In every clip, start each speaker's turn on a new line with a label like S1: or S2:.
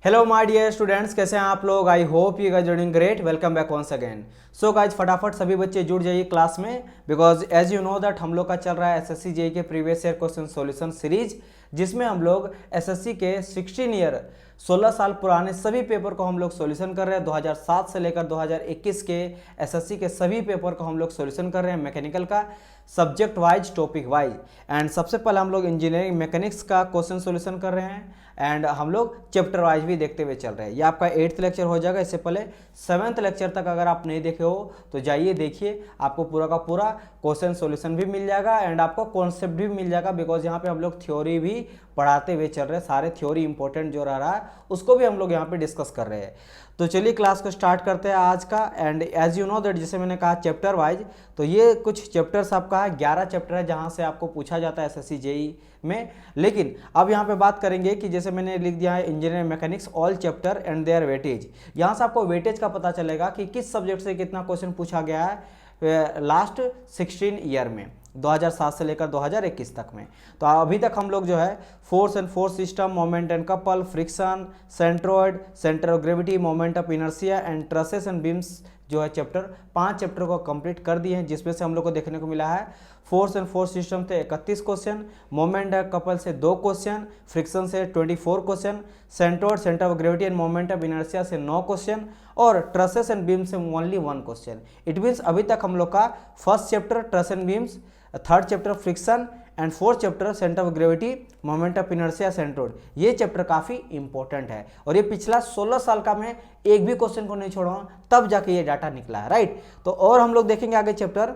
S1: Hello my dear students, कैसे हैं आप लोग। I hope you guys doing great. Welcome back once again. So guys फटाफट सभी बच्चे जुड़ जाइए क्लास में, because as you know that हम लोग का चल रहा है एसएससी जेई के previous year question solution series, जिसमें हम लोग एसएससी के 16 ईयर 16 साल पुराने सभी पेपर को हम लोग सॉल्यूशन कर रहे हैं। 2007 से लेकर 2021 के एसएससी के सभी पेपर को हम लोग सॉल्यूशन कर रहे हैं मैकेनिकल का, subject wise topic wise. And सबसे पहले हम लोग इंजीनियरिंग मैकेनिक्स का क्वेश्चन सॉल्यूशन कर रहे हैं एंड हम लोग चैप्टर वाइज भी देखते हुए चल रहे हैं। ये आपका 8th लेक्चर हो जाएगा। इससे पहले 7th लेक्चर तक अगर आप नहीं देखे हो तो जाइए देखिए, आपको पूरा का पूरा क्वेश्चन सॉल्यूशन भी मिल जाएगा एंड आपको कॉन्सेप्ट भी मिल जाएगा, बिकॉज यहाँ पे हम लोग थ्योरी भी पढ़ाते हुए चल रहे हैं। सारे थ्योरी इंपॉर्टेंट जो रहा है उसको भी हम लोग यहाँ पे डिस्कस कर रहे हैं। तो चलिए क्लास को स्टार्ट करते हैं आज का। And as you know that, जैसे मैंने कहा चैप्टर वाइज, तो ये कुछ चैप्टर्स आपका है, 11 चैप्टर है जहाँ से आपको पूछा जाता है एसएससी जेई में। लेकिन अब यहाँ पे बात करेंगे कि जैसे मैंने लिख दिया है engineering mechanics all chapter and their weightage. यहाँ से आपको वेटेज का पता चलेगा कि किस सब्जेक्ट से कितना क्वेश्चन पूछा गया है लास्ट 16 ईयर में, 2007 से लेकर 2021 तक में। तो अभी तक हम लोग जो है force and force system, moment and couple, friction, centroid, centre of gravity, moment of inertia and trusses and beams जो है चैप्टर 5 चैप्टर को कंप्लीट कर दिए हैं, जिसमें से हम लोग को देखने को मिला है फोर्स एंड फोर्स सिस्टम से 31 क्वेश्चन, मोमेंट एंड कपल से 2 क्वेश्चन, फ्रिक्शन से 24 question, centroid, centre of gravity end moment of inertia से 9 क्वेश्चन और ट्रसेस एंड बीम से ओनली 1 क्वेश्चन। इट मीन्स अभी तक हम लोग का first chapter truss and beams, third chapter friction and fourth chapter centre of gravity, moment of inertia, centroid, ये chapter काफ़ी इंपॉर्टेंट है। और ये पिछला 16 साल का मैं एक भी क्वेश्चन को नहीं छोड़ा हूँ, तब जाके ये डाटा निकला है, राइट। तो और हम लोग देखेंगे आगे चैप्टर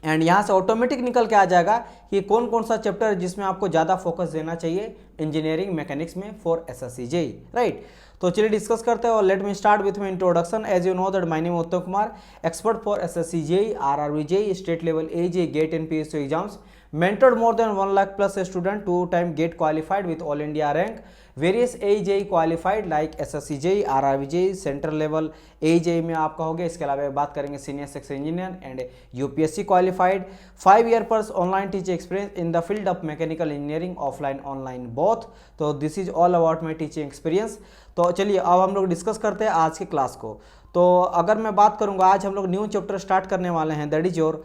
S1: एंड यहाँ से ऑटोमेटिक निकल के आ जाएगा कि कौन कौन सा चैप्टर है जिसमें आपको ज़्यादा फोकस देना चाहिए इंजीनियरिंग मैकेनिक्स में फॉर एसएससी जेई, राइट। तो चलिए डिस्कस करते हैं और let me start with my introduction. As you know that my name Uttam Kumar, expert for SSC JE, RRB JE, state level AE, GATE and PSU exams, mentored more than 1 lakh plus student, 2-time GATE qualified with all India rank, various AJE qualified like SSC JEE, RRB JEE, central level AJE में आपका हो गया। इसके अलावा बात करेंगे senior section engineer and UPSC qualified, 5 year plus online teaching experience in the field of mechanical engineering, offline online both. तो this is all about my teaching experience. तो चलिए अब हम लोग डिस्कस करते हैं आज की क्लास को। तो अगर मैं बात करूँगा, आज हम लोग न्यू चैप्टर स्टार्ट करने वाले हैं, that is your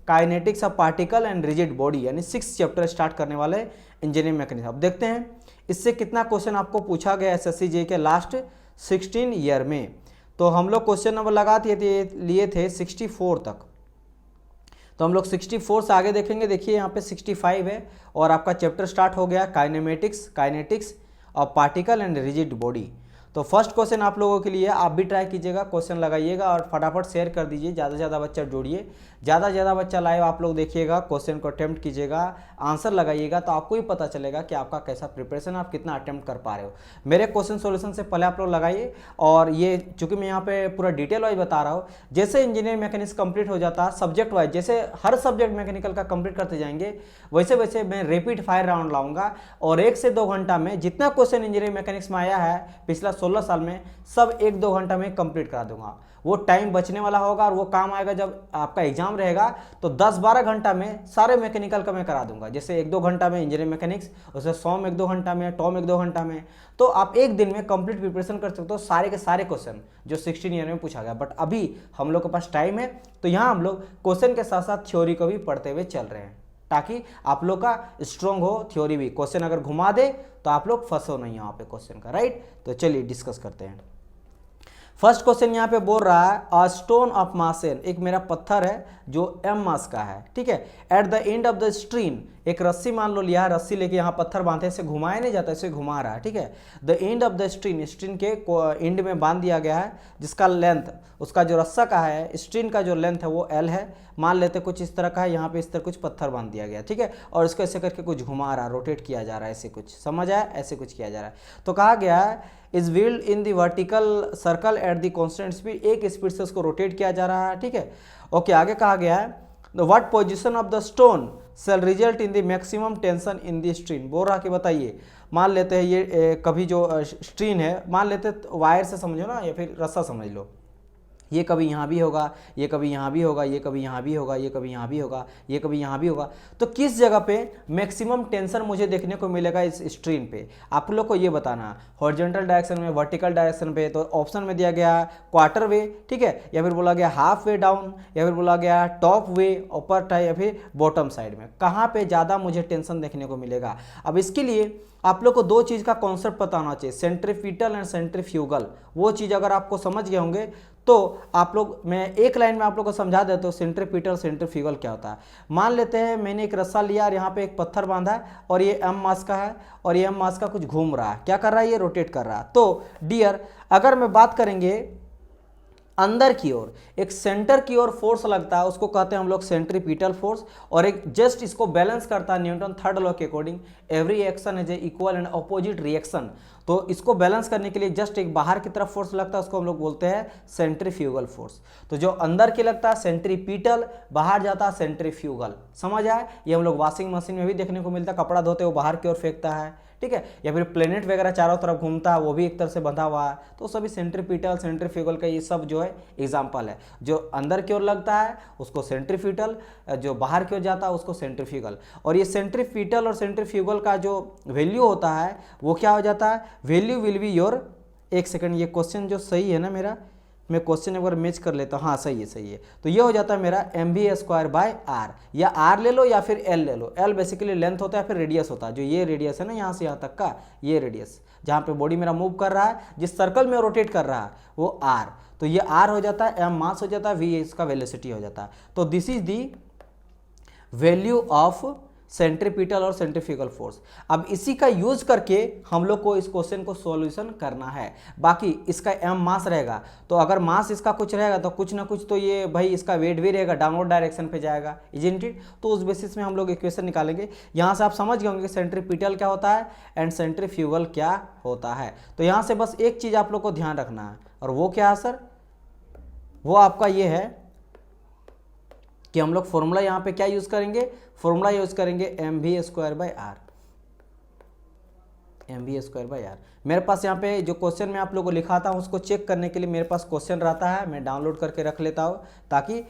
S1: kinetics of particle and rigid body, यानी 6 चैप्टर स्टार्ट करने वाले इंजीनियरिंग मैकेनिक्स। अब देखते हैं इससे कितना क्वेश्चन आपको पूछा गया एसएससी जेई के लास्ट 16 ईयर में। तो हम लोग क्वेश्चन नंबर लगा लिए थे 64 तक, तो हम लोग 64 से आगे देखेंगे। देखिए यहाँ पे 65 है और आपका चैप्टर स्टार्ट हो गया kinetics of particle and rigid body. तो फर्स्ट क्वेश्चन आप लोगों के लिए, आप भी ट्राई कीजिएगा, क्वेश्चन लगाइएगा और फटाफट शेयर कर दीजिए, ज़्यादा से ज़्यादा बच्चा जोड़िए, ज़्यादा से ज़्यादा बच्चा लाइव आप लोग देखिएगा, क्वेश्चन को अटेम्प्ट कीजिएगा, आंसर लगाइएगा, तो आपको ही पता चलेगा कि आपका कैसा प्रिपरेशन, आप कितना अटेम्प्ट कर पा रहे हो। मेरे क्वेश्चन सॉल्यूशन से पहले आप लोग लगाइए। और ये चूँकि मैं यहाँ पे पूरा डिटेल वाइज बता रहा हूँ, जैसे इंजीनियरिंग मैकेनिक्स कंप्लीट हो जाता है सब्जेक्ट वाइज, जैसे हर सब्जेक्ट मैकेनिकल का कंप्लीट करते जाएंगे, वैसे वैसे मैं रिपीट फायर राउंड लाऊंगा और 1 से 2 घंटा में जितना क्वेश्चन इंजीनियरिंग मैकेनिक्स में आया है पिछला 16 साल में, सब 1-2 घंटा में कंप्लीट करा दूंगा। वो टाइम बचने वाला होगा और वो काम आएगा जब आपका एग्जाम रहेगा, तो 10-12 घंटा में सारे मैकेनिकल का मैं करा दूंगा। जैसे 1-2 घंटा में इंजीनियरिंग मैकेनिक्स, उससे सॉम 1-2 घंटा में, टॉम 1-2 घंटा में, तो आप एक दिन में कंप्लीट प्रिपरेशन कर सकते हो सारे के सारे क्वेश्चन जो 16 ईयर में पूछा गया। बट अभी हम लोग के पास टाइम है, तो यहाँ हम लोग क्वेश्चन के साथ साथ थ्योरी को भी पढ़ते हुए चल रहे हैं, ताकि आप लोग का स्ट्रॉन्ग हो थ्योरी भी। क्वेश्चन अगर घुमा दे तो आप लोग फंसो नहीं यहाँ पे क्वेश्चन का, राइट। तो चलिए डिस्कस करते हैं। फर्स्ट क्वेश्चन यहाँ पे बोल रहा है a stone of mass n, एक मेरा पत्थर है जो m मास का है, ठीक है। At the end of the string, एक रस्सी मान लो लिया है, रस्सी लेके यहाँ पत्थर बांधे, इसे घुमाया नहीं जाता, इसे घुमा रहा है, ठीक है। द एंड ऑफ द स्ट्रीन, स्ट्रीन के एंड में बांध दिया गया है, जिसका लेंथ, उसका जो रस्सा का है, स्ट्रीन का जो लेंथ है वो l है, मान लेते कुछ इस तरह का है, यहाँ पे इस तरह कुछ पत्थर बांध दिया गया, ठीक है। और इसको ऐसे करके कुछ घुमा रहा है, रोटेट किया जा रहा है, ऐसे कुछ समझ आया, ऐसे कुछ किया जा रहा है। तो कहा गया है is wheeled in the vertical circle at the constant speed, एक स्पीड से उसको रोटेट किया जा रहा है, ठीक है। ओके, आगे कहा गया है the what position of the stone shall result in the maximum tension in the string. बोल रहा कि बताइए, मान लेते हैं ये कभी जो स्ट्रीन है, मान लेते वायर से समझो ना, या फिर रस्सा समझ लो, ये कभी यहाँ भी होगा, ये कभी यहाँ भी होगा, ये कभी यहाँ भी होगा, ये कभी यहाँ भी होगा, ये कभी यहाँ भी होगा। तो किस जगह पे मैक्सिमम टेंशन मुझे देखने को मिलेगा इस स्ट्रीन पे, आप लोग को ये बताना। हॉरिजॉन्टल डायरेक्शन में, वर्टिकल डायरेक्शन पे, तो ऑप्शन में दिया गया क्वार्टर वे, ठीक है, या फिर बोला गया हाफ वे डाउन, या फिर बोला गया टॉप वे अपर टाइप, या फिर बॉटम साइड में, कहाँ पे ज़्यादा मुझे टेंशन देखने को मिलेगा। अब इसके लिए आप लोग को दो चीज़ का कॉन्सेप्ट पता होना चाहिए, सेंट्रीपिटल एंड सेंट्रीफ्यूगल। वो चीज़ अगर आपको समझ गए होंगे तो आप लोग, मैं एक लाइन में आप लोग को समझा देता हूँ सेंट्रीपिटल सेंट्रीफ्यूगल क्या होता है। मान लेते हैं मैंने एक रस्सा लिया और यहाँ पे एक पत्थर बांधा है और ये एम मास का है और ये एम मास का कुछ घूम रहा है, क्या कर रहा है, ये रोटेट कर रहा है। तो डियर, अगर मैं बात करेंगे अंदर की ओर, एक सेंटर की ओर फोर्स लगता है, उसको कहते हैं हम लोग सेंट्रीपिटल फोर्स, और एक जस्ट इसको बैलेंस करता है न्यूटन थर्ड लॉ के according, every action is a equal and opposite reaction. तो इसको बैलेंस करने के लिए जस्ट एक बाहर की तरफ फोर्स लगता है, उसको हम लोग बोलते हैं सेंट्रीफ्यूगल फोर्स। तो जो अंदर की लगता है सेंट्रीपिटल, बाहर जाता है सेंट्रीफ्यूगल। समझ आए? ये हम लोग वॉशिंग मशीन में भी देखने को मिलता है, कपड़ा धोते वो बाहर की ओर फेंकता है, ठीक है, या फिर प्लेनेट वगैरह चारों तरफ घूमता है, वो भी एक तरह से बंधा हुआ है। तो सभी सेंट्रीपिटल सेंट्रीफ्यूगल का ये सब जो है एग्जाम्पल है। जो अंदर की ओर लगता है उसको सेंट्रीपिटल, जो बाहर की ओर जाता है उसको सेंट्रीफ्यूगल। और ये सेंट्रीपिटल और सेंट्रीफ्यूगल का जो वैल्यू होता है वो क्या हो जाता है, वैल्यू विल बी योर, एक सेकंड, ये क्वेश्चन जो सही है ना मेरा, मैं क्वेश्चन अगर मैच कर लेता हूँ, हाँ सही है सही है। तो ये हो जाता है मेरा mv²/r, या r ले लो या फिर l ले लो। l बेसिकली लेंथ होता है, फिर रेडियस होता है, जो ये रेडियस है ना यहाँ से यहाँ तक का, ये रेडियस जहाँ पे बॉडी मेरा मूव कर रहा है, जिस सर्कल में रोटेट कर रहा है वो r। तो ये r हो जाता है, m मास हो जाता है, v इसका वेलोसिटी हो जाता है। तो this is the value of centripetal और सेंट्रीफ्यूगल फोर्स। अब इसी का यूज करके हम लोग को इस क्वेश्चन को सॉल्यूशन करना है। बाकी इसका m मास रहेगा, तो अगर मास इसका कुछ रहेगा तो कुछ ना कुछ तो ये भाई इसका वेट भी रहेगा, डाउनवर्ड डायरेक्शन पे जाएगा, इजंट इट। तो उस बेसिस में हम लोग इक्वेशन निकालेंगे। यहाँ से आप समझ गए होंगे सेंट्रीपिटल क्या होता है एंड सेंट्रीफ्यूगल क्या होता है। तो यहाँ से बस एक चीज़ आप लोग को ध्यान रखना है, और वो क्या है सर, वो आपका ये है कि हम लोग फॉर्मूला यहाँ पे क्या यूज करेंगे, फॉर्मूला यूज करेंगे mv²/r, mv²/r। मेरे पास यहाँ पे जो क्वेश्चन मैं आप लोगों को लिखाता हूँ उसको चेक करने के लिए मेरे पास क्वेश्चन रहता है, मैं डाउनलोड करके रख लेता हूँ ताकि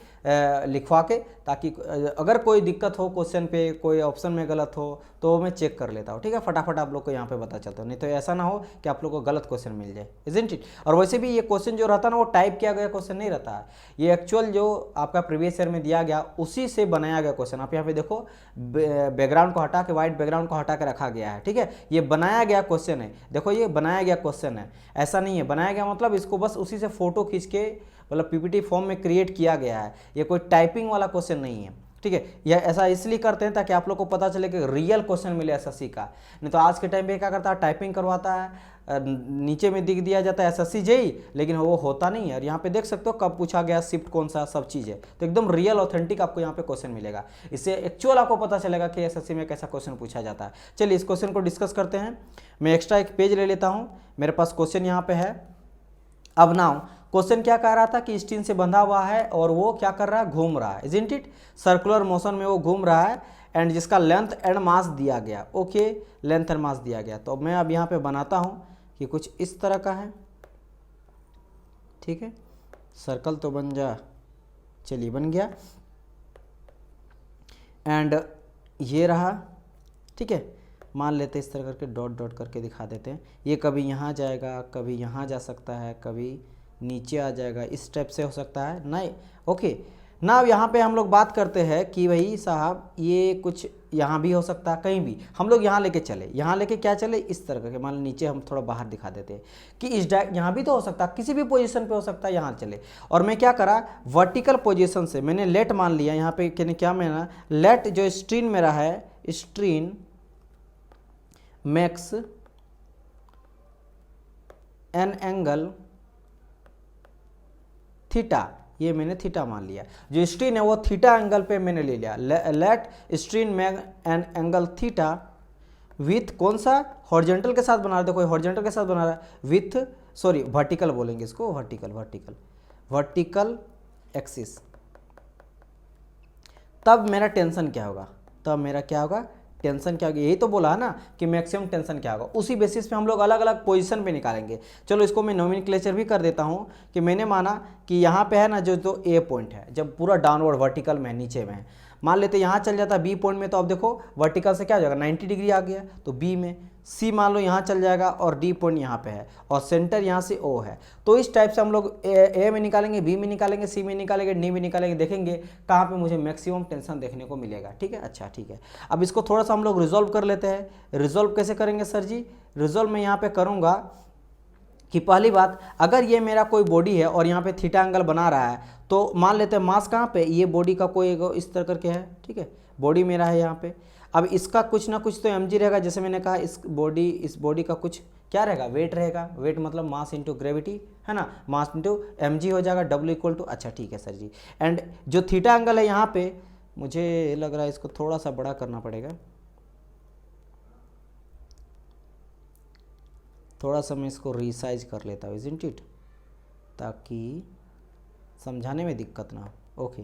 S1: लिखवा के, ताकि अगर कोई दिक्कत हो क्वेश्चन पे, कोई ऑप्शन में गलत हो तो मैं चेक कर लेता हूँ, ठीक है, फटाफट आप लोग को यहाँ पे पता चलता है। नहीं तो ऐसा ना हो कि आप लोग को गलत क्वेश्चन मिल जाए, इजंट इट। और वैसे भी ये क्वेश्चन जो रहता है ना वो टाइप किया गया क्वेश्चन नहीं रहता है, ये एक्चुअल जो आपका प्रीवियस ईयर में दिया गया उसी से बनाया गया क्वेश्चन। आप यहाँ पे देखो बैकग्राउंड को हटा के, व्हाइट बैकग्राउंड को हटा के रखा गया है, ठीक है, ये बनाया गया क्वेश्चन है। देखो ये बनाया गया क्वेश्चन है, ऐसा नहीं है बनाया गया मतलब इसको बस उसी से फोटो खींच के मतलब पीपीटी फॉर्म में क्रिएट किया गया है, ये कोई टाइपिंग वाला क्वेश्चन नहीं है, ठीक है। यह ऐसा इसलिए करते हैं ताकि आप लोग को पता चले कि रियल क्वेश्चन मिले एसएससी का। नहीं तो आज के टाइम पे क्या करता है, टाइपिंग करवाता है, नीचे में दिख दिया जाता है एसएससी जेई, लेकिन वो होता नहीं है। और यहाँ पे देख सकते हो कब पूछा गया, शिफ्ट कौन सा, सब चीज़ है। तो एकदम रियल ऑथेंटिक आपको यहाँ पे क्वेश्चन मिलेगा, इससे एक्चुअल आपको पता चलेगा कि एसएससी में कैसा क्वेश्चन पूछा जाता है। चलिए इस क्वेश्चन को डिस्कस करते हैं। मैं एक्स्ट्रा एक पेज ले लेता हूँ, मेरे पास क्वेश्चन यहाँ पे है। अब नाउ क्वेश्चन क्या कह रहा था कि स्टीन से बंधा हुआ है और वो क्या कर रहा है, घूम रहा है, इजंट इट, सर्कुलर मोशन में वो घूम रहा है, एंड जिसका लेंथ एंड मास दिया गया, ओके, लेंथ एंड मास दिया गया। तो मैं अब यहाँ पे बनाता हूँ कि कुछ इस तरह का है, ठीक है, सर्कल तो बन जा, चलिए बन गया, एंड ये रहा, ठीक है, मान लेते इस तरह करके डॉट डॉट करके दिखा देते हैं। ये कभी यहाँ जाएगा, कभी यहाँ जा सकता है, कभी नीचे आ जाएगा, इस टाइप से हो सकता है, नहीं, ओके ना। अब यहाँ पे हम लोग बात करते हैं कि भाई साहब ये कुछ यहाँ भी हो सकता है, कहीं भी हम लोग यहाँ लेके चले, यहाँ लेके क्या चले, इस तरह करके, मान लो नीचे हम थोड़ा बाहर दिखा देते हैं कि इस यहाँ भी तो हो सकता है, किसी भी पोजीशन पे हो सकता है, यहाँ चले। और मैं क्या करा, वर्टिकल पोजीशन से मैंने लेट मान लिया, यहाँ पे क्या मैंने लेट जो स्ट्रीन मेरा है, स्ट्रीन मेक्स एन एंगल थीटा, ये मैंने थीटा मान लिया, जो स्ट्रीन है वो थीटा एंगल पे मैंने ले लिया। Let string make an angle theta with कौन सा, हॉरिजॉन्टल के साथ बना रहा है, देखो हॉरिजॉन्टल के साथ बना रहा है, विथ सॉरी वर्टिकल बोलेंगे इसको, वर्टिकल एक्सिस। तब मेरा टेंशन क्या होगा, तब मेरा क्या होगा, टेंशन क्या होगी, यही तो बोला है ना कि मैक्सिमम टेंशन क्या होगा, उसी बेसिस पे हम लोग अलग अलग पोजीशन पे निकालेंगे। चलो इसको मैं नोमेनक्लेचर भी कर देता हूँ कि मैंने माना कि यहाँ पे है ना जो तो ए पॉइंट है, जब पूरा डाउनवर्ड वर्टिकल में नीचे में है, मान लेते यहाँ चल जाता बी पॉइंट में, तो अब देखो वर्टिकल से क्या हो जाएगा 90 डिग्री आ गया, तो बी में। सी मान लो यहाँ चल जाएगा और डी पॉइंट यहाँ पे है और सेंटर यहाँ से ओ है। तो इस टाइप से हम लोग ए में निकालेंगे, बी में निकालेंगे, सी में निकालेंगे, डी में निकालेंगे, देखेंगे कहाँ पे मुझे मैक्सिमम टेंशन देखने को मिलेगा। ठीक है, अच्छा ठीक है। अब इसको थोड़ा सा हम लोग रिजॉल्व कर लेते हैं। रिजॉल्व कैसे करेंगे सर जी? रिजॉल्व मैं यहाँ पे करूँगा कि पहली बात, अगर ये मेरा कोई बॉडी है और यहाँ पे थीटा एंगल बना रहा है, तो मान लेते हैं मास कहाँ पे, ये बॉडी का कोई इस तरह करके है, ठीक है, बॉडी मेरा है यहाँ पे। अब इसका कुछ ना कुछ तो mg रहेगा, जैसे मैंने कहा इस बॉडी का कुछ क्या रहेगा, वेट रहेगा। वेट मतलब मास इंटू ग्रेविटी, है ना, मास इंटू mg हो जाएगा, W इक्वल टू, अच्छा ठीक है सर जी। एंड जो थीटा एंगल है यहाँ पे, मुझे लग रहा है इसको थोड़ा सा बड़ा करना पड़ेगा, थोड़ा सा मैं इसको रिसाइज कर लेता हूँ, इज़न्ट इट, ताकि समझाने में दिक्कत ना हो। ओके,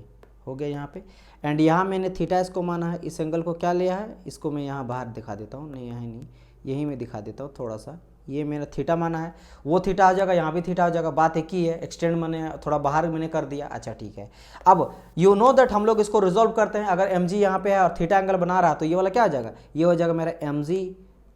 S1: हो गया यहाँ पे। एंड यहाँ मैंने थीटा इसको माना है, इस एंगल को क्या लिया है, इसको मैं यहाँ बाहर दिखा देता हूँ, नहीं यहाँ नहीं, यहीं मैं दिखा देता हूँ थोड़ा सा, ये मेरा थीटा माना है, वो थीटा हो जाएगा, यहाँ भी थीटा हो जाएगा, बात एक ही है, एक्सटेंड मैंने थोड़ा बाहर मैंने कर दिया, अच्छा ठीक है। अब यू नो दैट हम लोग इसको रिजॉल्व करते हैं, अगर mg यहाँ पे है और थीटा एंगल बना रहा है, तो ये वाला क्या हो जाएगा, ये हो जाएगा मेरा mg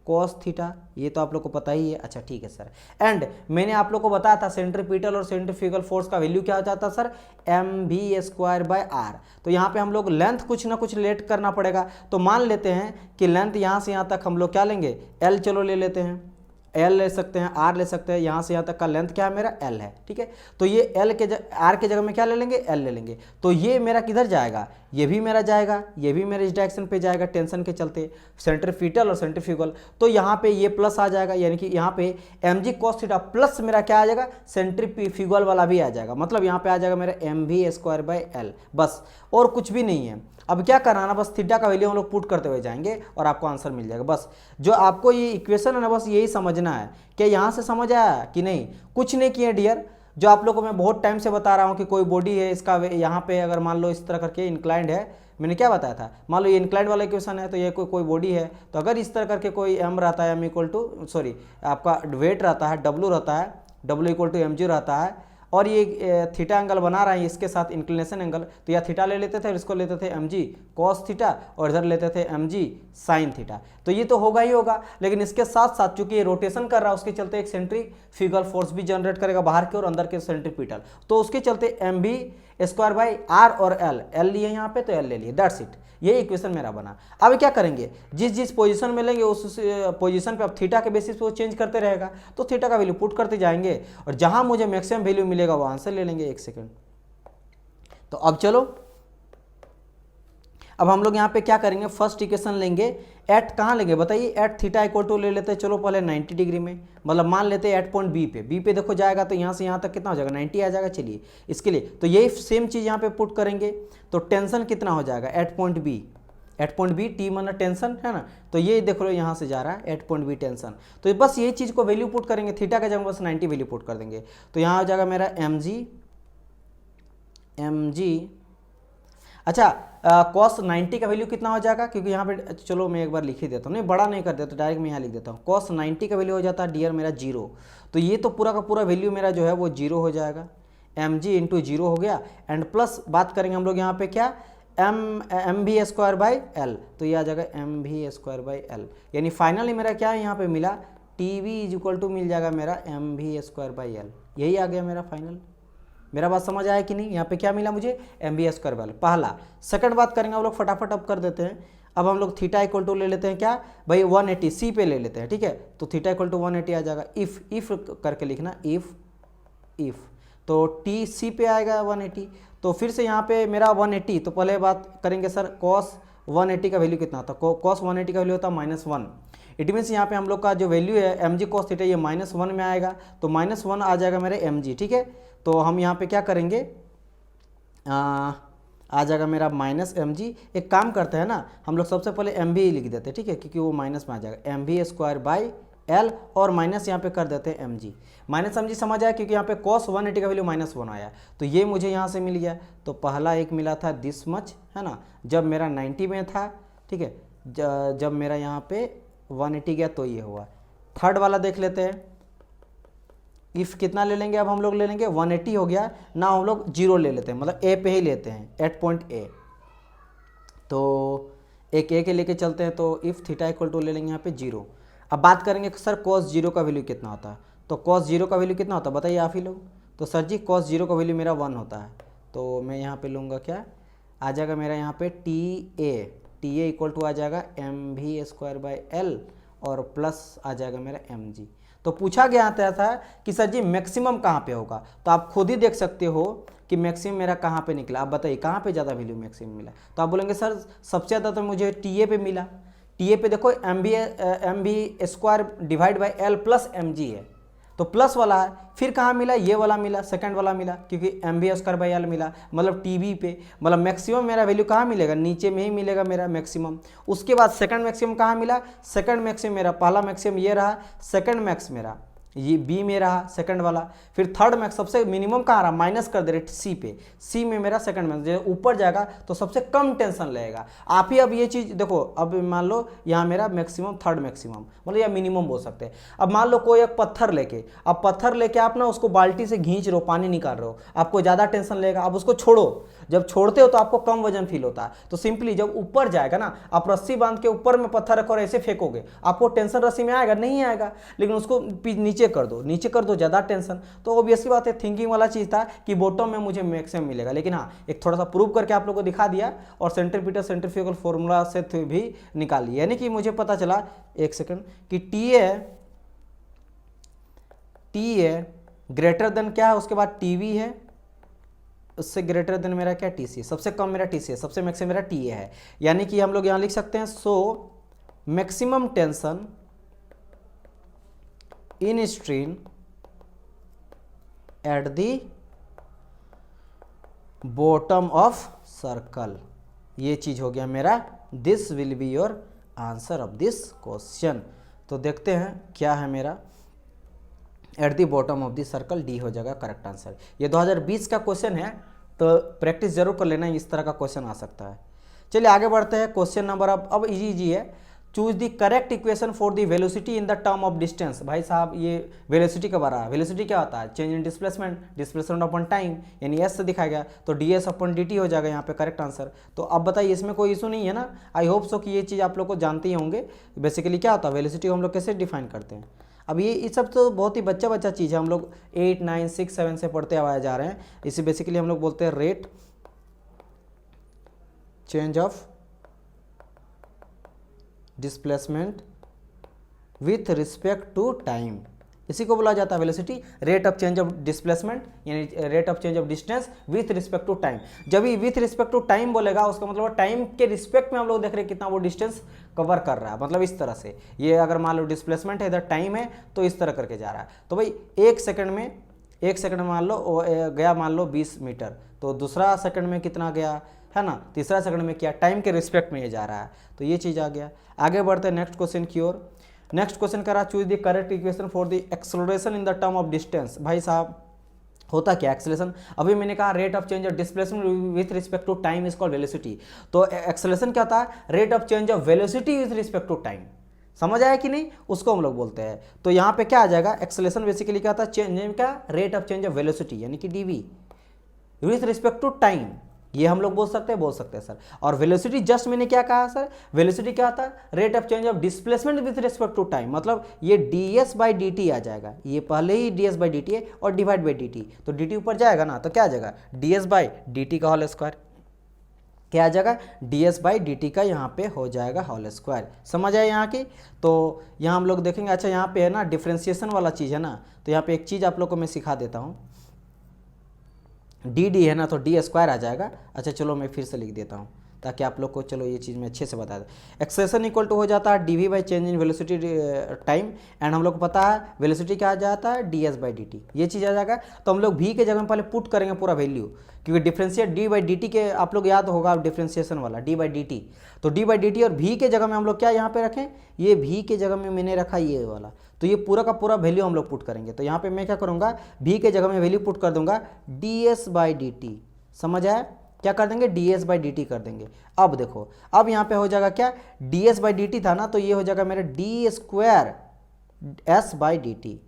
S1: cos थीटा, ये तो आप लोग को पता ही है, अच्छा ठीक है सर। एंड मैंने आप लोग को बताया था सेंट्रीपिटल और सेंट्रीफ्यूगल फोर्स का वैल्यू क्या हो जाता है सर, mv²/r। तो यहाँ पे हम लोग लेंथ कुछ ना कुछ रिलेट करना पड़ेगा, तो मान लेते हैं कि लेंथ यहाँ से यहाँ तक हम लोग क्या लेंगे, l चलो ले लेते हैं, L ले सकते हैं, R ले सकते हैं, यहाँ से यहाँ तक का लेंथ क्या है मेरा, L है, ठीक है। तो ये R के जगह में क्या ले लेंगे, L ले लेंगे। तो ये मेरा किधर जाएगा, ये भी मेरा जाएगा, ये भी मेरे इस डायरेक्शन पे जाएगा टेंशन के चलते, सेंट्रीफ्यूगल और सेंट्रीफ्यूगल। तो यहाँ पे ये प्लस आ जाएगा, यानी कि यहाँ पे mg cos थीटा प्लस मेरा क्या आ जाएगा, सेंट्रीफ्यूगल वाला भी आ जाएगा, मतलब यहाँ पे आ जाएगा मेरा mv²/L, बस और कुछ भी नहीं है। अब क्या करना ना, बस थीटा का वैल्यू हम लोग पुट करते हुए जाएंगे और आपको आंसर मिल जाएगा। बस जो आपको ये इक्वेशन है ना, बस यही समझना है। क्या यहाँ से समझ आया कि नहीं? कुछ नहीं किए डियर, जो आप लोगों को मैं बहुत टाइम से बता रहा हूँ कि कोई बॉडी है, इसका यहाँ पे अगर मान लो इस तरह करके इंक्लाइंड है, मैंने क्या बताया था, मान लो ये इंक्लाइंड वाला इक्वेशन है, तो ये कोई बॉडी है, तो अगर इस तरह करके कोई m रहता है, m इक्वल टू सॉरी आपका वेट रहता है, w रहता है, w इक्वल टू mg रहता है, और ये थीटा एंगल बना रहा है इसके साथ इंक्लिनेशन एंगल, तो या थीटा ले लेते थे और इसको लेते थे mg cos थीटा और इधर लेते थे mg sin थीटा। तो ये तो होगा ही होगा, लेकिन इसके साथ साथ चूंकि ये रोटेशन कर रहा है, उसके चलते एक सेंट्रीफ्यूगल फोर्स भी जनरेट करेगा बाहर के और अंदर के सेंट्रीपिटल, तो उसके चलते mv²/r और l लिए यहाँ पे, तो l ले लिए, दैट्स इट। ये इक्वेशन मेरा बना। अब क्या करेंगे, जिस पोजीशन में लेंगे उस पोजीशन पे अब थीटा के बेसिस पे वो चेंज करते रहेगा, तो थीटा का वैल्यू पुट करते जाएंगे और जहां मुझे मैक्सिमम वैल्यू मिलेगा वो आंसर ले लेंगे। एक सेकंड, तो अब चलो, अब हम लोग यहाँ पे क्या करेंगे, फर्स्ट इक्वेशन लेंगे, एट कहाँ लेंगे बताइए, एट थीटा इक्वल टू ले लेते हैं, चलो पहले 90 डिग्री में, मतलब मान लेते हैं एट पॉइंट बी पे देखो जाएगा, तो यहाँ से यहाँ तक कितना हो जाएगा, 90 आ जाएगा। चलिए इसके लिए तो यही सेम चीज़ यहाँ पे पुट करेंगे, तो टेंशन कितना हो जाएगा, एट पॉइंट बी, टी माना टेंशन है ना, तो ये देख लो यहाँ से जा रहा है एट पॉइंट बी टेंशन, तो बस यही चीज़ को वैल्यू पुट करेंगे, थीटा का जगह बस 90 वैल्यू पुट कर देंगे, तो यहाँ हो जाएगा मेरा mg। अच्छा cos 90 का वैल्यू कितना हो जाएगा, क्योंकि यहाँ पे चलो मैं एक बार लिख ही देता हूँ, नहीं बड़ा नहीं कर देता, तो डायरेक्ट मैं यहाँ लिख देता हूँ, cos 90 का वैल्यू हो जाता है डियर मेरा 0, तो ये तो पूरा का पूरा वैल्यू मेरा जो है वो 0 हो जाएगा, mg इंटू 0 हो गया, एंड प्लस बात करेंगे हम लोग यहाँ पे क्या, mv²/L, तो ये आ जाएगा mv²/L, यानी फाइनली मेरा क्या है यहाँ पे मिला, tv इक्वल टू मिल जाएगा मेरा mv²/L, यही आ गया मेरा फाइनल। मेरा बात समझ आया कि नहीं, यहाँ पे क्या मिला मुझे, mv²/L पहला। सेकंड बात करेंगे हम लोग फटाफट अब कर देते हैं, अब हम लोग थीटा इक्वल टू ले लेते हैं क्या भाई 180 सी पे ले लेते हैं, ठीक है, तो थीटा इक्वल टू 180 आ जाएगा, इफ करके लिखना, इफ तो टी सी पे आएगा 180, तो फिर से यहाँ पे मेरा 180, तो पहले बात करेंगे सर cos 180 का वैल्यू कितना होता है, cos 180 का वैल्यू होता है -1, इट मीन्स यहाँ पे हम लोग का जो वैल्यू है mg cos थीटा ये -1 में आएगा, तो -1 आ जाएगा मेरे mg, ठीक है। तो हम यहाँ पे क्या करेंगे, आ जाएगा मेरा -mg, एक काम करते हैं ना हम लोग, सबसे पहले mv ही लिख देते हैं, ठीक है, क्योंकि वो माइनस में आ जाएगा, mv²/L और माइनस यहाँ पे कर देते हैं mg, -mg समझ आया, क्योंकि यहाँ पे cos 180 का वैल्यू -1 आया, तो ये मुझे यहाँ से मिल गया। तो पहला एक मिला था दिस मच, है ना, जब मेरा 90 में था, ठीक है, जब मेरा यहाँ पे 180 गया तो ये हुआ। थर्ड वाला देख लेते हैं। इफ कितना ले लेंगे, अब हम लोग ले लेंगे 180 हो गया ना, हम लोग 0 ले लेते हैं, मतलब ए पे ही लेते हैं, एट पॉइंट ए। तो एक ए के लेके चलते हैं, तो इफ थीटा इक्वल टू ले लेंगे यहाँ पे 0। अब बात करेंगे सर कॉस 0 का वैल्यू कितना होता है, तो कॉस 0 का वैल्यू कितना होता है बताइए आप ही लोग। तो सर जी कॉस 0 का वैल्यू मेरा 1 होता है, तो मैं यहाँ पे लूँगा क्या, आ जाएगा मेरा यहाँ पे टी ए इक्वल टू आ जाएगा mv²/l और प्लस आ जाएगा मेरा mg। तो पूछा गया था कि सर जी मैक्सिमम कहाँ पे होगा, तो आप खुद ही देख सकते हो कि मैक्सिमम मेरा कहाँ पे निकला। आप बताइए कहाँ पे ज़्यादा वैल्यू मैक्सिमम मिला, तो आप बोलेंगे सर सबसे ज़्यादा तो मुझे टी ए पे मिला। टी ए पे देखो mv²/l प्लस mg है, तो प्लस वाला है। फिर कहाँ मिला, ये वाला मिला, सेकंड वाला मिला, क्योंकि mv²/l मिला, मतलब टीवी पे, मतलब मैक्सिमम मेरा वैल्यू कहाँ मिलेगा, नीचे में ही मिलेगा मेरा मैक्सिमम। उसके बाद सेकंड मैक्सिमम कहाँ मिला, सेकंड मैक्सिमम मेरा पहला मैक्सिमम ये रहा, सेकंड मैक्स मेरा ये बी में रहा सेकंड वाला। फिर थर्ड मैक्स सबसे मिनिमम कहाँ रहा, माइनस कर दे रहे सी पे, सी में मेरा सेकंड मैक्स। जब ऊपर जाएगा तो सबसे कम टेंशन लगेगा। आप ही अब ये चीज़ देखो, अब मान लो यहाँ मेरा मैक्सिमम थर्ड मैक्सिमम, मतलब या मिनिमम बोल सकते हैं। अब मान लो कोई एक पत्थर लेके, अब पत्थर लेके आप ना उसको बाल्टी से खींच रहे हो, पानी निकाल रहे हो, आपको ज़्यादा टेंशन लगेगा। अब उसको छोड़ो, जब छोड़ते हो तो आपको कम वजन फील होता है। तो सिंपली जब ऊपर जाएगा ना, आप रस्सी बांध के ऊपर में पत्थर रखो और ऐसे फेंकोगे, आपको टेंशन रस्सी में आएगा नहीं आएगा, लेकिन उसको नीचे कर दो, नीचे कर दो, ज़्यादा टेंशन। तो ऑब्वियसली बात है, थिंकिंग वाला चीज़ था कि बॉटम में मुझे मैक्सिमम मिलेगा, लेकिन हाँ एक थोड़ा सा प्रूव करके आप लोगों को दिखा दिया और सेंट्रीपिटल सेंट्रीफ्यूगल फॉर्मूला से भी निकाल लिया। यानी कि मुझे पता चला, एक सेकंड, कि टी ए ग्रेटर देन क्या है, उसके बाद टीवी है, उससे ग्रेटर देन मेरा क्या टी सी, सबसे कम मेरा टी सी है, सबसे मैक्सिमम मेरा टी ए है। यानी कि हम लोग यहाँ लिख सकते हैं, so maximum tension in stream at the bottom of circle. ये चीज हो गया मेरा, this will be your answer of this question. तो देखते हैं क्या है मेरा, at the bottom of the circle, D हो जाएगा करेक्ट आंसर। ये 2020 का क्वेश्चन है, तो प्रैक्टिस जरूर कर लेना, इस तरह का क्वेश्चन आ सकता है। चलिए आगे बढ़ते हैं। क्वेश्चन नंबर अब इजी है, choose the correct equation for the velocity in the term of distance. भाई साहब ये वेलोसिटी कब आ रहा है, वेलोसिटी क्या होता है, change in displacement, displacement upon time, यानी एस से दिखाया गया, तो D S upon D T हो जाएगा यहाँ पे करेक्ट आंसर। तो अब बताइए इसमें कोई इशू नहीं है ना, आई होप सो कि ये चीज़ आप लोग को जानते ही होंगे। बेसिकली क्या होता है वेलोसिटी को हम लोग कैसे डिफाइन करते हैं। अब ये सब तो बहुत ही बच्चा चीज़ है, हम लोग 8, 9, 6, 7 से पढ़ते आए जा रहे हैं। इसे बेसिकली हम लोग बोलते हैं rate change of displacement with respect to time, इसी को बोला जाता है velocity, rate of change of displacement यानी rate of change of distance with respect to time. जब भी विथ रिस्पेक्ट टू टाइम बोलेगा, उसका मतलब टाइम के रिस्पेक्ट में हम लोग देख रहे हैं कितना वो डिस्टेंस कवर कर रहा है, मतलब इस तरह से। ये अगर मान लो डिस्प्लेसमेंट है, इधर टाइम है, तो इस तरह करके जा रहा है। तो भाई एक सेकंड में मान लो गया, मान लो 20 मीटर, तो दूसरा सेकंड में कितना गया है ना, तीसरा सेकंड में क्या, टाइम के रिस्पेक्ट में ये जा रहा है। तो ये चीज़ आ गया। आगे बढ़ते हैं नेक्स्ट क्वेश्चन की ओर। नेक्स्ट क्वेश्चन करा, choose the correct equation for the acceleration in the term of distance. भाई साहब होता क्या एक्सेलरेशन, अभी मैंने कहा rate of change of displacement with respect to time is called velocity. तो एक्सेलरेशन क्या होता है, rate of change of velocity with respect to time. समझ आया कि नहीं, उसको हम लोग बोलते हैं। तो यहाँ पे क्या आ जाएगा, एक्सेलरेशन बेसिकली क्या होता है, चेंज का rate of change of velocity यानी कि DV with respect to time, ये हम लोग बोल सकते हैं सर। और वेलोसिटी जस्ट मैंने क्या कहा सर, वेलोसिटी क्या होता है, rate of change of displacement with respect to time, मतलब ये ds बाई डी टी आ जाएगा, ये पहले ही ds बाई डी टी है और डिवाइड बाई डी टी, तो डी टी ऊपर जाएगा ना, तो क्या आ जाएगा ds बाई डी टी का होल स्क्वायर, क्या आ जाएगा ds बाई डी टी का यहाँ पे हो जाएगा होल स्क्वायर। समझ आए यहाँ की। तो यहाँ हम लोग देखेंगे, अच्छा यहाँ पे है ना डिफ्रेंसिएशन वाला चीज़ है ना, तो यहाँ पे एक चीज़ आप लोग को मैं सिखा देता हूँ, डी है ना, तो डी स्क्वायर आ जाएगा। अच्छा चलो मैं फिर से लिख देता हूँ ताकि आप लोग को चलो ये चीज़ मैं अच्छे से बता दें। एक्सेलेरेशन इक्वल टू हो जाता है D V by change in velocity time, and हम लोग को पता है वेलोसिटी क्या आ जाता है D S by D T, ये चीज़ आ जाएगा। तो हम लोग भी के जगह में पहले पुट करेंगे पूरा वैल्यू, क्योंकि differentiate D by D T के आप लोग याद होगा डिफ्रेंशिएशन वाला डी बाई डी टी, तो डी बाई डी टी और भी के जगह में हम लोग क्या यहाँ पे रखें, ये भी के जगह में मैंने रखा ये वाला, तो ये पूरा का पूरा वैल्यू हम लोग पुट करेंगे। तो यहाँ पे मैं क्या करूँगा, भी के जगह में वैल्यू पुट कर दूंगा D S by D T. समझ आया क्या कर देंगे, D S by D T कर देंगे। अब देखो, अब यहाँ पे हो जाएगा क्या, D S by D T था ना, तो ये हो जाएगा मेरा D square S by D T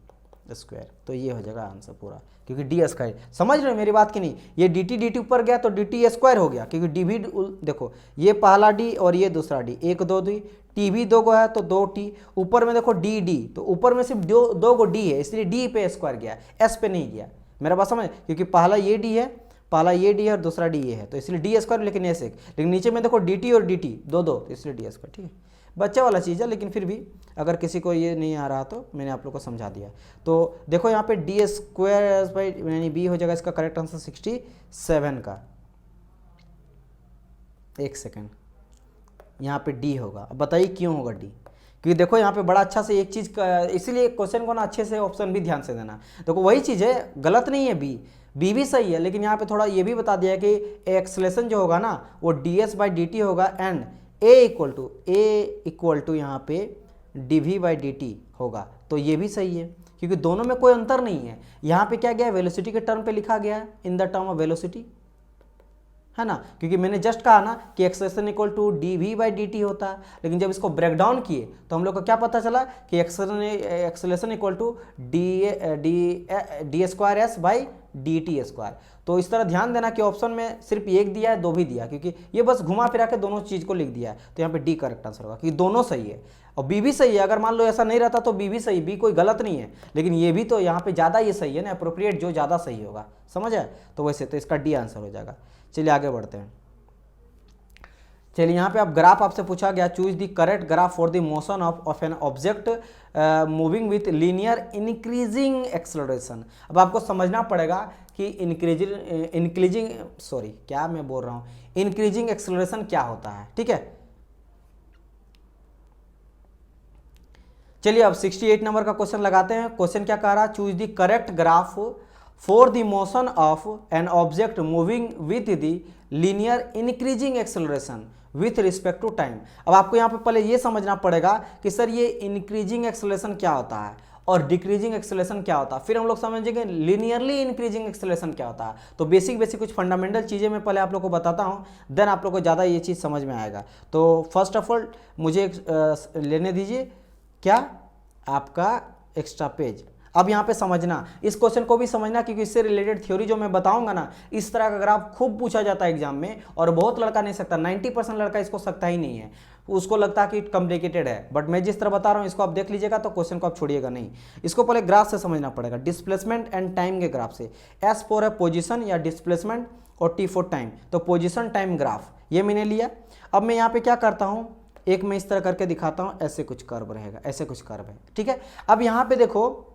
S1: square. तो ये हो जाएगा आंसर पूरा, क्योंकि डी स्क्वायर, समझ रहे हो मेरी बात की नहीं, ये डी टी ऊपर गया तो डी टी स्क्वायर हो गया, क्योंकि डी भी देखो ये पहला डी और ये दूसरा डी, एक दो डी, टी भी दो गो है तो दो टी, ऊपर में देखो डी डी, तो ऊपर में सिर्फ दो गो डी है, इसलिए डी पे स्क्वायर गया, एस पे नहीं गया। मेरा बात समझ, क्योंकि पहला ये डी है, पहला ये डी है और दूसरा डी ये है, तो इसलिए डी स्क्वायर, लेकिन एस एक, लेकिन नीचे में देखो डी टी और डी टी दो दो, तो इसलिए डी स्क्वायर। ठीक है, बच्चे वाला चीज़ है, लेकिन फिर भी अगर किसी को ये नहीं आ रहा तो मैंने आप लोग को समझा दिया। तो देखो यहाँ पे डी स्क्वायर बाई यानी बी हो जाएगा इसका करेक्ट आंसर 67 का। एक सेकेंड, यहाँ पे डी होगा। अब बताइए क्यों होगा डी, क्योंकि देखो यहाँ पे बड़ा अच्छा से एक चीज़, इसीलिए क्वेश्चन को ना अच्छे से ऑप्शन भी ध्यान से देना। देखो वही चीज़ है, गलत नहीं है, बी भी सही है, लेकिन यहाँ पे थोड़ा ये भी बता दिया है कि एक्सलेशन जो होगा ना वो D S by D T होगा, एंड ए इक्वल टू यहाँ पे D V by D T होगा। तो ये भी सही है, क्योंकि दोनों में कोई अंतर नहीं है। यहाँ पे क्या गया, वेलोसिटी के टर्म पे लिखा गया in the term of velocity, है ना, क्योंकि मैंने जस्ट कहा ना कि acceleration equal to D V by D T होता है, लेकिन जब इसको ब्रेक डाउन किए तो हम लोग को क्या पता चला कि acceleration equal to D square S by D T square. तो इस तरह ध्यान देना कि ऑप्शन में सिर्फ एक दिया है, दो भी दिया, क्योंकि ये बस घुमा फिरा के दोनों चीज़ को लिख दिया है, तो यहाँ पे डी करेक्ट आंसर होगा, क्योंकि दोनों सही है और बी भी सही है। अगर मान लो ऐसा नहीं रहता तो बी भी सही, बी कोई गलत नहीं है, लेकिन ये भी तो यहाँ पे ज़्यादा ये सही है ना, अप्रोप्रिएट जो ज़्यादा सही होगा, समझ आए, तो वैसे तो इसका डी आंसर हो जाएगा। चलिए आगे बढ़ते हैं। चलिए यहाँ पे अब ग्राफ आपसे पूछा गया, choose the correct graph for the motion of an object moving with linear increasing acceleration. अब आपको समझना पड़ेगा कि इंक्रीजिंग एक्सेलरेशन क्या होता है। ठीक है, चलिए अब 68 नंबर का क्वेश्चन लगाते हैं। क्वेश्चन क्या कह रहा है, choose the correct graph for the motion of an object moving with the linear increasing acceleration with respect to time. अब आपको यहाँ पे पहले ये समझना पड़ेगा कि सर ये इंक्रीजिंग एक्सेलरेशन क्या होता है और डिक्रीजिंग एक्सेलरेशन क्या होता है, फिर हम लोग समझेंगे लीनियरली इंक्रीजिंग एक्सेलरेशन क्या होता है। तो बेसिक कुछ फंडामेंटल चीज़ें मैं पहले आप लोग को बताता हूँ, देन आप लोग को ज़्यादा ये चीज़ समझ में आएगा। तो फर्स्ट ऑफ ऑल मुझे लेने दीजिए क्या, आपका एक्स्ट्रा पेज। अब यहाँ पे समझना, इस क्वेश्चन को भी समझना, क्योंकि इससे रिलेटेड थ्योरी जो मैं बताऊंगा ना, इस तरह का ग्राफ खूब पूछा जाता है एग्जाम में, और बहुत लड़का नहीं सकता, 90% लड़का इसको सकता ही नहीं है, उसको लगता है कि कॉम्प्लिकेटेड है। बट मैं जिस तरह बता रहा हूँ इसको आप देख लीजिएगा, तो क्वेश्चन को आप छोड़िएगा नहीं। इसको पहले ग्राफ से समझना पड़ेगा, डिस्प्लेसमेंट एंड टाइम के ग्राफ से। एस फॉर है पोजिशन या डिस्प्लेसमेंट, और टी फॉर टाइम, तो पोजिशन टाइम ग्राफ ये मैंने लिया। अब मैं यहाँ पे क्या करता हूँ, एक मैं इस तरह करके दिखाता हूँ, ऐसे कुछ कर्व रहेगा, ऐसे कुछ कर्व है। ठीक है, अब यहाँ पे देखो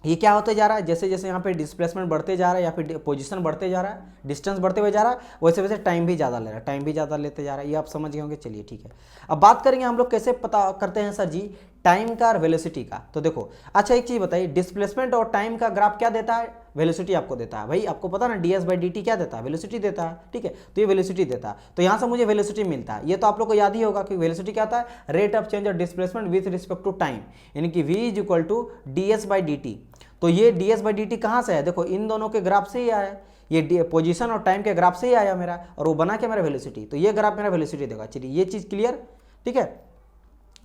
S1: ये क्या होते जा रहा है, जैसे जैसे यहाँ पे डिस्प्लेसमेंट बढ़ते जा रहा है या फिर पोजीशन बढ़ते जा रहा है, डिस्टेंस बढ़ते हुए जा रहा है, वैसे वैसे टाइम भी ज़्यादा ले रहा है, टाइम भी ज़्यादा लेते जा रहा है। ये आप समझ गए होंगे। चलिए ठीक है, अब बात करेंगे हम लोग कैसे पता करते हैं सर जी टाइम का और वेलोसिटी का। तो देखो, अच्छा एक चीज़ बताइए, डिस्प्लेसमेंट और टाइम का ग्राफ क्या देता है, वेलोसिटी आपको देता है। भाई आपको पता ना D S by D T क्या देता है, वेलोसिटी देता है। ठीक है, तो ये वेलोसिटी देता है, तो यहाँ से मुझे वेलोसिटी मिलता है। ये तो आप लोग को याद ही होगा कि वेलोसिटी क्या होता है, rate of change of displacement with respect to time, यानी कि v is equal to D S by D T. तो ये D S by D T कहाँ से है, देखो इन दोनों के ग्राफ से ही आया, ये पोजीशन और टाइम के ग्राफ से ही आया मेरा, और वो बना के मेरा वेलोसिटी, तो ये ग्राफ मेरा वेलोसिटी देगा। चलिए ये चीज़ क्लियर। ठीक है,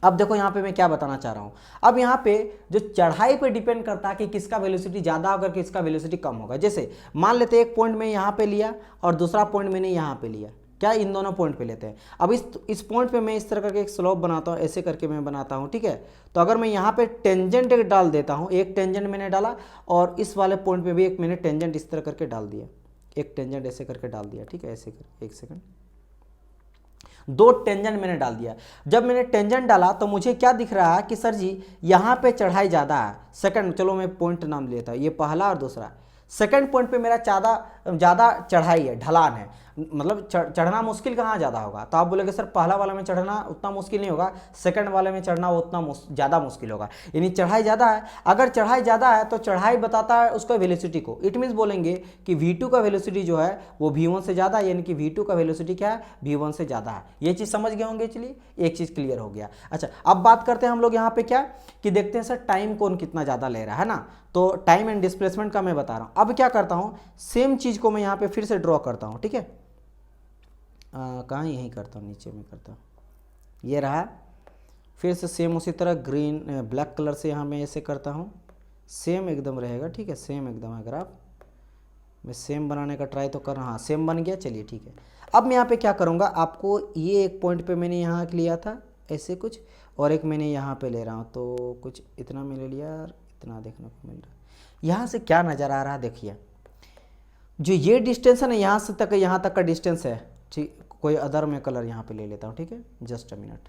S1: अब देखो यहाँ पे मैं क्या बताना चाह रहा हूँ, अब यहाँ पे जो चढ़ाई पे डिपेंड करता है कि किसका वेलोसिटी ज़्यादा होगा, किसका वेलोसिटी कम होगा। जैसे मान लेते एक पॉइंट में यहाँ पे लिया और दूसरा पॉइंट मैंने यहाँ पे लिया, क्या इन दोनों पॉइंट पे लेते हैं। अब इस पॉइंट पे मैं इस तरह करके एक स्लोप बनाता हूँ, ऐसे करके मैं बनाता हूँ। ठीक है, तो अगर मैं यहाँ पे टेंजेंट एक डाल देता हूँ, एक टेंजेंट मैंने डाला, और इस वाले पॉइंट पे भी एक मैंने टेंजेंट इस तरह करके डाल दिया, एक टेंजेंट ऐसे करके डाल दिया। ठीक है, ऐसे कर, एक सेकंड, दो टेंजेंट मैंने डाल दिया। जब मैंने टेंजेंट डाला तो मुझे क्या दिख रहा है कि सर जी यहाँ पे चढ़ाई ज़्यादा है। सेकंड, चलो मैं पॉइंट नाम लेता हूँ, ये पहला और दूसरा। सेकंड पॉइंट पे मेरा ज़्यादा चढ़ाई है, ढलान है, मतलब चढ़ना मुश्किल कहाँ ज़्यादा होगा, तो आप बोलेंगे सर पहला वाला में चढ़ना उतना मुश्किल नहीं होगा, सेकंड वाले में चढ़ना उतना ज़्यादा मुश्किल होगा, यानी चढ़ाई ज़्यादा है। अगर चढ़ाई ज़्यादा है तो चढ़ाई बताता है उसका वेलोसिटी को, इट मीन्स बोलेंगे कि v2 का वेलोसिटी जो है वो v1 से ज़्यादा है, यानी कि v2 का वेलोसिटी क्या है, v1 से ज़्यादा है। ये चीज़ समझ गए होंगे। चलिए एक चीज़ क्लियर हो गया। अच्छा अब बात करते हैं हम लोग यहाँ पे क्या कि देखते हैं सर टाइम कौन कितना ज़्यादा ले रहा है ना, तो टाइम एंड डिस्प्लेसमेंट का मैं बता रहा हूँ। अब क्या करता हूँ, सेम चीज़ को मैं यहाँ पे फिर से ड्रॉ करता हूँ। ठीक है, कहाँ, यहीं करता हूँ, नीचे में करता हूँ, ये रहा। फिर से सेम उसी तरह ग्रीन ब्लैक कलर से यहाँ मैं ऐसे करता हूँ, सेम एकदम रहेगा, ठीक है, सेम एकदम है ग्राफ। मैं सेम बनाने का ट्राई तो कर रहा हूँ, हाँ सेम बन गया, चलिए ठीक है। अब मैं यहाँ पे क्या करूँगा, आपको ये एक पॉइंट पे मैंने यहाँ लिया था ऐसे कुछ, और एक मैंने यहाँ पे ले रहा हूँ, तो कुछ इतना मैं ले लिया और इतना देखने को मिल रहा है। यहाँ से क्या नज़र आ रहा है, देखिए जो ये डिस्टेंस है ना, यहाँ से तक यहाँ तक का डिस्टेंस है, ठीक। कोई अदर मैं कलर यहाँ पे ले लेता हूँ, ठीक है, जस्ट अ मिनट,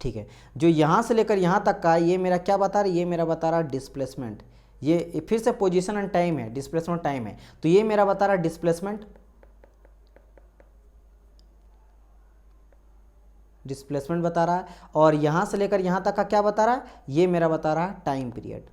S1: ठीक है। जो यहाँ से लेकर यहाँ तक का, ये मेरा क्या बता रहा है, ये मेरा बता रहा है डिस्प्लेसमेंट। ये फिर से पोजीशन एंड टाइम है, डिस्प्लेसमेंट टाइम है, तो ये मेरा बता रहा है डिस्प्लेसमेंट, डिस्प्लेसमेंट बता रहा है। और यहाँ से लेकर यहाँ तक का क्या बता रहा है, ये मेरा बता रहा है टाइम पीरियड।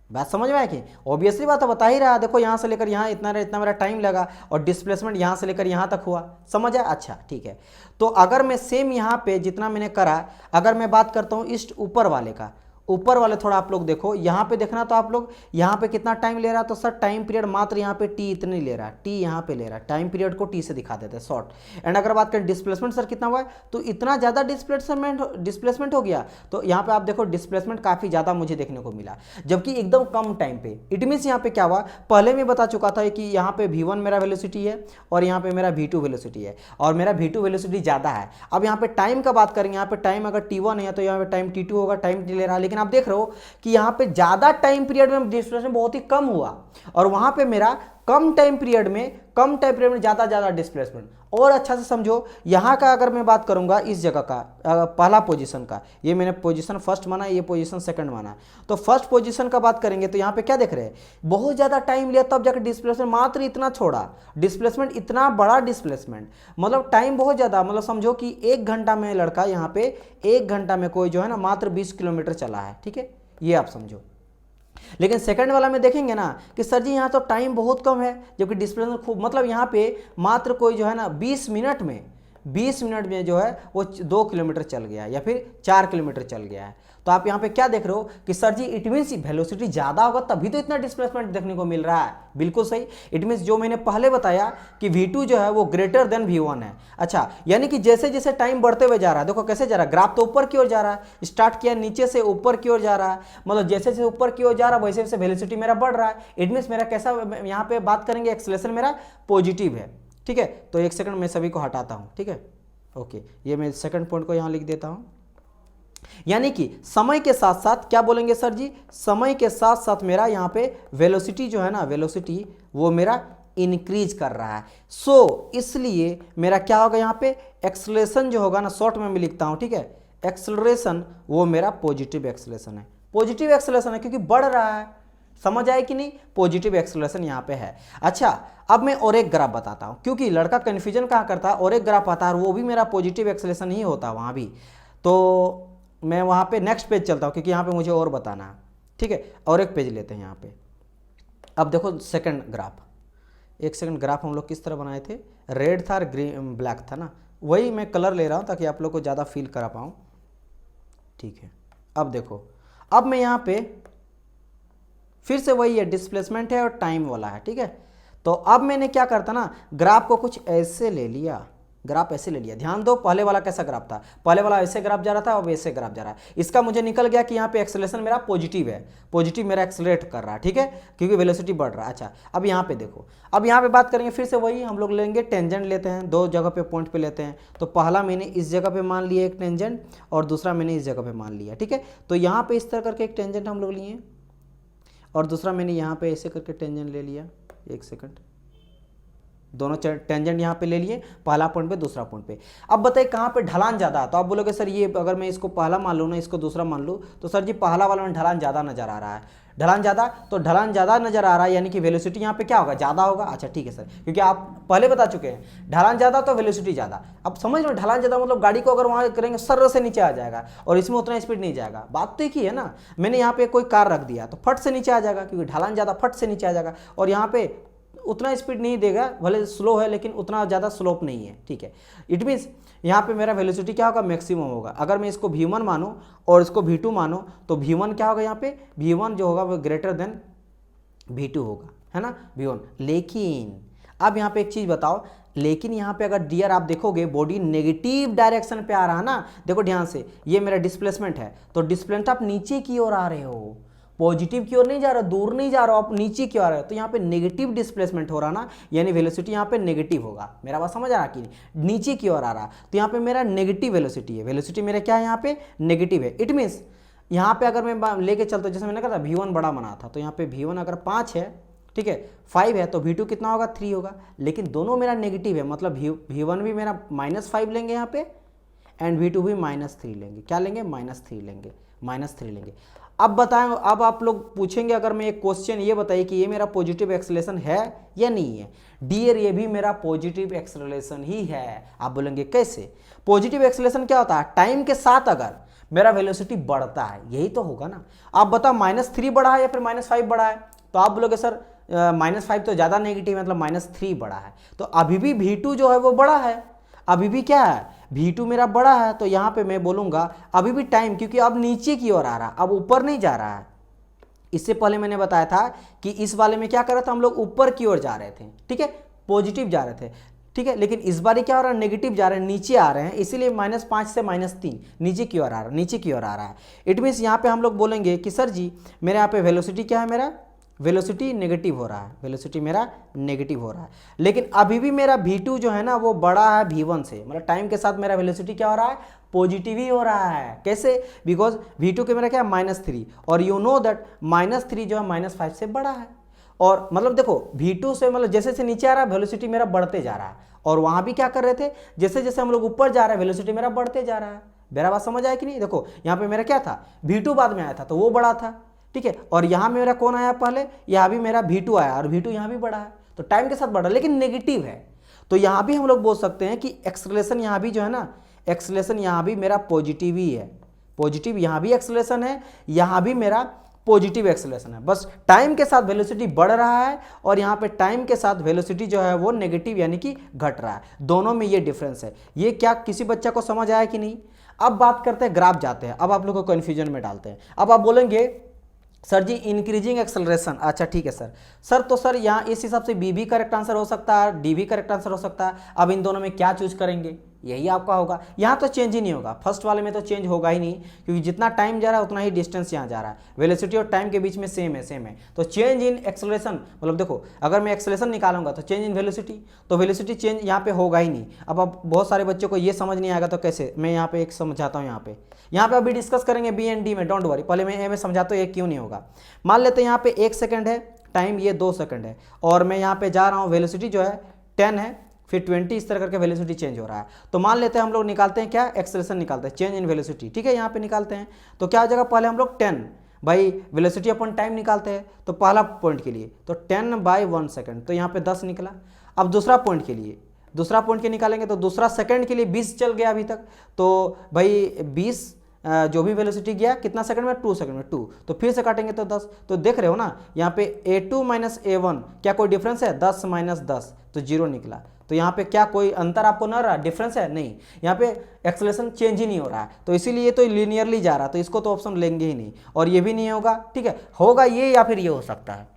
S1: बात समझ में आया कि ऑब्वियसली बात तो बता ही रहा है, देखो यहाँ से लेकर यहाँ इतना मेरा टाइम लगा, और डिस्प्लेसमेंट यहाँ से लेकर यहाँ तक हुआ, समझ आया, अच्छा ठीक है। तो अगर मैं सेम यहाँ पे जितना मैंने करा, अगर मैं बात करता हूँ इस ऊपर वाले का, ऊपर वाले थोड़ा आप लोग देखो, यहाँ पे देखना, तो आप लोग यहाँ पे कितना टाइम ले रहा है, तो सर टाइम पीरियड मात्र यहाँ पे टी इतने ले रहा है, टी यहाँ पे ले रहा है, टाइम पीरियड को टी से दिखा देते हैं शॉर्ट। एंड अगर बात करें डिस्प्लेसमेंट सर कितना हुआ है, तो इतना ज़्यादा डिस्प्लेसमेंट हो गया, तो यहाँ पे आप देखो डिस्प्लेसमेंट काफ़ी ज़्यादा मुझे देखने को मिला, जबकि एकदम कम टाइम पे। इट मीन्स यहाँ पे क्या हुआ, पहले मैं बता चुका था कि यहाँ पे V1 मेरा वेलोसिटी है और यहाँ पे मेरा V2 वेलोसिटी है, और मेरा V2 वेलोसिटी ज़्यादा है। अब यहाँ पे टाइम का बात करेंगे, यहाँ पे टाइम अगर T1 है तो यहाँ पे टाइम T2 होगा, टाइम ले रहा है, लेकिन आप देख रहे हो कि यहाँ पे ज़्यादा टाइम पीरियड में डिस्प्लेसमेंट बहुत ही कम हुआ, और वहाँ पे मेरा कम टाइम पीरियड में ज़्यादा डिस्प्लेसमेंट। और अच्छा से समझो, यहाँ का अगर मैं बात करूँगा इस जगह का, पहला पोजीशन का, ये मैंने पोजीशन फर्स्ट माना, ये पोजीशन सेकंड माना, तो फर्स्ट पोजीशन का बात करेंगे तो यहाँ पे क्या देख रहे हैं, बहुत ज़्यादा टाइम लिया तब जाकर डिस्प्लेसमेंट मात्र इतना छोड़ा, डिस्प्लेसमेंट इतना बड़ा डिस्प्लेसमेंट, मतलब टाइम बहुत ज़्यादा, मतलब समझो कि 1 घंटा में लड़का यहाँ पे 1 घंटा में कोई जो है ना मात्र 20 किलोमीटर चला है, ठीक है, ये आप समझो। लेकिन सेकंड वाला में देखेंगे ना कि सर जी यहाँ तो टाइम बहुत कम है, जबकि डिस्प्लेसमेंट खूब, मतलब यहाँ पे मात्र कोई जो है ना 20 मिनट में जो है वो 2 किलोमीटर चल गया या फिर 4 किलोमीटर चल गया है। तो आप यहाँ पे क्या देख रहे हो कि sir ji it means velocity ज़्यादा होगा तभी तो इतना डिस्प्लेसमेंट देखने को मिल रहा है, बिल्कुल सही। इट मीन्स जो मैंने पहले बताया कि V2 जो है वो ग्रेटर देन V1 है। अच्छा, यानी कि जैसे जैसे टाइम बढ़ते हुए जा रहा है, देखो कैसे जा रहा है, ग्राफ तो ऊपर की ओर जा रहा है, स्टार्ट किया नीचे से ऊपर की ओर जा रहा है, मतलब जैसे जैसे ऊपर की ओर जा रहा है वैसे वैसे वेलोसिटी मेरा बढ़ रहा है। इट मीन्स मेरा कैसा, यहाँ पे बात करेंगे एक्सेलरेशन मेरा पॉजिटिव है, ठीक है। तो एक सेकंड मैं सभी को हटाता हूँ, ठीक है, ओके, ये मैं सेकंड पॉइंट को यहाँ लिख देता हूँ। यानी कि समय के साथ साथ क्या बोलेंगे सर जी, समय के साथ साथ मेरा यहाँ पे वेलोसिटी जो है ना, वेलोसिटी वो मेरा इंक्रीज कर रहा है। सो इसलिए मेरा क्या होगा यहाँ पे, एक्सेलरेशन जो होगा ना, शॉर्ट में मैं लिखता हूँ, ठीक है, एक्सेलरेशन वो मेरा पॉजिटिव एक्सेलरेशन है, पॉजिटिव एक्सेलरेशन है क्योंकि बढ़ रहा है, समझ आए कि नहीं, पॉजिटिव एक्सेलरेशन यहाँ पे है। अच्छा, अब मैं और एक ग्राफ बताता हूँ, क्योंकि लड़का कन्फ्यूजन कहाँ करता है, और एक ग्राफ आता है वो भी मेरा पॉजिटिव एक्सेलरेशन ही होता है वहाँ भी। तो मैं वहाँ पे नेक्स्ट पेज चलता हूँ क्योंकि यहाँ पे मुझे और बताना है, ठीक है, और एक पेज लेते हैं यहाँ पे। अब देखो सेकंड ग्राफ, एक सेकंड, ग्राफ हम लोग किस तरह बनाए थे, रेड था और ग्रीन ब्लैक था ना, वही मैं कलर ले रहा हूँ ताकि आप लोग को ज़्यादा फील करा पाऊँ, ठीक है। अब देखो, अब मैं यहाँ पे फिर से वही है, डिस्प्लेसमेंट है और टाइम वाला है, ठीक है। तो अब मैंने क्या करता ना, ग्राफ को कुछ ऐसे ले लिया, ग्राफ ऐसे ले लिया, ध्यान दो पहले वाला कैसा ग्राफ था, पहले वाला ऐसे ग्राफ जा रहा था, अब ऐसे ग्राफ जा रहा है। इसका मुझे निकल गया कि यहाँ पे एक्सेलरेशन मेरा पॉजिटिव है, पॉजिटिव मेरा एक्सेलरेट कर रहा है, ठीक है, क्योंकि वेलोसिटी बढ़ रहा है। अच्छा, अब यहाँ पे देखो, अब यहाँ पे बात करेंगे फिर से वही, हम लोग लेंगे टेंजेंट लेते हैं, 2 जगह पे पॉइंट पे लेते हैं। तो पहला मैंने इस जगह पे मान लिया एक टेंजेंट, और दूसरा मैंने इस जगह पे मान लिया, ठीक है। तो यहाँ पे इस तरह करके एक टेंजेंट हम लोग लिए, और दूसरा मैंने यहाँ पे ऐसे करके टेंजेंट ले लिया, एक सेकंड, दोनों टेंजेंट यहाँ पे ले लिए, पहला पॉइंट पे दूसरा पॉइंट पे। अब बताइए कहाँ पे ढलान ज़्यादा है, तो आप बोलोगे सर ये अगर मैं इसको पहला मान लूँ ना, इसको दूसरा मान लूँ, तो सर जी पहला वाला में ढलान ज़्यादा नज़र आ रहा है, ढलान ज़्यादा, तो ढलान ज़्यादा नज़र आ रहा है यानी कि वेलोसिटी यहाँ पे क्या होगा, ज़्यादा होगा। अच्छा ठीक है सर, क्योंकि आप पहले बता चुके हैं ढलान ज़्यादा तो वेलोसिटी ज़्यादा। अब समझ लो ढलान ज़्यादा मतलब गाड़ी को अगर वहाँ करेंगे सर्र से नीचे आ जाएगा, और इसमें उतना स्पीड नहीं जाएगा, बात तो एक ही है ना। मैंने यहाँ पे कोई कार रख दिया तो फट से नीचे आ जाएगा, क्योंकि ढलान ज़्यादा, फट से नीचे आ जाएगा, और यहाँ पे उतना स्पीड नहीं देगा, भले स्लो है लेकिन उतना ज़्यादा स्लोप नहीं है, ठीक है। इट मीन्स यहाँ पे मेरा वेलोसिटी क्या होगा, मैक्सिमम होगा। अगर मैं इसको V1 मानूँ और इसको V2 मानूँ, तो V1 क्या होगा यहाँ पे, V1 जो होगा वो ग्रेटर देन V2 होगा, है ना V1। लेकिन अब यहाँ पे एक चीज़ बताओ, लेकिन यहाँ पे अगर डियर आप देखोगे बॉडी नेगेटिव डायरेक्शन पे आ रहा है ना, देखो ध्यान से, ये मेरा डिस्प्लेसमेंट है, तो डिस्प्लेसमेंट आप नीचे की ओर आ रहे हो, पॉजिटिव की ओर नहीं जा रहा, दूर नहीं जा रहा, आप नीचे की ओर आ रहे हो, तो यहाँ पे नेगेटिव डिस्प्लेसमेंट हो रहा ना, यानी वेलोसिटी यहाँ पे नेगेटिव होगा। मेरा बात समझ आ रहा कि नहीं, नीचे की ओर आ रहा, तो यहाँ पे मेरा नेगेटिव वेलोसिटी है, वेलोसिटी मेरा क्या है यहाँ पे नेगेटिव है। इट मीन्स यहाँ पे अगर मैं लेके चलता हूँ, जैसे मैंने कहा था V1 बड़ा बना था, तो यहाँ पे V1 अगर 5 है, ठीक है, 5 है, तो V2 कितना होगा 3 होगा। लेकिन दोनों मेरा नेगेटिव है, मतलब V1 भी मेरा -5 लेंगे यहाँ पे, एंड V2 भी -3 लेंगे। क्या लेंगे? -3 लेंगे, -3 लेंगे। अब बताएं, अब आप लोग पूछेंगे अगर मैं एक क्वेश्चन, ये बताइए कि ये मेरा पॉजिटिव एक्सेलरेशन है या नहीं है। डियर ये भी मेरा पॉजिटिव एक्सेलरेशन ही है। आप बोलेंगे कैसे? पॉजिटिव एक्सेलरेशन क्या होता है? टाइम के साथ अगर मेरा वेलोसिटी बढ़ता है, यही तो होगा ना। आप बताओ -3 बढ़ा है या फिर -5 बढ़ा है, तो आप बोलोगे सर -5 तो ज़्यादा नेगेटिव, मतलब -3 बढ़ा है, तो अभी भी V2 जो है वो बड़ा है, अभी भी क्या है V2 मेरा बड़ा है, तो यहाँ पे मैं बोलूँगा अभी भी टाइम, क्योंकि अब नीचे की ओर आ रहा, अब ऊपर नहीं जा रहा है। इससे पहले मैंने बताया था कि इस वाले में क्या कर रहा था, हम लोग ऊपर की ओर जा रहे थे, ठीक है, पॉजिटिव जा रहे थे, ठीक है, लेकिन इस बार क्या हो रहा है, नेगेटिव जा रहे हैं, नीचे आ रहे हैं, इसीलिए -5 से -3 नीचे की ओर आ रहा है, नीचे की ओर आ रहा है। इट मीन्स यहाँ पे हम लोग बोलेंगे कि सर जी मेरे यहाँ पे वेलोसिटी क्या है, मेरा वेलोसिटी नेगेटिव हो रहा है, वेलोसिटी मेरा नेगेटिव हो रहा है, लेकिन अभी भी मेरा V2 जो है ना वो बड़ा है V1 से, मतलब टाइम के साथ मेरा वेलोसिटी क्या हो रहा है, पॉजिटिव ही हो रहा है। कैसे? बिकॉज V2 के मेरा क्या है -3, और यू नो दैट -3 जो है -5 से बड़ा है, और मतलब देखो V2 से मतलब जैसे जैसे नीचे आ रहा है वेलोसिटी मेरा बढ़ते जा रहा है, और वहाँ भी क्या कर रहे थे, जैसे जैसे हम लोग ऊपर जा रहे हैं वेलोसिटी मेरा बढ़ते जा रहा है। मेरा बात समझ आया कि नहीं? देखो यहाँ पे मेरा क्या था, V2 बाद में आया था तो वो बड़ा था, ठीक है, और यहाँ मेरा कौन आया पहले, यहाँ भी मेरा V2 आया, और V2 यहाँ भी बढ़ा है, तो टाइम के साथ बढ़ा, लेकिन नेगेटिव है। तो यहाँ भी हम लोग बोल सकते हैं कि एक्सेलरेशन यहाँ भी जो है ना, एक्सेलरेशन यहाँ भी मेरा पॉजिटिव ही है, पॉजिटिव यहाँ भी एक्सेलरेशन है, यहाँ भी मेरा पॉजिटिव एक्सेलरेशन है, बस टाइम के साथ वेलोसिटी बढ़ रहा है, और यहाँ पे टाइम के साथ वेलोसिटी जो है वो नेगेटिव यानी कि घट रहा है। दोनों में ये डिफरेंस है। ये क्या किसी बच्चा को समझ आया कि नहीं? अब बात करते हैं, ग्राफ जाते हैं, अब आप लोग को कन्फ्यूजन में डालते हैं। अब आप बोलेंगे सर जी इंक्रीजिंग एक्सेलरेशन, अच्छा ठीक है सर तो सर यहाँ इस हिसाब से बी भी करेक्ट आंसर हो सकता है, डी भी करेक्ट आंसर हो सकता है। अब इन दोनों में क्या चूज करेंगे, यही आपका होगा। यहाँ तो चेंज ही नहीं होगा, फर्स्ट वाले में तो चेंज होगा ही नहीं, क्योंकि जितना टाइम जा रहा है उतना ही डिस्टेंस यहाँ जा रहा है, वेलोसिटी और टाइम के बीच में सेम है। तो चेंज इन एक्सेलरेशन, मतलब देखो अगर मैं एक्सेलरेशन निकालूंगा तो चेंज इन वेलोसिटी, तो वेलोसिटी चेंज यहाँ पे होगा ही नहीं। अब बहुत सारे बच्चों को ये समझ नहीं आएगा, तो कैसे, मैं यहाँ पे एक समझाता हूँ। यहाँ पे अभी डिस्कस करेंगे बी एंड डी में, डोंट वरी, पहले मैं ए में समझाता हूँ ये क्यों नहीं होगा। मान लेते हैं यहाँ पे 1 सेकंड है टाइम, ये 2 सेकंड है, और मैं यहाँ पे जा रहा हूँ, वेलोसिटी जो है 10 है, फिर 20, इस तरह करके वेलोसिटी चेंज हो रहा है। तो मान लेते हैं हम लोग निकालते हैं क्या, एक्सेलरेशन निकालते हैं, चेंज इन वेलोसिटी, ठीक है, यहाँ पे निकालते हैं। तो क्या हो जाएगा, पहले हम लोग 10 भाई वेलोसिटी अपन टाइम निकालते हैं, तो पहला पॉइंट के लिए तो 10/1 सेकंड, तो यहाँ पे 10 निकला। अब दूसरा पॉइंट के लिए, दूसरा पॉइंट के निकालेंगे, तो दूसरा सेकंड के लिए 20 चल गया अभी तक, तो भाई 20 जो भी वेलोसिटी गया कितना सेकंड में, 2 सेकंड में 2, तो फिर से काटेंगे तो 10। तो देख रहे हो ना यहाँ पे A2 - A1 क्या कोई डिफरेंस है, 10 - 10 तो 0 निकला। तो यहाँ पे क्या कोई अंतर आपको ना रहा, डिफरेंस है नहीं, यहाँ पे एक्सेलरेशन चेंज ही नहीं हो रहा है, तो इसीलिए तो लीनियरली जा रहा है, तो इसको तो ऑप्शन लेंगे ही नहीं, और ये भी नहीं होगा, ठीक है, होगा ये या फिर ये हो सकता है,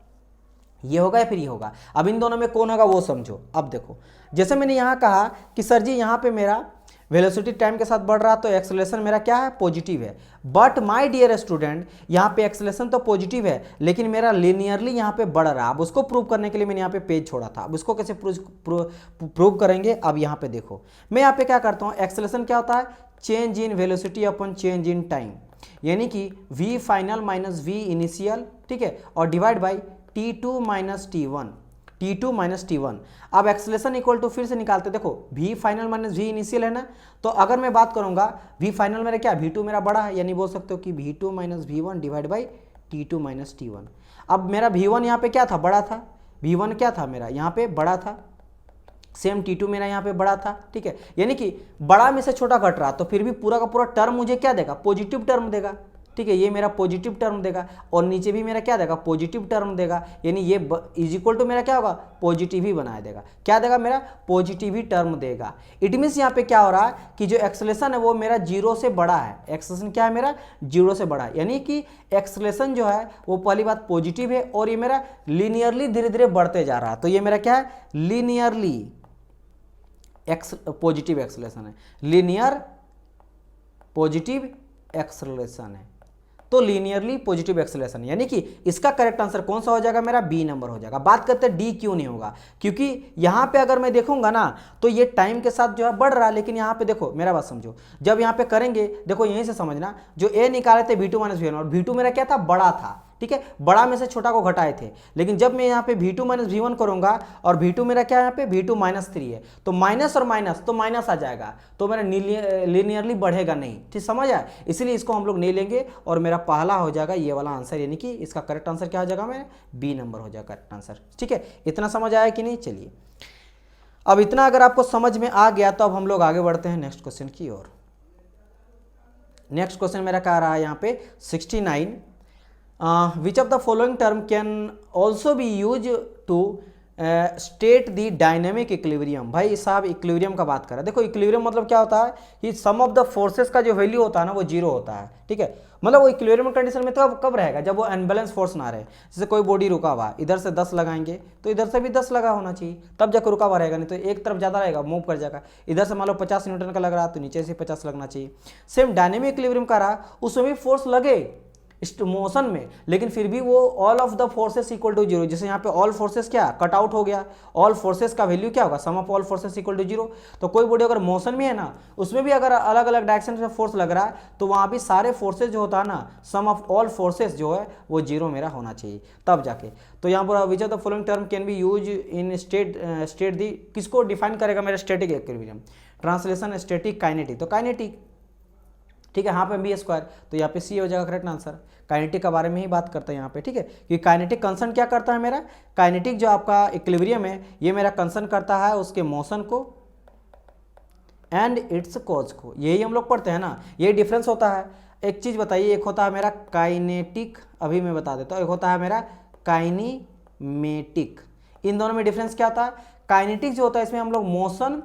S1: ये होगा या फिर ये होगा। अब इन दोनों में कौन होगा वो समझो। अब देखो जैसे मैंने यहाँ कहा कि सर जी यहाँ पे मेरा वेलोसिटी टाइम के साथ बढ़ रहा, तो एक्सेलरेशन मेरा क्या है, पॉजिटिव है। बट माय डियर स्टूडेंट यहाँ पे एक्सेलरेशन तो पॉजिटिव है, लेकिन मेरा लीनियरली यहाँ पे बढ़ रहा है। अब उसको प्रूव करने के लिए मैंने यहाँ पे पेज छोड़ा था, अब उसको कैसे प्रूव करेंगे। अब यहाँ पे देखो मैं यहाँ पे क्या करता हूँ, एक्सेलरेशन क्या होता है, change in velocity upon change in time, यानी कि v final minus v initial, ठीक है, और divide by t2 - t1, T2 - T1। अब एक्सेलरेशन इक्वल टू फिर से निकालते, देखो v final minus v initial है ना, तो अगर मैं बात करूंगा v फाइनल मेरा क्या, v2 मेरा बड़ा है, यानी बोल सकते हो कि v2 - v1 divide by t2 - t1। अब मेरा v1 यहाँ पे क्या था, बड़ा था, v1 क्या था मेरा यहाँ पे बड़ा था, सेम t2 मेरा यहाँ पे बड़ा था, ठीक है, यानी कि बड़ा में से छोटा घट रहा, तो फिर भी पूरा का पूरा टर्म मुझे क्या देगा, पॉजिटिव टर्म देगा, ठीक है, ये मेरा पॉजिटिव टर्म देगा और नीचे भी मेरा क्या देगा, पॉजिटिव टर्म देगा, यानी ये इज इक्वल टू मेरा क्या होगा, पॉजिटिव ही बनाया देगा, क्या देगा मेरा, पॉजिटिव ही टर्म देगा। इट मीन्स यहाँ पे क्या हो रहा है कि जो एक्सेलरेशन है वो मेरा जीरो से बड़ा है, एक्सेलरेशन क्या है मेरा, जीरो से बड़ा है, यानी कि एक्सेलरेशन जो है वो पहली बात पॉजिटिव है और ये मेरा लीनियरली धीरे धीरे बढ़ते जा रहा है, तो ये मेरा क्या है, लीनियरली पॉजिटिव एक्सेलरेशन है, लीनियर पॉजिटिव एक्सेलरेशन है, तो लीनियरली पॉजिटिव एक्सेलरेशन, यानी कि इसका करेक्ट आंसर कौन सा हो जाएगा मेरा, बी नंबर हो जाएगा। बात करते हैं डी क्यों नहीं होगा, क्योंकि यहां पे अगर मैं देखूंगा ना तो ये टाइम के साथ जो है बढ़ रहा है, लेकिन यहां पे देखो मेरा बात समझो, जब यहां पे करेंगे देखो यहीं से समझना, जो ए निकाले थे V2 माइनस V1 और V2 मेरा क्या था, बड़ा था, ठीक है, बड़ा में से छोटा को घटाए थे, लेकिन जब मैं यहाँ पे V2 माइनस V1 करूंगा और V2 मेरा क्या है यहाँ पे V2 माइनस 3 है, तो माइनस और माइनस तो माइनस आ जाएगा, तो मेरा लीनियरली बढ़ेगा नहीं, ठीक समझ आया, इसीलिए इसको हम लोग नहीं लेंगे और मेरा पहला हो जाएगा ये वाला आंसर, यानी कि इसका करेक्ट आंसर क्या हो जाएगा मेरा, बी नंबर हो जाएगा करेक्ट आंसर। ठीक है, इतना समझ आया कि नहीं, चलिए अब इतना अगर आपको समझ में आ गया तो अब हम लोग आगे बढ़ते हैं नेक्स्ट क्वेश्चन की ओर। नेक्स्ट क्वेश्चन मेरा क्या रहा है यहाँ पे 69, which of the following term can also be used to state the dynamic equilibrium। भाई साहब इक्विलिब्रियम का बात कर रहा है, देखो इक्विलिब्रियम मतलब क्या होता है कि सम ऑफ द फोर्सेस का जो वैल्यू होता है ना वो जीरो होता है, ठीक है, मतलब वो इक्विलिब्रियम कंडीशन में तो कब रहेगा, जब वो अनबैलेंस फोर्स ना रहे, जैसे कोई बॉडी रुका हुआ, इधर से 10 लगाएंगे तो इधर से भी 10 लगा होना चाहिए, तब जाकर रुका हुआ रहेगा, नहीं तो एक तरफ ज़्यादा रहेगा, मूव कर जाएगा, इधर से मान लो 50 न्यूटन का लग रहा है तो नीचे से 50 लगना चाहिए। सेम डायनेमिक इक्विलिब्रियम का रहा, उसमें भी फोर्स लगे मोशन में, लेकिन फिर भी वो all of the forces equal to zero, जैसे यहाँ पे ऑल फोर्सेस क्या कट आउट हो गया, ऑल फोर्सेस का वैल्यू क्या होगा, sum of all forces equal to zero, तो कोई बॉडी अगर मोशन में है ना उसमें भी अगर अलग अलग डायरेक्शन में फोर्स लग रहा है तो वहाँ भी सारे फोर्सेस जो होता है ना, सम ऑफ ऑल फोर्सेस जो है वो जीरो मेरा होना चाहिए तब जाके। तो यहाँ पर which of the following term can be use in state the, किसको डिफाइन करेगा मेरा static equilibrium, translation static kinetic, तो काइनेटिक, ठीक है, यहाँ पे बी स्क्वायर, तो यहाँ पे सी हो जाएगा करेक्ट आंसर। काइनेटिक के बारे में ही बात करते हैं यहाँ पे, ठीक है, क्योंकि काइनेटिक कंसर्न क्या करता है मेरा, काइनेटिक जो आपका इक्विलिब्रियम है ये मेरा कंसर्न करता है उसके मोशन को एंड इट्स कॉज को, यही हम लोग पढ़ते हैं ना, यही डिफरेंस होता है। एक चीज़ बताइए, एक होता है मेरा काइनेटिक, अभी मैं बता देता हूँ, एक होता है मेरा काइनीमेटिक, इन दोनों में डिफरेंस क्या होता है, काइनेटिक जो होता है इसमें हम लोग मोशन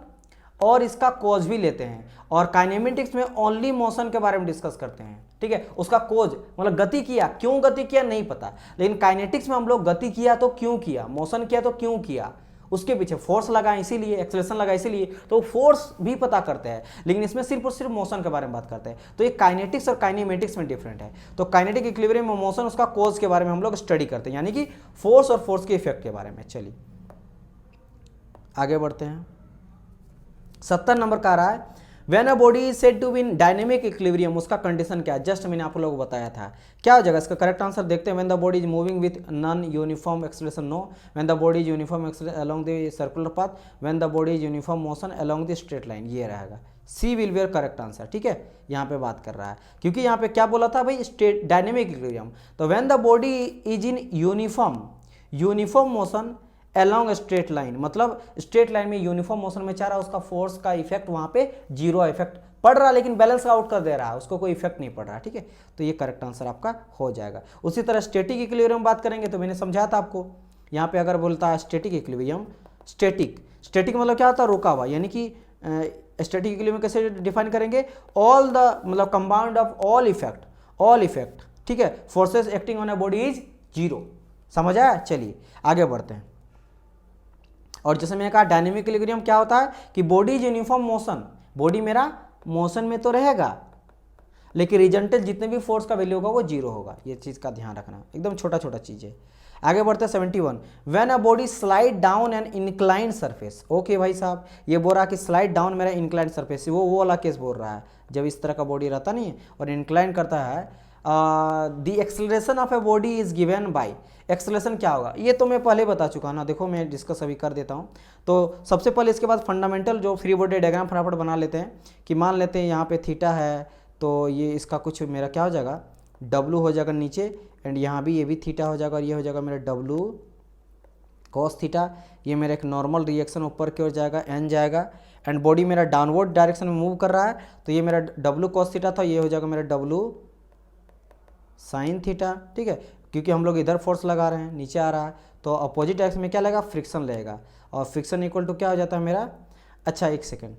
S1: और इसका कोज भी लेते हैं, और काइनेमेटिक्स में ओनली मोशन के बारे में डिस्कस करते हैं, ठीक है, उसका कोज मतलब गति किया, क्यों गति किया नहीं पता, लेकिन काइनेटिक्स में हम लोग गति किया तो क्यों किया, मोशन किया तो क्यों किया, उसके पीछे फोर्स लगा इसीलिए, एक्सेलरेशन लगा इसीलिए, तो फोर्स भी पता करते हैं, लेकिन इसमें सिर्फ और सिर्फ मोशन के बारे में बात करते हैं। तो ये काइनेटिक्स और काइनेमेटिक्स में डिफरेंट है। तो काइनेटिक इक्विलिब्रियम में मोशन उसका कोज के बारे में हम लोग स्टडी करते हैं, यानी कि फोर्स और फोर्स के इफेक्ट के बारे में। चलिए आगे बढ़ते हैं। 70 नंबर का आ रहा है, when a body is said to be in dynamic equilibrium, उसका कंडीशन क्या है, जस्ट मैंने आप लोगों को बताया था, क्या हो जाएगा इसका करेक्ट आंसर देखते हैं। When the body is moving with non uniform acceleration, no, when the body is uniform acceleration along the circular path, when the body is uniform motion along the straight line, ये रहेगा C will be correct answer, ठीक है, यहाँ पे बात कर रहा है, क्योंकि यहाँ पे क्या बोला था भाई, स्टेट डायनेमिक इक्विलिब्रियम, तो when the body is in uniform motion along straight line, मतलब स्ट्रेट लाइन में यूनिफॉर्म मोशन में चाह रहा है, उसका फोर्स का इफेक्ट वहां पे जीरो इफेक्ट पड़ रहा है, लेकिन बैलेंस आउट कर दे रहा है, उसको कोई इफेक्ट नहीं पड़ रहा, ठीक है, तो ये करेक्ट आंसर आपका हो जाएगा। उसी तरह स्टैटिक इक्विलिब्रियम बात करेंगे तो मैंने समझाया था आपको, यहाँ पे अगर बोलता है स्टैटिक इक्विलिब्रियम, स्टैटिक मतलब क्या होता है, रुका हुआ, यानी कि स्टैटिक इक्विलिब्रियम कैसे डिफाइन करेंगे, ऑल द मतलब कंबाउंड ऑफ ऑल इफेक्ट, ठीक है, forces acting on a body is zero, समझ आया। चलिए आगे बढ़ते हैं। और जैसे मैंने कहा डायनेमिक इक्विलिब्रियम क्या होता है कि body is uniform motion, body मेरा मोशन में तो रहेगा लेकिन रिजल्टेंट जितने भी फोर्स का वैल्यू होगा वो जीरो होगा, ये चीज़ का ध्यान रखना, एकदम छोटा छोटा चीज़ है। आगे बढ़ते हैं 71, when a body slide down an inclined surface, okay भाई साहब, ये बोल रहा है कि स्लाइड डाउन मेरा इंक्लाइंड सरफेस, वो वाला केस बोल रहा है जब इस तरह का बॉडी रहता नहीं है और इंक्लाइन करता है, the acceleration of a body is given by, acceleration क्या होगा ये तो मैं पहले बता चुका ना, देखो मैं डिस्कस अभी कर देता हूँ। तो सबसे पहले इसके बाद फंडामेंटल जो फ्री बॉडी डायग्राम फटाफट बना लेते हैं कि मान लेते हैं यहाँ पे थीटा है तो ये इसका कुछ मेरा क्या हो जाएगा, डब्लू हो जाएगा नीचे, एंड यहाँ भी ये भी थीटा हो जाएगा और ये हो जाएगा मेरा डब्लू कॉस थीटा, ये मेरा एक नॉर्मल रिएक्शन ऊपर की ओर जाएगा, एन जाएगा, एंड बॉडी मेरा डाउनवर्ड डायरेक्शन में मूव कर रहा है तो ये मेरा डब्लू कॉस थीटा था, ये हो जाएगा मेरा डब्लू साइन थीटा, ठीक है, क्योंकि हम लोग इधर फोर्स लगा रहे हैं, नीचे आ रहा है, तो अपोजिट एक्स में क्या लगेगा, फ्रिक्शन लगेगा, और फ्रिक्शन इक्वल टू क्या हो जाता है मेरा, अच्छा एक सेकेंड,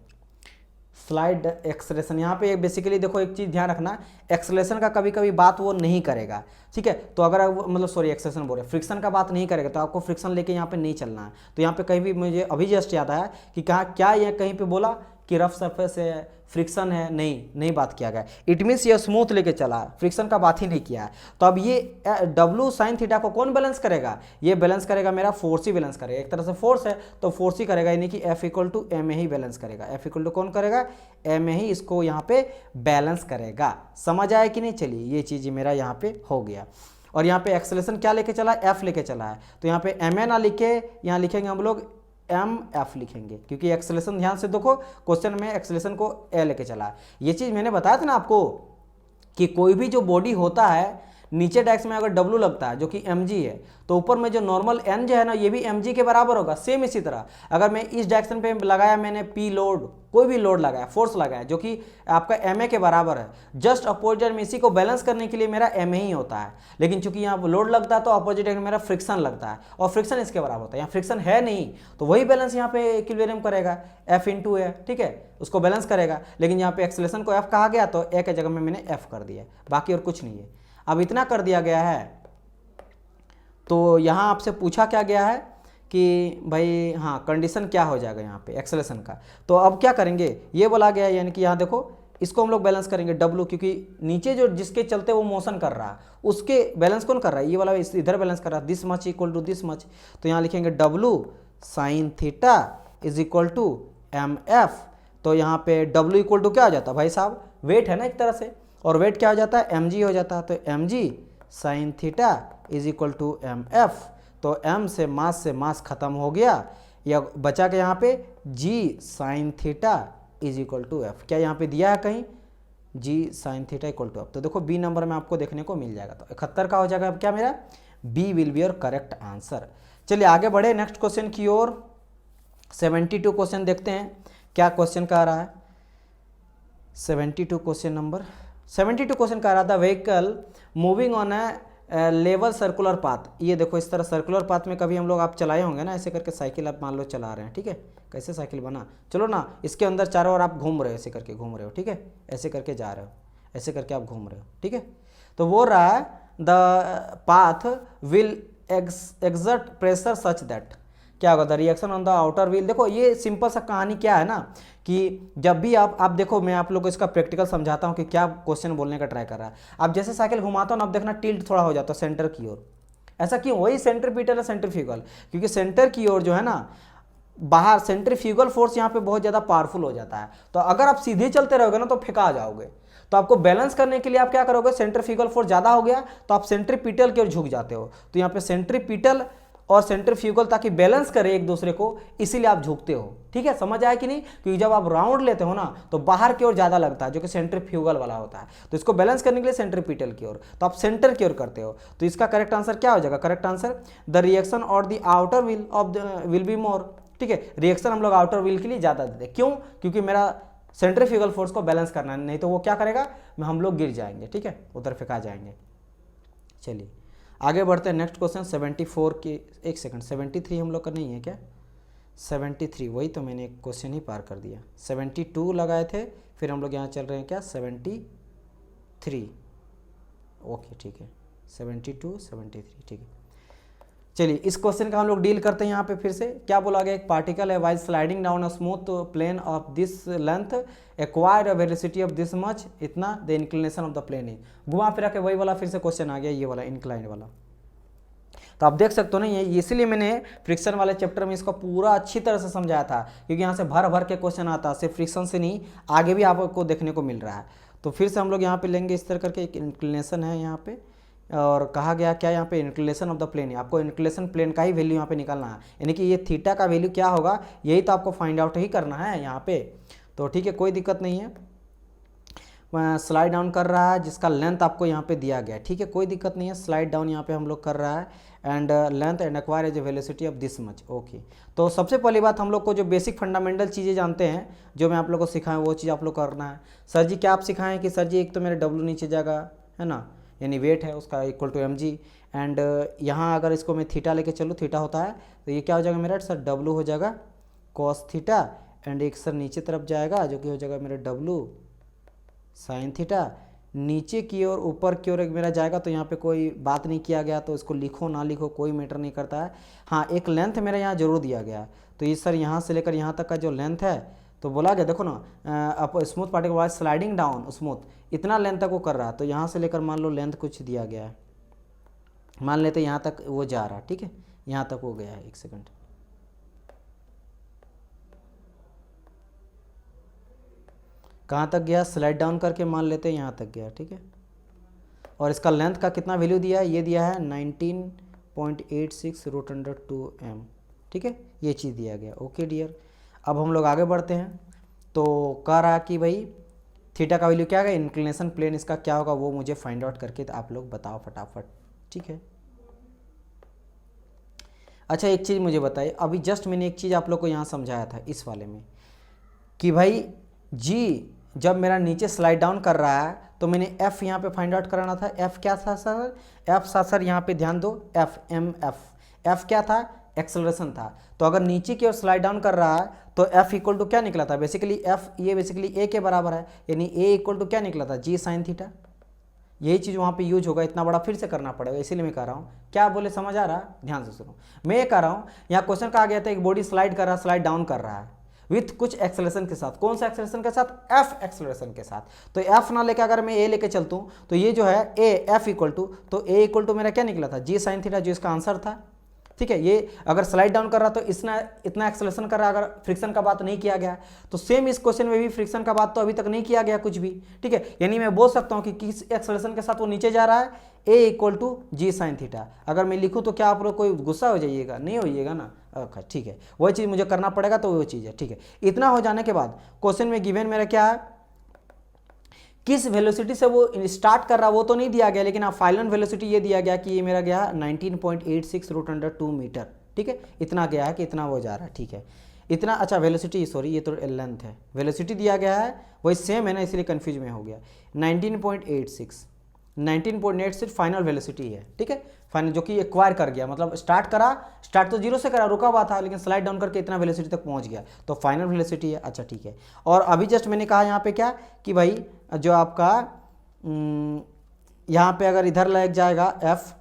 S1: स्लाइड एक्सलेशन। यहाँ पे बेसिकली देखो एक चीज़ ध्यान रखना, एक्सलेशन का कभी कभी बात वो नहीं करेगा, ठीक है, तो अगर मतलब सॉरी एक्सलेशन बोल रहे, फ्रिक्शन का बात नहीं करेगा, तो आपको फ्रिक्शन लेके यहाँ पे नहीं चलना है। तो यहाँ पे कहीं भी मुझे अभी जस्ट याद आया कि कहाँ क्या ये कहीं पे बोला कि रफ सरफेस है, फ्रिक्शन है, नहीं बात किया गया। इट मीन्स ये स्मूथ लेके चला, फ्रिक्शन का बात ही नहीं किया है। तो अब ये डब्लू साइन थीटा को कौन बैलेंस करेगा, ये बैलेंस करेगा मेरा फोर्स ही बैलेंस करेगा, एक तरह से फोर्स है तो फोर्स ही करेगा, यानी कि F equal to M A ही बैलेंस करेगा, एफ इक्वल टू कौन करेगा, एम ए ही इसको यहाँ पे बैलेंस करेगा। समझ आया कि नहीं, चलिए ये चीज़ मेरा यहाँ पे हो गया। और यहाँ पे एक्सेलेरेशन क्या लेके चला, एफ लेके चला है, तो यहाँ पे एम ए ना लिखे, यहाँ लिखेंगे हम लोग एम एफ लिखेंगे, क्योंकि एक्सेलेरेशन ध्यान से देखो क्वेश्चन में एक्सेलेरेशन को ए लेके चला है। ये चीज़ मैंने बताया था ना आपको कि कोई भी जो बॉडी होता है नीचे डायरेक्शन में अगर W लगता है जो कि mg है, तो ऊपर में जो नॉर्मल n जो है ना ये भी mg के बराबर होगा। सेम इसी तरह अगर मैं इस डायरेक्शन पे लगाया, मैंने p लोड, कोई भी लोड लगाया, फोर्स लगाया जो कि आपका ma के बराबर है, जस्ट अपोजिट में इसी को बैलेंस करने के लिए मेरा ma ही होता है। लेकिन चूंकि यहाँ लोड लगता है तो अपोजिट में मेरा फ्रिक्शन लगता है, और फ्रिक्शन इसके बराबर होता है, यहाँ फ्रिक्शन है नहीं, तो वही बैलेंस यहाँ पे इक्विलिब्रियम करेगा, f इंटू ए, ठीक है, उसको बैलेंस करेगा। लेकिन यहाँ पे एक्सेलेरेशन को f कहा गया तो a के जगह में मैंने f कर दिया, बाकी और कुछ नहीं है। अब इतना कर दिया गया है, तो यहाँ आपसे पूछा क्या गया है कि भाई हाँ कंडीशन क्या हो जाएगा यहाँ पे एक्सेलेरेशन का। तो अब क्या करेंगे, ये बोला गया है, यानी कि यहाँ देखो इसको हम लोग बैलेंस करेंगे W, क्योंकि नीचे जो जिसके चलते वो मोशन कर रहा है उसके बैलेंस कौन कर रहा है, ये वाला इधर बैलेंस कर रहा है, this much equal to this much. तो यहाँ लिखेंगे W sine theta is equal to M F. तो यहाँ पे W इक्वल टू क्या हो जाता है भाई साहब, वेट है ना एक तरह से, और वेट क्या हो जाता है, mg हो जाता है। तो mg sine theta is equal to M F. तो m से मास खत्म हो गया, या बचा के यहाँ पे g sine theta is equal to F. क्या यहाँ पे दिया है कहीं, g sine theta equal to F. तो देखो बी नंबर में आपको देखने को मिल जाएगा, तो 71 का हो जाएगा अब क्या मेरा, B will be your correct answer. चलिए आगे बढ़े नेक्स्ट क्वेश्चन की ओर। 72 क्वेश्चन देखते हैं क्या क्वेश्चन का आ रहा है। 72 क्वेश्चन नंबर 72 क्वेश्चन का आ रहा था, vehicle moving on A level circular path. ये देखो इस तरह सर्कुलर पाथ में कभी हम लोग आप चलाए होंगे ना, ऐसे करके साइकिल आप मान लो चला रहे हैं, ठीक है, कैसे साइकिल बना, चलो ना इसके अंदर चारों ओर आप घूम रहे हो, ऐसे करके घूम रहे हो, ठीक है, ऐसे करके जा रहे हो, ऐसे करके आप घूम रहे हो, ठीक है। तो वो रहा है the path will exert pressure such that, क्या होगा, the reaction on the outer wheel. देखो ये सिंपल सा कहानी क्या है ना, कि जब भी आप देखो मैं आप लोगों को इसका प्रैक्टिकल समझाता हूँ कि क्या क्वेश्चन बोलने का ट्राई कर रहा है। आप जैसे साइकिल घुमाता हो ना, आप देखना टिल्ट थोड़ा हो जाता है सेंटर की ओर। ऐसा क्यों, वही सेंट्रीपिटल है सेंट्रीफ्यूगल, क्योंकि सेंटर की ओर जो है ना बाहर सेंट्रीफ्यूगल फोर्स यहाँ पे बहुत ज़्यादा पावरफुल हो जाता है। तो अगर आप सीधे चलते रहोगे ना तो फेंका जाओगे। तो आपको बैलेंस करने के लिए आप क्या करोगे, सेंट्रीफ्यूगल फोर्स ज़्यादा हो गया तो आप सेंट्रीपिटल की ओर झुक जाते हो। तो यहाँ पे सेंट्रीपिटल और सेंट्रीफ्यूगल ताकि बैलेंस करे एक दूसरे को, इसीलिए आप झुकते हो, ठीक है, समझ आया कि नहीं। क्योंकि जब आप राउंड लेते हो ना तो बाहर की ओर ज़्यादा लगता है, जो कि सेंट्रीफ्यूगल वाला होता है। तो इसको बैलेंस करने के लिए सेंट्रीपिटल की ओर, तो आप सेंटर की ओर करते हो। तो इसका करेक्ट आंसर क्या हो जाएगा, करेक्ट आंसर द रिएक्शन और the outer wheel of the will be more, ठीक है, रिएक्शन हम लोग आउटर व्हील के लिए ज़्यादा देते हैं। क्यों, क्योंकि मेरा सेंट्रीफ्यूगल फोर्स को बैलेंस करना है, नहीं तो वो क्या करेगा, हम लोग गिर जाएंगे, ठीक है, उधर फेंका जाएंगे। चलिए आगे बढ़ते हैं नेक्स्ट क्वेश्चन 74 की, एक सेकंड 73 हम लोग का नहीं है क्या, 73 वही तो मैंने एक क्वेश्चन ही पार कर दिया। 72 लगाए थे, फिर हम लोग यहाँ चल रहे हैं क्या 73, ओके ठीक है 72 73 ठीक है। चलिए इस क्वेश्चन का हम लोग डील करते हैं यहाँ पे फिर से। क्या बोला गया, एक पार्टिकल है while sliding down a smooth plane of this length acquired a velocity of this much, इतना the inclination of the plane is. घुमा फिरा के वही वाला फिर से क्वेश्चन आ गया, ये वाला इंक्लाइंड वाला। तो आप देख सकते हो ना, ये इसीलिए मैंने फ्रिक्शन वाले चैप्टर में इसको पूरा अच्छी तरह से समझाया था, क्योंकि यहाँ से भर भर के क्वेश्चन आता है, सिर्फ फ्रिक्शन से नहीं आगे भी आपको देखने को मिल रहा है। तो फिर से हम लोग यहाँ पे लेंगे इस तरह करके, एक इंक्लिनेशन है यहाँ पे, और कहा गया क्या यहाँ पे इंक्लिनेशन ऑफ द प्लेन है। आपको इंक्लिनेशन प्लेन का ही वैल्यू यहाँ पे निकालना है, यानी कि ये थीटा का वैल्यू क्या होगा यही तो आपको फाइंड आउट ही करना है यहाँ पे। तो ठीक है कोई दिक्कत नहीं है, स्लाइड डाउन कर रहा है जिसका लेंथ आपको यहाँ पे दिया गया है, ठीक है कोई दिक्कत नहीं है, स्लाइड डाउन यहाँ पे हम लोग कर रहा है, and length and acquire as a velocity of this much, okay. तो सबसे पहली बात हम लोग को जो बेसिक फंडामेंटल चीज़ें जानते हैं, जो मैं आप लोग को सिखाएं वो चीज़ आप लोग करना है। सर जी क्या आप सिखाएं कि सर जी एक तो मेरे डब्ल्यू नीचे जाएगा है ना, यानी वेट है उसका equal to M G. And यहाँ अगर इसको मैं थीटा लेके चलूँ, थीटा होता है तो ये क्या हो जाएगा मेरा सर डब्लू हो जाएगा कॉस थीटा, एंड एक सर नीचे तरफ जाएगा जो कि हो जाएगा मेरा डब्लू साइन थीटा। नीचे की ओर ऊपर की ओर एक मेरा जाएगा, तो यहाँ पे कोई बात नहीं किया गया, तो इसको लिखो ना लिखो कोई मैटर नहीं करता है। हाँ एक लेंथ मेरा यहाँ जरूर दिया गया, तो ये सर यहाँ से लेकर यहाँ तक का जो लेंथ है तो बोला गया देखो ना अब smooth particle wise sliding down smooth इतना लेंथ तक वो कर रहा है, तो यहाँ से लेकर मान लो लेंथ कुछ दिया गया है, मान लेते यहाँ तक वो जा रहा है, ठीक है यहाँ तक हो गया है। एक सेकंड, कहाँ तक गया, स्लाइड डाउन करके मान लेते हैं यहाँ तक गया, ठीक है। और इसका लेंथ का कितना वैल्यू दिया है, ये दिया है 19.86 रूट अंडर 2m, ठीक है ये चीज़ दिया गया। ओके डियर, अब हम लोग आगे बढ़ते हैं। तो कह रहा कि भाई थीटा का वैल्यू क्या है, इंक्लिनेशन प्लेन इसका क्या होगा वो मुझे फाइंड आउट करके आप लोग बताओ फटाफट, ठीक है। अच्छा एक चीज़ मुझे बताइए, अभी जस्ट मैंने एक चीज़ आप लोग को यहाँ समझाया था इस वाले में कि भाई जी जब मेरा नीचे स्लाइड डाउन कर रहा है तो मैंने एफ यहाँ पे फाइंड आउट कराना था। एफ क्या था सर, एफ था सर यहाँ पे ध्यान दो, एफ एम एफ क्या था, एक्सेलरेशन था। तो अगर नीचे की ओर स्लाइड डाउन कर रहा है तो एफ इक्वल टू क्या निकला था, बेसिकली एफ ये बेसिकली ए के बराबर है, यानी ए इक्वल टू क्या निकला था, जी साइन थीटा। यही चीज़ वहाँ पे यूज होगा, इतना बड़ा फिर से करना पड़ेगा, इसीलिए मैं कह रहा हूँ। क्या बोले समझ आ रहा, ध्यान से सुनो। मैं ये कह रहा हूँ यहाँ क्वेश्चन कहा गया था एक बॉडी स्लाइड कर रहा है, स्लाइड डाउन कर रहा है विथ कुछ एक्सेलरेशन के साथ। कौन सा एक्सेलरेशन के साथ, एफ एक्सेलरेशन के साथ। तो एफ ना लेके अगर मैं ए लेके चलता हूँ तो ये जो है ए एफ इक्वल टू, तो ए इक्वल टू मेरा क्या निकला था, जी साइन थीटा, जो इसका आंसर था, ठीक है। ये अगर स्लाइड डाउन कर रहा तो इतना एक्सेलरेशन कर रहा, अगर फ्रिक्शन का बात नहीं किया गया तो सेम इस क्वेश्चन में भी फ्रिक्शन का बात तो अभी तक नहीं किया गया कुछ भी, ठीक है। यानी मैं बोल सकता हूँ कि किस एक्सेलरेशन के साथ वो नीचे जा रहा है, a equal to g sine theta. अगर मैं लिखूँ तो क्या आप लोग कोई गुस्सा हो जाइएगा, नहीं होइएगा ना, अच्छा ठीक है। वही चीज़ मुझे करना पड़ेगा तो वो चीज़ है, ठीक है। इतना हो जाने के बाद क्वेश्चन में गिवन मेरा क्या है, किस वेलोसिटी से वो स्टार्ट कर रहा वो तो नहीं दिया गया, लेकिन आप फाइनल वेलोसिटी ये दिया गया कि ये मेरा गया 19.86 रूट अंडर 2 मीटर, ठीक है। इतना गया है कि इतना वो जा रहा है, ठीक है इतना। अच्छा वेलोसिटी सॉरी ये तो लेंथ है, वेलोसिटी दिया गया है वही सेम है ना, इसलिए कंफ्यूज में हो गया। 19.86 फाइनल वेलोसिटी है, ठीक है। फाइनल जो कि एक्वायर कर गया, मतलब स्टार्ट तो जीरो से करा, रुका हुआ था, लेकिन स्लाइड डाउन करके इतना वेलोसिटी तक पहुंच गया, तो फाइनल वेलोसिटी है। अच्छा ठीक है। और अभी जस्ट मैंने कहा यहाँ पे क्या कि भाई जो आपका यहाँ पे अगर इधर लग जाएगा एफ,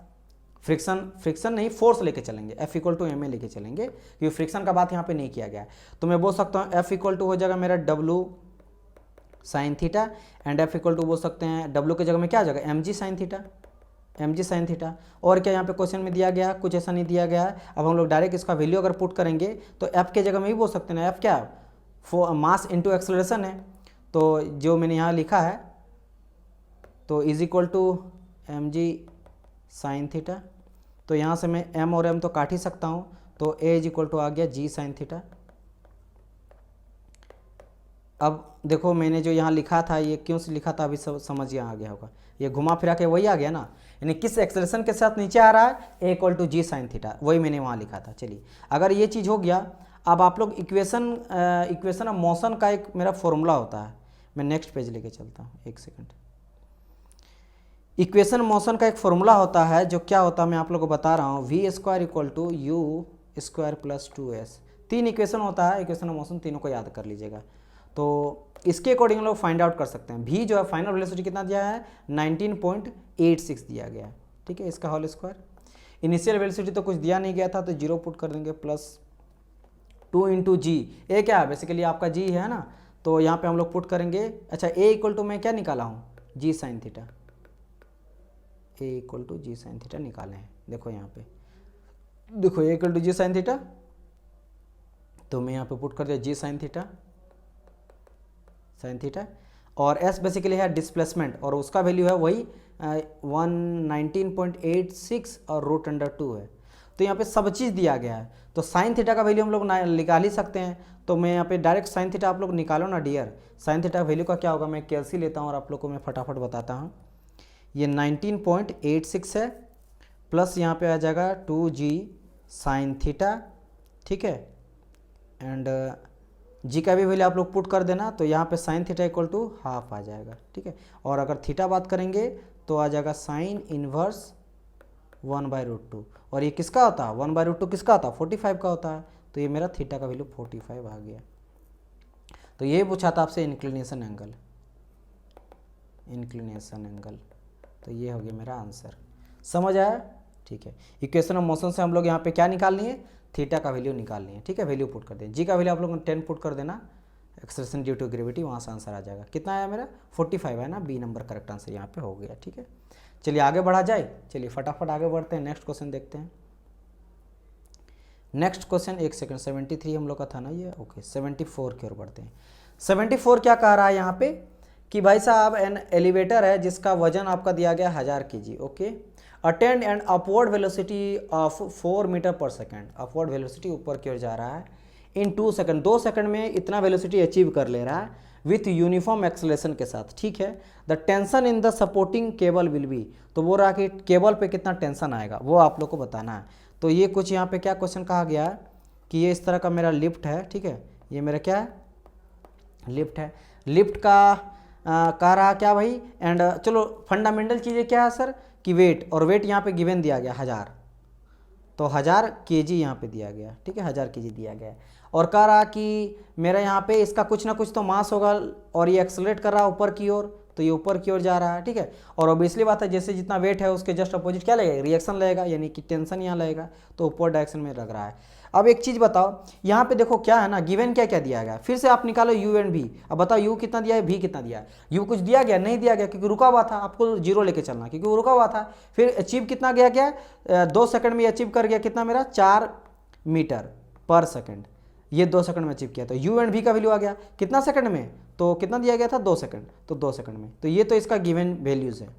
S1: फ्रिक्शन नहीं फोर्स लेके चलेंगे, F equal to M A लेके चलेंगे क्योंकि फ्रिक्शन का बात यहाँ पे नहीं किया गया। तो मैं बोल सकता हूँ एफ इक्वल टू हो जाएगा मेरा W sine theta, and F equal to बोल सकते हैं डब्लू की जगह में क्या आ जाएगा, M G sine theta, M G sine theta. और क्या यहाँ पे क्वेश्चन में दिया गया, कुछ ऐसा नहीं दिया गया है। अब हम लोग डायरेक्ट इसका वैल्यू अगर पुट करेंगे तो एफ के जगह में भी बोल सकते हैं ना, एफ क्या मास इंटू एक्सेलरेशन है, तो जो मैंने यहाँ लिखा है तो is equal to M G sine theta. तो यहाँ से मैं एम और एम तो काट ही सकता हूँ, तो ए इज इक्वल टू आ गया जी साइन थीटा। अब देखो मैंने जो यहाँ लिखा था ये क्यों से लिखा था, अभी सब समझ आ गया होगा, ये घुमा फिरा के वही आ गया ना, यानी किस एक्सेलरेशन के साथ नीचे आ रहा है, a equal to g sine theta, वही मैंने वहाँ लिखा था। चलिए अगर ये चीज़ हो गया, अब आप लोग इक्वेशन ऑफ मोशन का एक मेरा फॉर्मूला होता है, मैं नेक्स्ट पेज लेके चलता हूँ, एक सेकंड। इक्वेशन मोशन का एक फॉर्मूला होता है, जो क्या होता है मैं आप लोगों को बता रहा हूँ, V square equal to U square plus 2s। 3 equation होता है इक्वेशन ऑफ मोशन, तीनों को याद कर लीजिएगा। तो इसके अकॉर्डिंग लोग फाइंड आउट कर सकते हैं। भी जो है फाइनल वेलोसिटी कितना दिया है, 19.86 दिया गया है, ठीक है, इसका होल स्क्वायर। इनिशियल वेलोसिटी तो कुछ दिया नहीं गया था, तो 0 पुट कर देंगे, प्लस 2 इंटू जी, ए क्या है बेसिकली आपका जी है ना, तो यहाँ पे हम लोग पुट करेंगे। अच्छा ए इक्वल टू मैं क्या निकाला हूँ, g sine theta, a equal to g sine theta निकाले हैं। देखो यहाँ पे देखो a equal to g sine theta, तो मैं यहाँ पे पुट कर दिया जी साइन थीटा, और एस बेसिकली है डिस्प्लेसमेंट, और उसका वैल्यू है वही 119.86 और रूट अंडर 2 है। तो यहाँ पे सब चीज़ दिया गया है, तो साइन थीटा का वैल्यू हम लोग निकाल ही सकते हैं। तो मैं यहाँ पे डायरेक्ट साइन थीटा आप लोग निकालो ना डियर, साइन थीटा वैल्यू का क्या होगा, मैं कैलसी लेता हूँ और आप लोग को मैं फटाफट बताता हूँ। ये 19.86 है, प्लस यहाँ पे आ जाएगा 2g साइन थीटा, ठीक है, एंड जी का भी वैल्यू आप लोग पुट कर देना, तो यहाँ पे sine theta equal to half आ जाएगा, ठीक है। और अगर थीटा बात करेंगे तो आ जाएगा साइन इनवर्स 1/√2। और ये किसका होता है 1/√2 किसका होता है 45 का होता है। तो ये मेरा थीटा का वैल्यू 45 आ गया। तो ये पूछा था आपसे इंक्लिनेशन एंगल, इंक्लिनेशन एंगल। तो ये हो गया मेरा आंसर। समझ आया? ठीक है। इक्वेशन ऑफ मोशन से हम लोग यहाँ पे क्या निकालनी है, थीटा का वैल्यू निकालनी है। ठीक है, वैल्यू पुट कर दें। जी का वैल्यू आप लोगों ने 10 पुट कर देना, एक्सेलरेशन ड्यू टू ग्रेविटी, वहाँ से आंसर आ जाएगा। कितना आया मेरा 45 है ना, बी नंबर करेक्ट आंसर यहाँ पे हो गया। ठीक है, चलिए आगे बढ़ा जाए। चलिए फटाफट आगे बढ़ते हैं, नेक्स्ट क्वेश्चन देखते हैं। नेक्स्ट क्वेश्चन, एक सेकंड, 73 हम लोग का था ना ये, ओके 74 की ओर बढ़ते हैं। 74 क्या कह रहा है यहाँ पे कि भाई साहब एन एलिवेटर है जिसका वजन आपका दिया गया 1000 kg, okay, attend and upward velocity of 4 metre पर सेकेंड। अपवर्ड वेलोसिटी ऊपर की ओर जा रहा है इन 2 सेकंड, 2 सेकंड में इतना वेलोसिटी अचीव कर ले रहा है विथ यूनिफॉर्म एक्सेलरेशन के साथ। ठीक है, the tension in the supporting cable will be, तो वो रहा कि केबल पे कितना टेंशन आएगा वो आप लोग को बताना है। तो ये कुछ यहाँ पे क्या क्वेश्चन कहा गया है कि ये इस तरह का मेरा लिफ्ट है। ठीक है, ये मेरा क्या है, लिफ्ट है। लिफ्ट का कह रहा क्या भाई, एंड चलो फंडामेंटल चीज़ें क्या है सर कि वेट, और वेट यहाँ पे गिवन दिया गया 1000, तो 1000 kg यहाँ पे दिया गया। ठीक है, 1000 kg दिया गया है। और कह रहा कि मेरा यहाँ पे इसका कुछ ना कुछ तो मास होगा, और ये एक्सेलरेट कर रहा है ऊपर की ओर, तो ये ऊपर की ओर जा रहा है। ठीक है, और ऑब्वियसली बात है जैसे जितना वेट है उसके जस्ट अपोजिट क्या लगेगा, रिएक्शन लगेगा, यानी कि टेंशन यहाँ लगेगा, तो ऊपर डायरेक्शन में लग रहा है। अब एक चीज़ बताओ, यहाँ पे देखो क्या है ना, गिवन क्या क्या दिया गया, फिर से आप निकालो यू एंड भी। अब बताओ यू कितना दिया है, भी कितना दिया है। यू कुछ दिया गया नहीं दिया गया, क्योंकि रुका हुआ था, आपको जीरो लेके चलना, क्योंकि वो रुका हुआ था। फिर अचीव कितना गया, क्या 2 सेकंड में अचीव कर गया, कितना मेरा 4 मीटर पर सेकंड, ये 2 सेकंड में अचीव किया। तो यू एंड भी का वैल्यू आ गया कितना सेकंड में, तो कितना दिया गया था 2 सेकंड, तो 2 सेकंड में। तो ये तो इसका गिवन वैल्यूज है,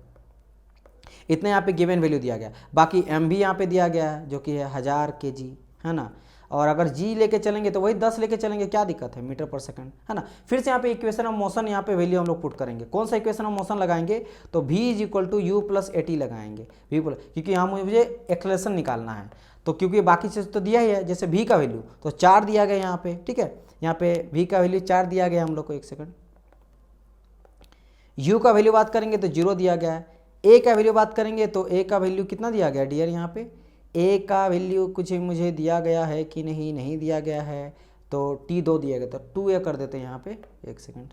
S1: इतने यहाँ पे गिवन वैल्यू दिया गया। बाकी एम भी यहाँ पे दिया गया है जो कि है 1000 kg, है ना। और अगर जी लेके चलेंगे तो वही 10 लेके चलेंगे, क्या दिक्कत है, मीटर पर सेकंड, है ना। फिर से यहाँ पे इक्वेशन ऑफ मोशन, यहाँ पे वैल्यू हम लोग पुट करेंगे। कौन सा इक्वेशन ऑफ मोशन लगाएंगे, तो v = u + at लगाएंगे, v प्लस, क्योंकि यहाँ मुझे एक्सेलरेशन निकालना है। तो क्योंकि बाकी चीज़ तो दिया ही है, जैसे v का वैल्यू तो 4 दिया गया यहाँ पे। ठीक है, यहाँ पे v का वैल्यू 4 दिया गया हम लोग को, एक सेकंड। u का वैल्यू बात करेंगे तो 0 दिया गया है। a का वैल्यू बात करेंगे तो a का वैल्यू कितना दिया गया डियर, यहाँ पे a का वैल्यू कुछ मुझे दिया गया है कि नहीं, नहीं दिया गया है, तो t2 दिया गया, तो 2a कर देते हैं यहाँ पे, एक सेकंड,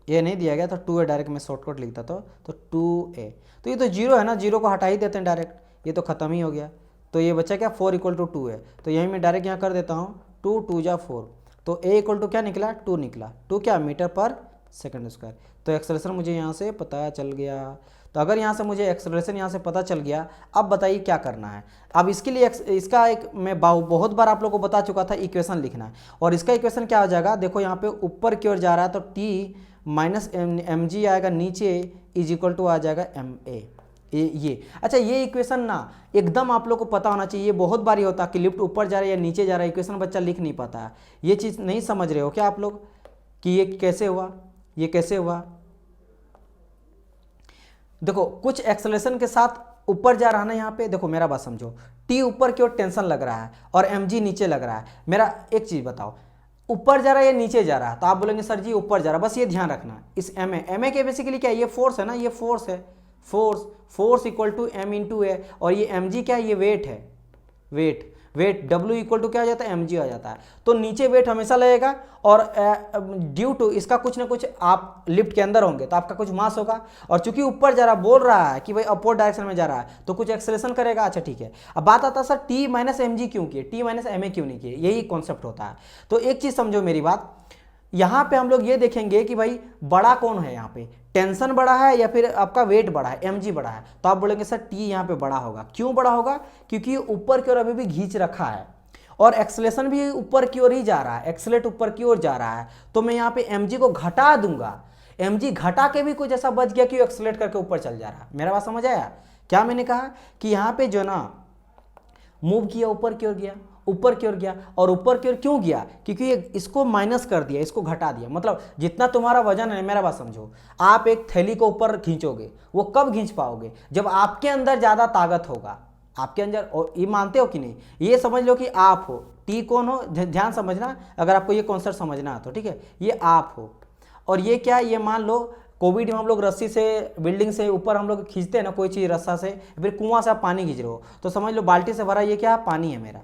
S1: ये नहीं दिया गया तो 2a डायरेक्ट मैं शॉर्टकट लिखता था, तो 2a, तो ये तो 0 है ना, 0 को हटा ही देते हैं डायरेक्ट, ये तो ख़त्म ही हो गया। तो ये बचा क्या, 4 = 2 है, तो यही मैं डायरेक्ट यहाँ कर देता हूँ, 2 × 2 = 4, तो a = क्या निकला, 2 निकला, 2 क्या मीटर पर सेकंड स्क्वायर। तो एक्सेलरेशन मुझे यहाँ से पता चल गया। तो अगर यहाँ से मुझे एक्सेलरेशन यहाँ से पता चल गया, अब बताइए क्या करना है। अब इसके लिए इसका एक मैं बहुत बार आप लोगों को बता चुका था, इक्वेशन लिखना है। और इसका इक्वेशन क्या हो जाएगा, देखो यहाँ पे ऊपर की ओर जा रहा है तो t - mg आएगा, नीचे = आ जाएगा ma, ये अच्छा, ये इक्वेशन ना एकदम आप लोग को पता होना चाहिए। ये बहुत बारी होता है कि लिफ्ट ऊपर जा रहा है या नीचे जा रहा है, इक्वेशन बच्चा लिख नहीं पाता है। ये चीज़ नहीं समझ रहे हो क्या आप लोग कि ये कैसे हुआ, ये कैसे हुआ। देखो कुछ एक्सेलरेशन के साथ ऊपर जा रहा है ना, यहाँ पे देखो मेरा बात समझो, टी ऊपर की ओर टेंशन लग रहा है और mg नीचे लग रहा है। मेरा एक चीज़ बताओ, ऊपर जा रहा है या नीचे जा रहा है, तो आप बोलेंगे सर जी ऊपर जा रहा है, बस ये ध्यान रखना। इस ma के बेसिकली क्या है, ये फोर्स है ना, ये फोर्स है, फोर्स = m × a, और ये mg क्या है, ये वेट है, वेट W = क्या आ जाता है, mg आ जाता है। तो नीचे वेट हमेशा लगेगा, और ड्यू टू इसका कुछ ना कुछ आप लिफ्ट के अंदर होंगे तो आपका कुछ मास होगा, और चूंकि ऊपर जा रहा बोल रहा है कि भाई अपवर्ड डायरेक्शन में जा रहा है तो कुछ एक्सेलरेशन करेगा। अच्छा ठीक है, अब बात आता है सर t - mg क्यों किए, t - ma क्यों नहीं किए, यही कॉन्सेप्ट होता है। तो एक चीज़ समझो मेरी बात, यहाँ पे हम लोग ये देखेंगे कि भाई बड़ा कौन है, यहाँ पे टेंशन बड़ा है या फिर आपका वेट बड़ा है, mg बड़ा है, तो आप बोलेंगे सर t यहाँ पे बड़ा होगा। क्यों बड़ा होगा, क्योंकि ऊपर की ओर अभी भी खींच रखा है और एक्सेलरेशन भी ऊपर की ओर ही जा रहा है, एक्सेलरेट ऊपर की ओर जा रहा है। तो मैं यहाँ पे mg को घटा दूंगा, mg घटा के भी कुछ ऐसा बच गया कि एक्सेलरेट करके ऊपर चल जा रहा है। मेरा बात समझ आया क्या मैंने कहा, कि यहाँ पे जो ना मूव किया ऊपर की ओर गया, ऊपर की ओर गया, और ऊपर की ओर क्यों गया, क्योंकि ये इसको माइनस कर दिया, इसको घटा दिया। मतलब जितना तुम्हारा वजन है, मेरा बात समझो, आप एक थैली को ऊपर खींचोगे, वो कब खींच पाओगे, जब आपके अंदर ज़्यादा ताकत होगा, आपके अंदर। और ये मानते हो कि नहीं, ये समझ लो कि आप हो, टी कौन हो, ध्यान समझना, अगर आपको ये कॉन्सेप्ट समझना है तो ठीक है, ये आप हो, और ये क्या है, ये मान लो कोविड में हम लोग रस्सी से बिल्डिंग से ऊपर हम लोग खींचते हैं ना कोई चीज़ रस्सा से, फिर कुआं से आप पानी खींच रहे हो, तो समझ लो बाल्टी से भरा ये क्या पानी है मेरा,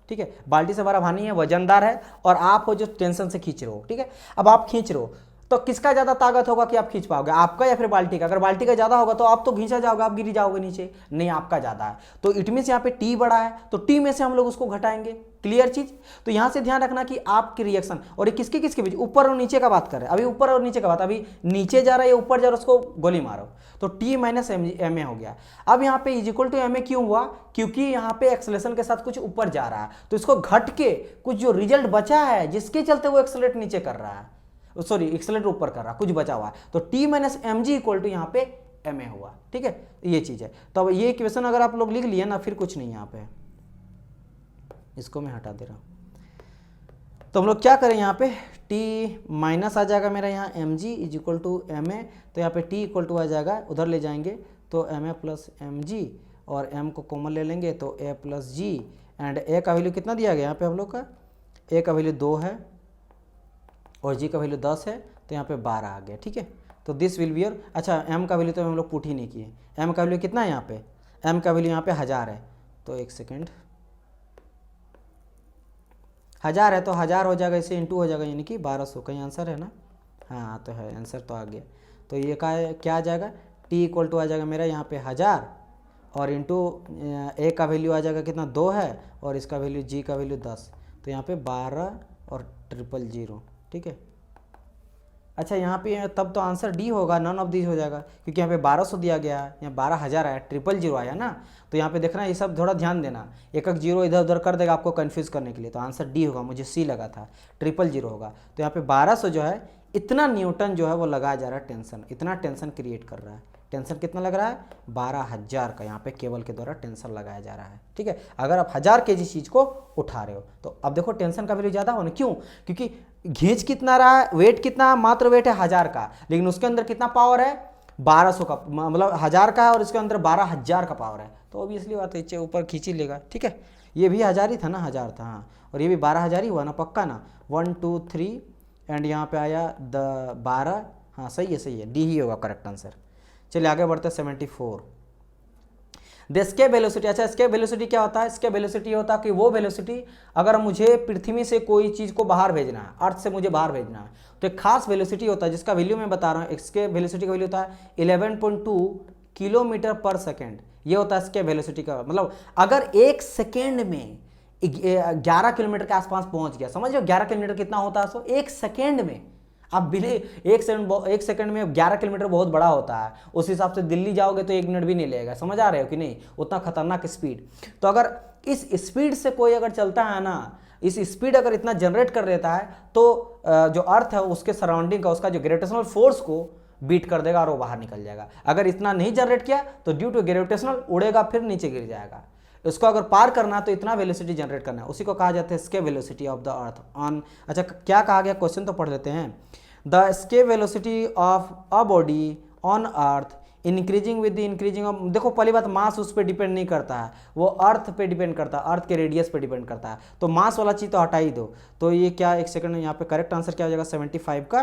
S1: ठीक है, बाल्टी से भरा पानी है, वजनदार है, और आप हो जो टेंशन से खींच रहे हो, ठीक है। अब आप खींच रहे हो तो किसका ज़्यादा ताकत होगा कि आप खींच पाओगे, आपका या फिर बाल्टी का? अगर बाल्टी का ज़्यादा होगा तो आप तो खींचा जाओगे, आप गिर जाओगे नीचे, नहीं आपका ज़्यादा है, तो इट मीन्स यहाँ पे टी बड़ा है, तो टी में से हम लोग उसको घटाएंगे। क्लियर चीज़? तो यहाँ से ध्यान रखना कि आपकी रिएक्शन, और ये किसके किसके बीच, ऊपर और नीचे का बात कर रहे हैं, अभी ऊपर और नीचे का बात, अभी नीचे जा रहा है या ऊपर जा रहा है उसको गोली मारो, तो टी माइनस एम ए हो गया। अब यहाँ पे is equal to M A क्यों हुआ? क्योंकि यहाँ पे एक्सेलरेशन के साथ कुछ ऊपर जा रहा है, तो इसको घट के कुछ जो रिजल्ट बचा है जिसके चलते वो एक्सेलरेट नीचे कर रहा है, सॉरी एक्सेलरेट ऊपर कर रहा, कुछ बचा हुआ है, तो T minus M G equal to यहाँ पे एम ए हुआ, ठीक है, ये चीज़ है। तो अब ये इक्वेशन अगर आप लोग लिख लिए ना, फिर कुछ नहीं यहाँ पे, इसको मैं हटा दे रहा हूँ। तो हम लोग क्या करें यहाँ पे, टी माइनस आ जाएगा मेरा यहाँ M G is equal to M A, तो यहाँ पे टी इक्वल टू आ जाएगा, उधर ले जाएंगे तो M A plus M G, और एम को कॉमन ले लेंगे तो ए प्लस जी, एंड ए का वैल्यू कितना दिया गया यहाँ पे हम लोग का, ए का वैल्यू 2 है और जी का वैल्यू 10 है, तो यहाँ पे 12 आ गया, ठीक है। तो दिस विल बी योर, अच्छा एम का वैल्यू तो हम लोग पुट ही नहीं किए, एम का वैल्यू कितना है यहाँ पे, एम का वैल्यू यहाँ पे 1000 है, तो एक सेकेंड, 1000 है तो 1000 हो जाएगा, इसे इंटू हो जाएगा, यानी कि 1200, कहीं आंसर है ना, हाँ तो है, आंसर तो आ गया। तो ये क्या आ जाएगा, टी इक्वल टू आ जाएगा मेरा यहाँ पे 1000 और इंटू ए का वैल्यू आ जाएगा कितना 2 है, और इसका वैल्यू जी का वैल्यू 10, तो यहाँ पे 12 और 000, ठीक है। अच्छा यहाँ पे तब तो आंसर डी होगा, नन ऑफ दिस हो जाएगा, क्योंकि यहाँ पे 1200 दिया गया है, यहाँ 12000 आया, 000 आया ना, तो यहाँ पे देखना ये सब थोड़ा ध्यान देना, एक एक जीरो इधर उधर कर देगा आपको कंफ्यूज करने के लिए, तो आंसर डी होगा, मुझे सी लगा था 000 होगा। तो यहाँ पे 1200 जो है, इतना न्यूटन जो है वो लगाया जा रहा है टेंशन, इतना टेंशन क्रिएट कर रहा है, टेंशन कितना लग रहा है 12000 का, यहाँ पे केबल के द्वारा टेंशन लगाया जा रहा है, ठीक है। अगर आप 1000 kg चीज़ को उठा रहे हो, तो अब देखो टेंशन का वैल्यू ज़्यादा होना, क्यों? क्योंकि घींच कितना रहा है, वेट कितना, मात्र वेट है 1000 का, लेकिन उसके अंदर कितना पावर है 1200 का, मतलब 1000 का है और इसके अंदर 12000 का पावर है, तो ऑब्वियसली बात है ऊपर खींच ही लेगा, ठीक है। ये भी 1000 ही था ना, 1000 था हाँ, और ये भी 12000 ही हुआ ना, पक्का ना, 1 2 3 एंड यहाँ पे आया 12, हाँ सही है, डी ही होगा करेक्ट आंसर। चलिए आगे बढ़ते हैं 74। द एस्केप वेलोसिटी, अच्छा एस्केप वेलोसिटी क्या होता है? एस्केप वेलोसिटी होता है कि वो वेलोसिटी, अगर मुझे पृथ्वी से कोई चीज़ को बाहर भेजना है, अर्थ से मुझे बाहर भेजना है, तो एक खास वेलोसिटी होता है जिसका वैल्यू मैं बता रहा हूँ, एस्केप वेलोसिटी का वैल्यू होता है 11.2 किलोमीटर पर सेकेंड, ये होता है एस्केप वेलोसिटी का मतलब, अगर एक सेकेंड में 11 किलोमीटर के आसपास पहुंच गया, समझ लो 11 किलोमीटर कितना होता है, सो एक सेकेंड में आप बिले एक सेकंड में 11 किलोमीटर बहुत बड़ा होता है, उस हिसाब से दिल्ली जाओगे तो 1 मिनट भी नहीं लगेगा, समझ आ रहे हो कि नहीं, उतना खतरनाक स्पीड। तो अगर इस स्पीड से कोई अगर चलता है ना, इस स्पीड अगर इतना जनरेट कर देता है, तो जो अर्थ है उसके सराउंडिंग का, उसका जो ग्रेविटेशनल फोर्स को बीट कर देगा और वो बाहर निकल जाएगा। अगर इतना नहीं जनरेट किया तो ड्यू टू ग्रेविटेशनल उड़ेगा, फिर नीचे गिर जाएगा। इसको अगर पार करना तो इतना वेलोसिटी जनरेट करना है, उसी को कहा जाता है escape velocity of the earth on. अच्छा क्या कहा गया, क्वेश्चन तो पढ़ लेते हैं। The escape velocity of a body on earth increasing with the increasing of, देखो पहली बात मास उस पर डिपेंड नहीं करता है, वो अर्थ पे डिपेंड करता है, अर्थ के रेडियस पे डिपेंड करता है, तो मास वाला चीज़ तो हटा ही दो। तो ये क्या, एक सेकंड में यहाँ पे करेक्ट आंसर क्या हो जाएगा 75 का,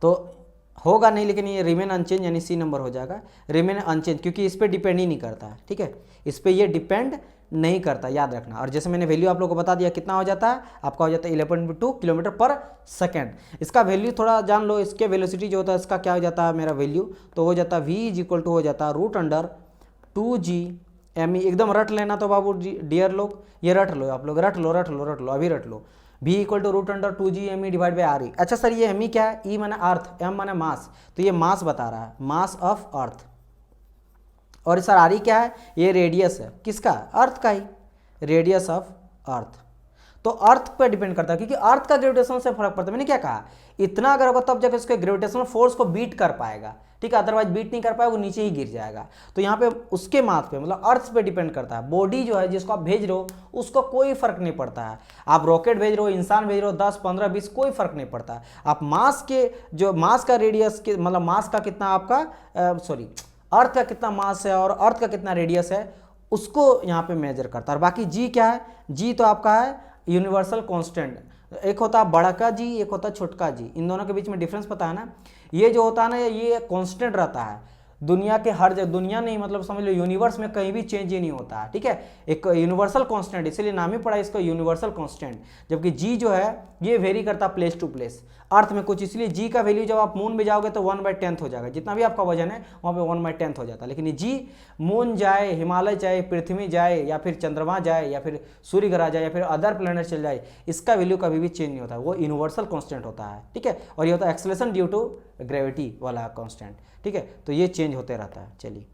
S1: तो होगा नहीं, लेकिन ये रिमेन अनचेंज यानी सी नंबर हो जाएगा, रिमेन अनचेंज, क्योंकि इस पर डिपेंड ही नहीं करता है, ठीक है, इस पर ये डिपेंड नहीं करता, याद रखना। और जैसे मैंने वैल्यू आप लोगों को बता दिया कितना हो जाता है, आपका हो जाता है 11.2 किलोमीटर पर सेकेंड। इसका वैल्यू थोड़ा जान लो, इसके वेलोसिटी जो होता है इसका क्या हो जाता है मेरा वैल्यू, तो हो जाता है v इज इक्वल टू हो जाता है √2g/m। एकदम रट लेना तो बाबू डियर लोग, ये रट लो आप लोग, रट लो अभी रट लो, v equal to √2g/m divide by r। अच्छा सर ये m क्या है, e माने अर्थ, m माने मास, तो ये मास बता रहा है, मास ऑफ अर्थ। और सर आर क्या है, ये रेडियस है, किसका, अर्थ का ही, रेडियस ऑफ अर्थ। तो अर्थ पर डिपेंड करता है, क्योंकि अर्थ का ग्रेविटेशन से फर्क पड़ता है। मैंने क्या कहा, इतना अगर होगा तब जाकर उसके ग्रेविटेशनल फोर्स को बीट कर पाएगा, ठीक है, अदरवाइज बीट नहीं कर पाएगा, वो नीचे ही गिर जाएगा। तो यहाँ पे उसके माथ पे मतलब अर्थ पे डिपेंड करता है। बॉडी जो है जिसको आप भेज रहे हो उसको कोई फर्क नहीं पड़ता है, आप रॉकेट भेज रहे हो, इंसान भेज रहे हो, 10 15 20 कोई फर्क नहीं पड़ता है। आप मास के जो मास का रेडियस के मतलब मास का कितना आपका अर्थ का कितना मास है और अर्थ का कितना रेडियस है उसको यहाँ पे मेजर करता है। और बाकी जी क्या है, जी तो आपका है यूनिवर्सल कांस्टेंट, एक होता है बड़ा का जी, एक होता है छोटका जी, इन दोनों के बीच में डिफरेंस पता है ना। ये जो होता है ना ये कांस्टेंट रहता है दुनिया के हर जगह, दुनिया नहीं मतलब समझ लो यूनिवर्स में कहीं भी चेंज ही नहीं होता है, ठीक है। एक यूनिवर्सल कांस्टेंट, इसीलिए नाम ही पड़ा इसको यूनिवर्सल कांस्टेंट। जबकि जी जो है ये वेरी करता है प्लेस टू प्लेस, अर्थ में कुछ, इसलिए जी का वैल्यू जब आप मून में जाओगे तो 1/10 हो जाएगा, जितना भी आपका वजन है वहाँ पे 1/10 हो जाता है। लेकिन ये जी मून जाए, हिमालय जाए, पृथ्वी जाए, या फिर चंद्रमा जाए, या फिर सूर्य ग्रह जाए, या फिर अदर प्लैनेट चल जाए, इसका वैल्यू कभी भी चेंज नहीं होता, वो यूनिवर्सल कांस्टेंट होता है, ठीक है। और ये होता है एक्सेलरेशन ड्यू टू ग्रेविटी वाला कांस्टेंट, ठीक है। तो ये चेंज होते रहता है। चलिए,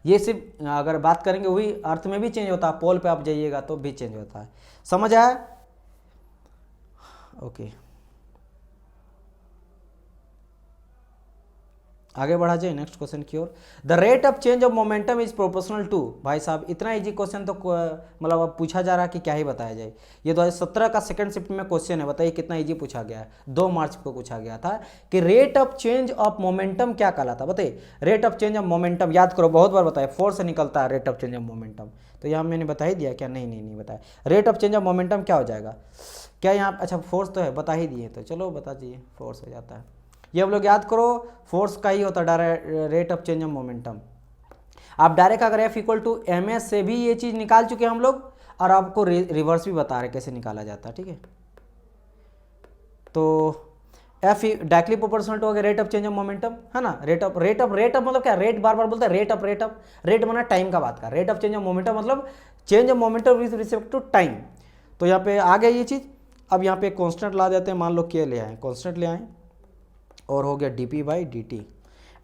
S1: ये सिर्फ अगर बात करेंगे वही अर्थ में भी चेंज होता है, पोल पे आप जाइएगा तो भी चेंज होता है। समझ आया? ओके, आगे बढ़ा जाए नेक्स्ट क्वेश्चन की ओर। The rate of change of momentum is proportional to, भाई साहब इतना इजी क्वेश्चन तो मतलब अब पूछा जा रहा है कि क्या ही बताया जाए। ये 2017 का सेकंड शिफ्ट में क्वेश्चन है, बताइए कितना इजी पूछा गया है। 2 मार्च को पूछा गया था कि rate of change of momentum क्या कहलाता, बताइए। Rate of change of momentum याद करो, बहुत बार बताया, फोर्स से निकलता है rate of change of momentum. तो यहाँ मैंने बता ही दिया क्या? नहीं बताया। Rate of change of momentum क्या हो जाएगा? क्या यहाँ, अच्छा फोर्स तो है, बता ही दिए, तो चलो बता दीजिए, फोर्स हो जाता है। ये हम लोग याद करो, फोर्स का ही होता है direct rate of change of momentum. आप डायरेक्ट अगर F equal to M S से भी ये चीज़ निकाल चुके हैं हम लोग, और आपको रिवर्स भी बता रहे कैसे निकाला जाता है, ठीक है। तो F डायरेक्टली प्रोपोर्शनल टू हो गया rate of change of momentum, है ना। रेट ऑफ मतलब क्या? रेट बार बार बोलते हैं, रेट ऑफ रेट माना टाइम का बात का, rate of change of momentum मतलब change of momentum with respect to time. तो यहाँ पे आ गया ये चीज़। अब यहाँ पे कॉन्स्टेंट ला देते हैं, मान लो क्या ले आए, कॉन्स्टेंट ले आए, और हो गया dp/dt।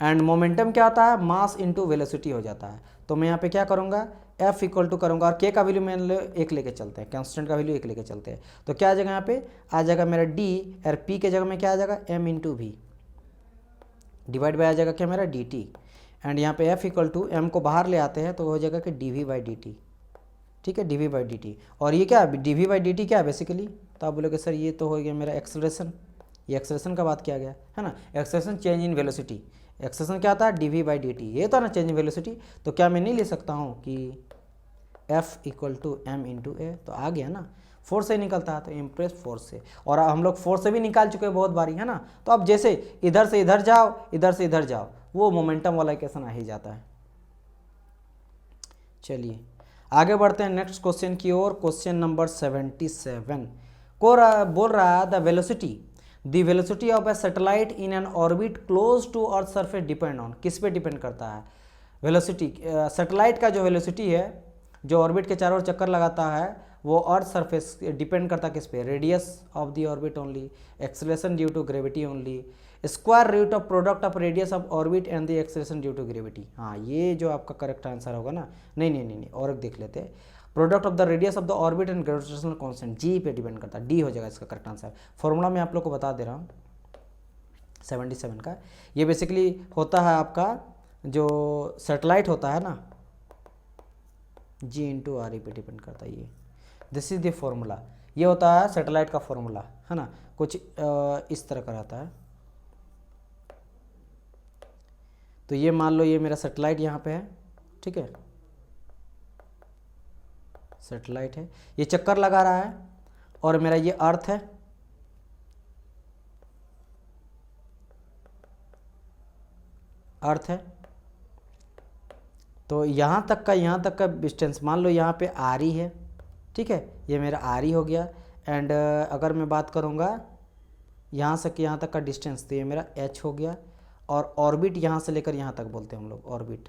S1: एंड मोमेंटम क्या आता है? मास इंटू वेलोसिटी हो जाता है। तो मैं यहाँ पे क्या करूँगा? F इक्वल टू करूँगा, और k का वैल्यू मैंने 1 लेके चलते हैं, कांस्टेंट का वैल्यू 1 लेके चलते हैं। तो क्या आ जाएगा यहाँ पे? आ जाएगा मेरा d, और p के जगह में क्या आ जाएगा? m into v divide by आ जाएगा क्या मेरा? dt। एंड यहाँ पे F इक्वल टू m को बाहर ले आते हैं तो हो जाएगा कि dv/dt, ठीक है, dv/dt। और ये क्या है? dv/dt क्या है बेसिकली? तो आप बोलोगे सर ये तो हो गया मेरा एक्सेलरेशन, ये एक्सेलरेशन का बात किया गया है ना। Acceleration change in velocity, acceleration क्या आता है? dv/dt, ये था ना चेंज इन वेलोसिटी। तो क्या मैं नहीं ले सकता हूँ कि F equal to m into a? तो आ गया ना, फोर्स से निकलता है, तो इम्प्रेस फोर्स से। और हम लोग फोर्स से भी निकाल चुके हैं बहुत बारी, है ना। तो अब जैसे इधर से इधर जाओ, इधर से इधर जाओ, वो मोमेंटम वाला इक्वेशन आ ही जाता है। चलिए आगे बढ़ते हैं नेक्स्ट क्वेश्चन की ओर। क्वेश्चन नंबर 77 को बोल रहा है the velocity of a satellite in an orbit close to earth surface depend on, किस पे डिपेंड करता है? वेलोसिटी, सैटेलाइट का जो वेलोसिटी है, जो ऑर्बिट के चारों ओर चक्कर लगाता है, वो अर्थ सरफेस डिपेंड करता है किस पे? Radius of the orbit only, acceleration due to gravity only, square root of product of radius of orbit and the acceleration due to gravity. हाँ, ये जो आपका करेक्ट आंसर होगा ना। नहीं, और एक देख लेते हैं। Product of the radius of the orbit and gravitational constant, G पे डिपेंड करता है, डी हो जाएगा इसका करेक्ट आंसर। फॉर्मूला मैं आप लोग को बता दे रहा हूँ 77 का। ये बेसिकली होता है आपका जो सैटेलाइट होता है ना, जी इंटू आर ई पे डिपेंड करता है। ये दिस इज द फॉर्मूला, ये होता है सैटेलाइट का फॉर्मूला, है ना। कुछ इस तरह का रहता है। तो ये मान लो ये मेरा सैटेलाइट यहाँ पे है, ठीक है, सैटेलाइट है, ये चक्कर लगा रहा है, और मेरा ये अर्थ है, तो यहाँ तक का डिस्टेंस मान लो यहाँ पे आर ई है, ठीक है, ये मेरा आर ई हो गया। एंड अगर मैं बात करूँगा यहाँ से यहाँ तक का डिस्टेंस, तो ये मेरा एच हो गया। और ऑर्बिट यहाँ से लेकर यहाँ तक बोलते हैं हम लोग ऑर्बिट।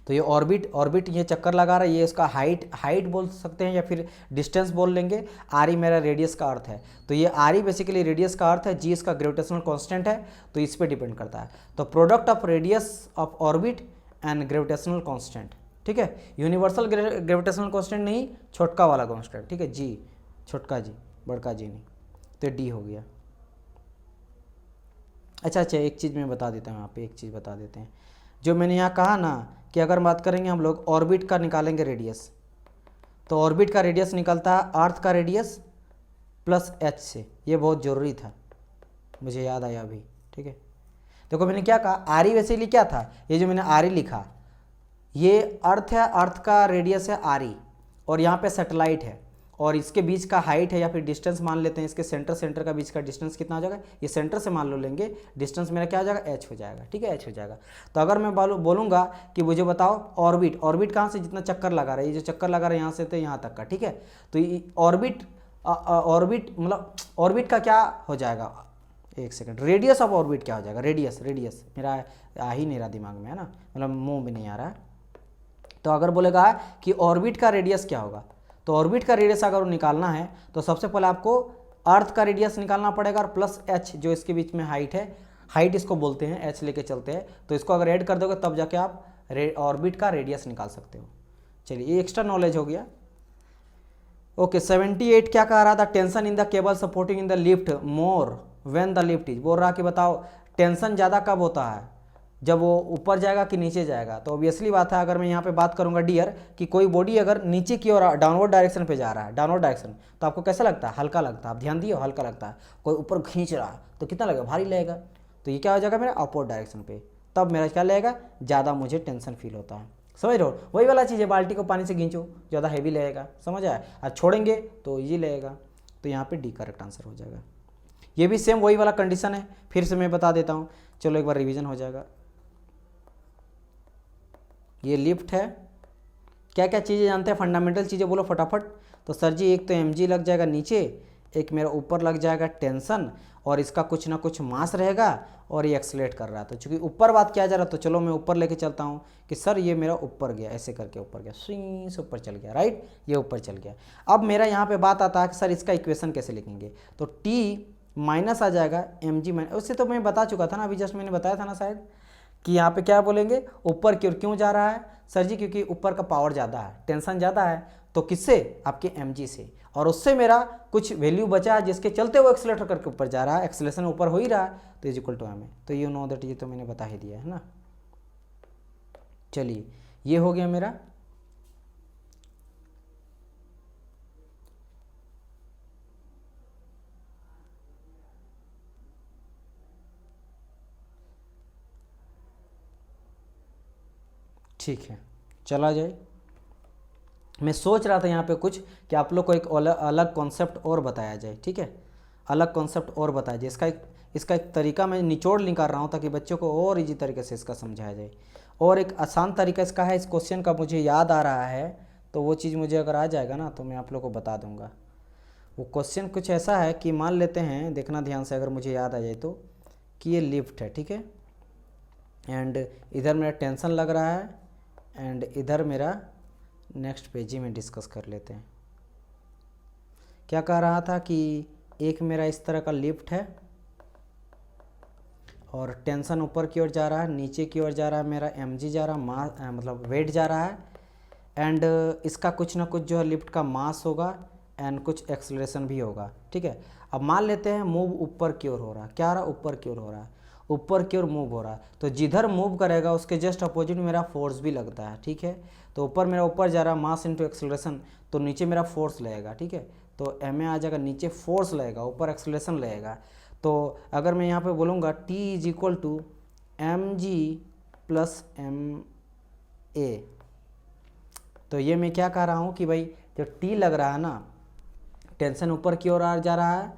S1: तो ये ऑर्बिट ये चक्कर लगा रहा है, ये इसका हाइट बोल सकते हैं, या फिर डिस्टेंस बोल लेंगे। आर ई मेरा रेडियस का अर्थ है, तो ये आर ई बेसिकली रेडियस का अर्थ है, जी इसका ग्रेविटेशनल कांस्टेंट है, तो इस पे डिपेंड करता है। तो product of radius of orbit and gravitational constant, ठीक है, यूनिवर्सल ग्रेविटेशनल कांस्टेंट नहीं, छोटका वाला कांस्टेंट, ठीक है, जी छोटका जी, बड़का जी नहीं, तो डी हो गया। अच्छा, एक चीज़ मैं बता देता हूँ यहाँ पे, एक चीज़ बता देते हैं। जो मैंने यहाँ कहा ना कि अगर बात करेंगे हम लोग ऑर्बिट का निकालेंगे रेडियस, तो ऑर्बिट का रेडियस निकलता है अर्थ का रेडियस प्लस एच से। ये बहुत ज़रूरी था, मुझे याद आया अभी, ठीक है। देखो मैंने क्या कहा, आर ई बेसिकली क्या था, ये जो मैंने आर ई लिखा, ये अर्थ है, अर्थ का रेडियस है आर ई, और यहाँ पे सैटेलाइट है, और इसके बीच का हाइट है या फिर डिस्टेंस मान लेते हैं, इसके सेंटर का बीच का डिस्टेंस कितना हो जाएगा, ये सेंटर से मान लो लेंगे, डिस्टेंस मेरा क्या हो जाएगा, h हो जाएगा, ठीक है, h हो जाएगा। तो अगर मैं बोलूँगा कि मुझे बताओ ऑर्बिट कहाँ से जितना चक्कर लगा रहा है, ये जो चक्कर लगा रहा है यहाँ से तो यहाँ तक का, ठीक है, तो ऑर्बिट मतलब ऑर्बिट का क्या हो जाएगा, एक सेकंड, रेडियस ऑफ ऑर्बिट क्या हो जाएगा, रेडियस मेरा आ ही नहीं रहा दिमाग में, है ना, मतलब मुंह में नहीं आ रहा है। तो अगर बोलेगा कि ऑर्बिट का रेडियस क्या होगा, तो ऑर्बिट का रेडियस अगर निकालना है तो सबसे पहले आपको अर्थ का रेडियस निकालना पड़ेगा और प्लस h जो इसके बीच में हाइट है, हाइट इसको बोलते हैं, h लेके चलते हैं, तो इसको अगर ऐड कर दोगे तब जाके आप ऑर्बिट का रेडियस निकाल सकते हो। चलिए ये एक्स्ट्रा नॉलेज हो गया। ओके 78 क्या कह रहा था, tension in the cable supporting in the lift more when the lift is, बोल रहा कि बताओ टेंशन ज़्यादा कब होता है, जब वो ऊपर जाएगा कि नीचे जाएगा। तो ऑब्वियसली बात है, अगर मैं यहाँ पे बात करूँगा डियर कि कोई बॉडी अगर नीचे की ओर डाउनवर्ड डायरेक्शन पे जा रहा है, डाउनवर्ड डायरेक्शन, तो आपको कैसा लगता है, हल्का लगता है, आप ध्यान दिए, हल्का लगता है। कोई ऊपर खींच रहा है तो कितना लगेगा, भारी लगेगा। तो ये क्या हो जाएगा मेरा अपवर्ड डायरेक्शन पे, तब मेरा क्या लगेगा, ज़्यादा मुझे टेंशन फील होता है। समझ रहे हो, वही वाला चीज़ है, बाल्टी को पानी से खींचो ज़्यादा हैवी लगेगा, समझ आया, और छोड़ेंगे तो ईजी लगेगा। तो यहाँ पे डी करेक्ट आंसर हो जाएगा। ये भी सेम वही वाला कंडीशन है, फिर से मैं बता देता हूँ, चलो एक बार रिवीजन हो जाएगा। ये लिफ्ट है, क्या क्या चीज़ें जानते हैं, फंडामेंटल चीज़ें बोलो फटाफट। तो सर जी एक तो mg लग जाएगा नीचे, एक मेरा ऊपर लग जाएगा टेंशन, और इसका कुछ ना कुछ मास रहेगा, और ये एक्सलेट कर रहा है। तो चूंकि ऊपर बात किया जा रहा है तो चलो मैं ऊपर लेके चलता हूँ कि सर ये मेरा ऊपर गया, ऐसे करके ऊपर गया, स्विंग से ऊपर चल गया, राइट, ये ऊपर चल गया। अब मेरा यहाँ पे बात आता है कि सर इसका इक्वेशन कैसे लिखेंगे, तो t माइनस आ जाएगा mg माइनस, उससे तो मैं बता चुका था ना, अभी जस्ट मैंने बताया था ना शायद, कि यहाँ पे क्या बोलेंगे, ऊपर की ओर क्यों जा रहा है सर जी, क्योंकि ऊपर का पावर ज़्यादा है, टेंशन ज़्यादा है, तो किससे, आपके mg से, और उससे मेरा कुछ वैल्यू बचा है जिसके चलते वो एक्सेलेटर करके ऊपर जा रहा है, एक्सेलेरेशन ऊपर हो ही रहा है, तो इज इक्वल टू m है। तो यू नो दैट, ये तो मैंने बता ही दिया है ना। चलिए ये हो गया मेरा। ठीक है चला जाए। मैं सोच रहा था यहाँ पे कुछ कि आप लोग को एक अलग कॉन्सेप्ट और बताया जाए, ठीक है, अलग कॉन्सेप्ट और बताया जाए, इसका एक तरीका मैं निचोड़ निकाल रहा हूँ ताकि बच्चों को और इजी तरीके से इसका समझाया जाए। और एक आसान तरीका इसका है, इस क्वेश्चन का मुझे याद आ रहा है, तो वो चीज़ मुझे अगर आ जाएगा ना तो मैं आप लोग को बता दूंगा। वो क्वेश्चन कुछ ऐसा है कि मान लेते हैं, देखना ध्यान से अगर मुझे याद आ जाए तो, कि ये लिफ्ट है, ठीक है, एंड इधर मेरा टेंशन लग रहा है, एंड इधर मेरा नेक्स्ट पेज ही में डिस्कस कर लेते हैं। क्या कह रहा था कि एक मेरा इस तरह का लिफ्ट है और टेंशन ऊपर की ओर जा रहा है, नीचे की ओर जा रहा है, मेरा mg जा रहा है, मतलब वेट जा रहा है, एंड इसका कुछ ना कुछ जो है लिफ्ट का मास होगा एंड कुछ एक्सेलरेशन भी होगा, ठीक है। अब मान लेते हैं मूव ऊपर की ओर हो रहा है, क्या रहा, ऊपर की ओर हो रहा है, ऊपर की ओर मूव हो रहा है, तो जिधर मूव करेगा उसके जस्ट अपोजिट मेरा फोर्स भी लगता है, ठीक है। तो ऊपर मेरा ऊपर जा रहा है मास इंटू एक्सेलरेशन, तो नीचे मेरा फोर्स लगेगा, ठीक है, तो एम ए आ जाएगा, नीचे फोर्स लगेगा, ऊपर एक्सेलरेशन लगेगा। तो अगर मैं यहाँ पे बोलूँगा t is equal to M G plus M A, तो ये मैं क्या कह रहा हूँ कि भाई जब t लग रहा है ना, टेंशन ऊपर की ओर आ जा रहा है,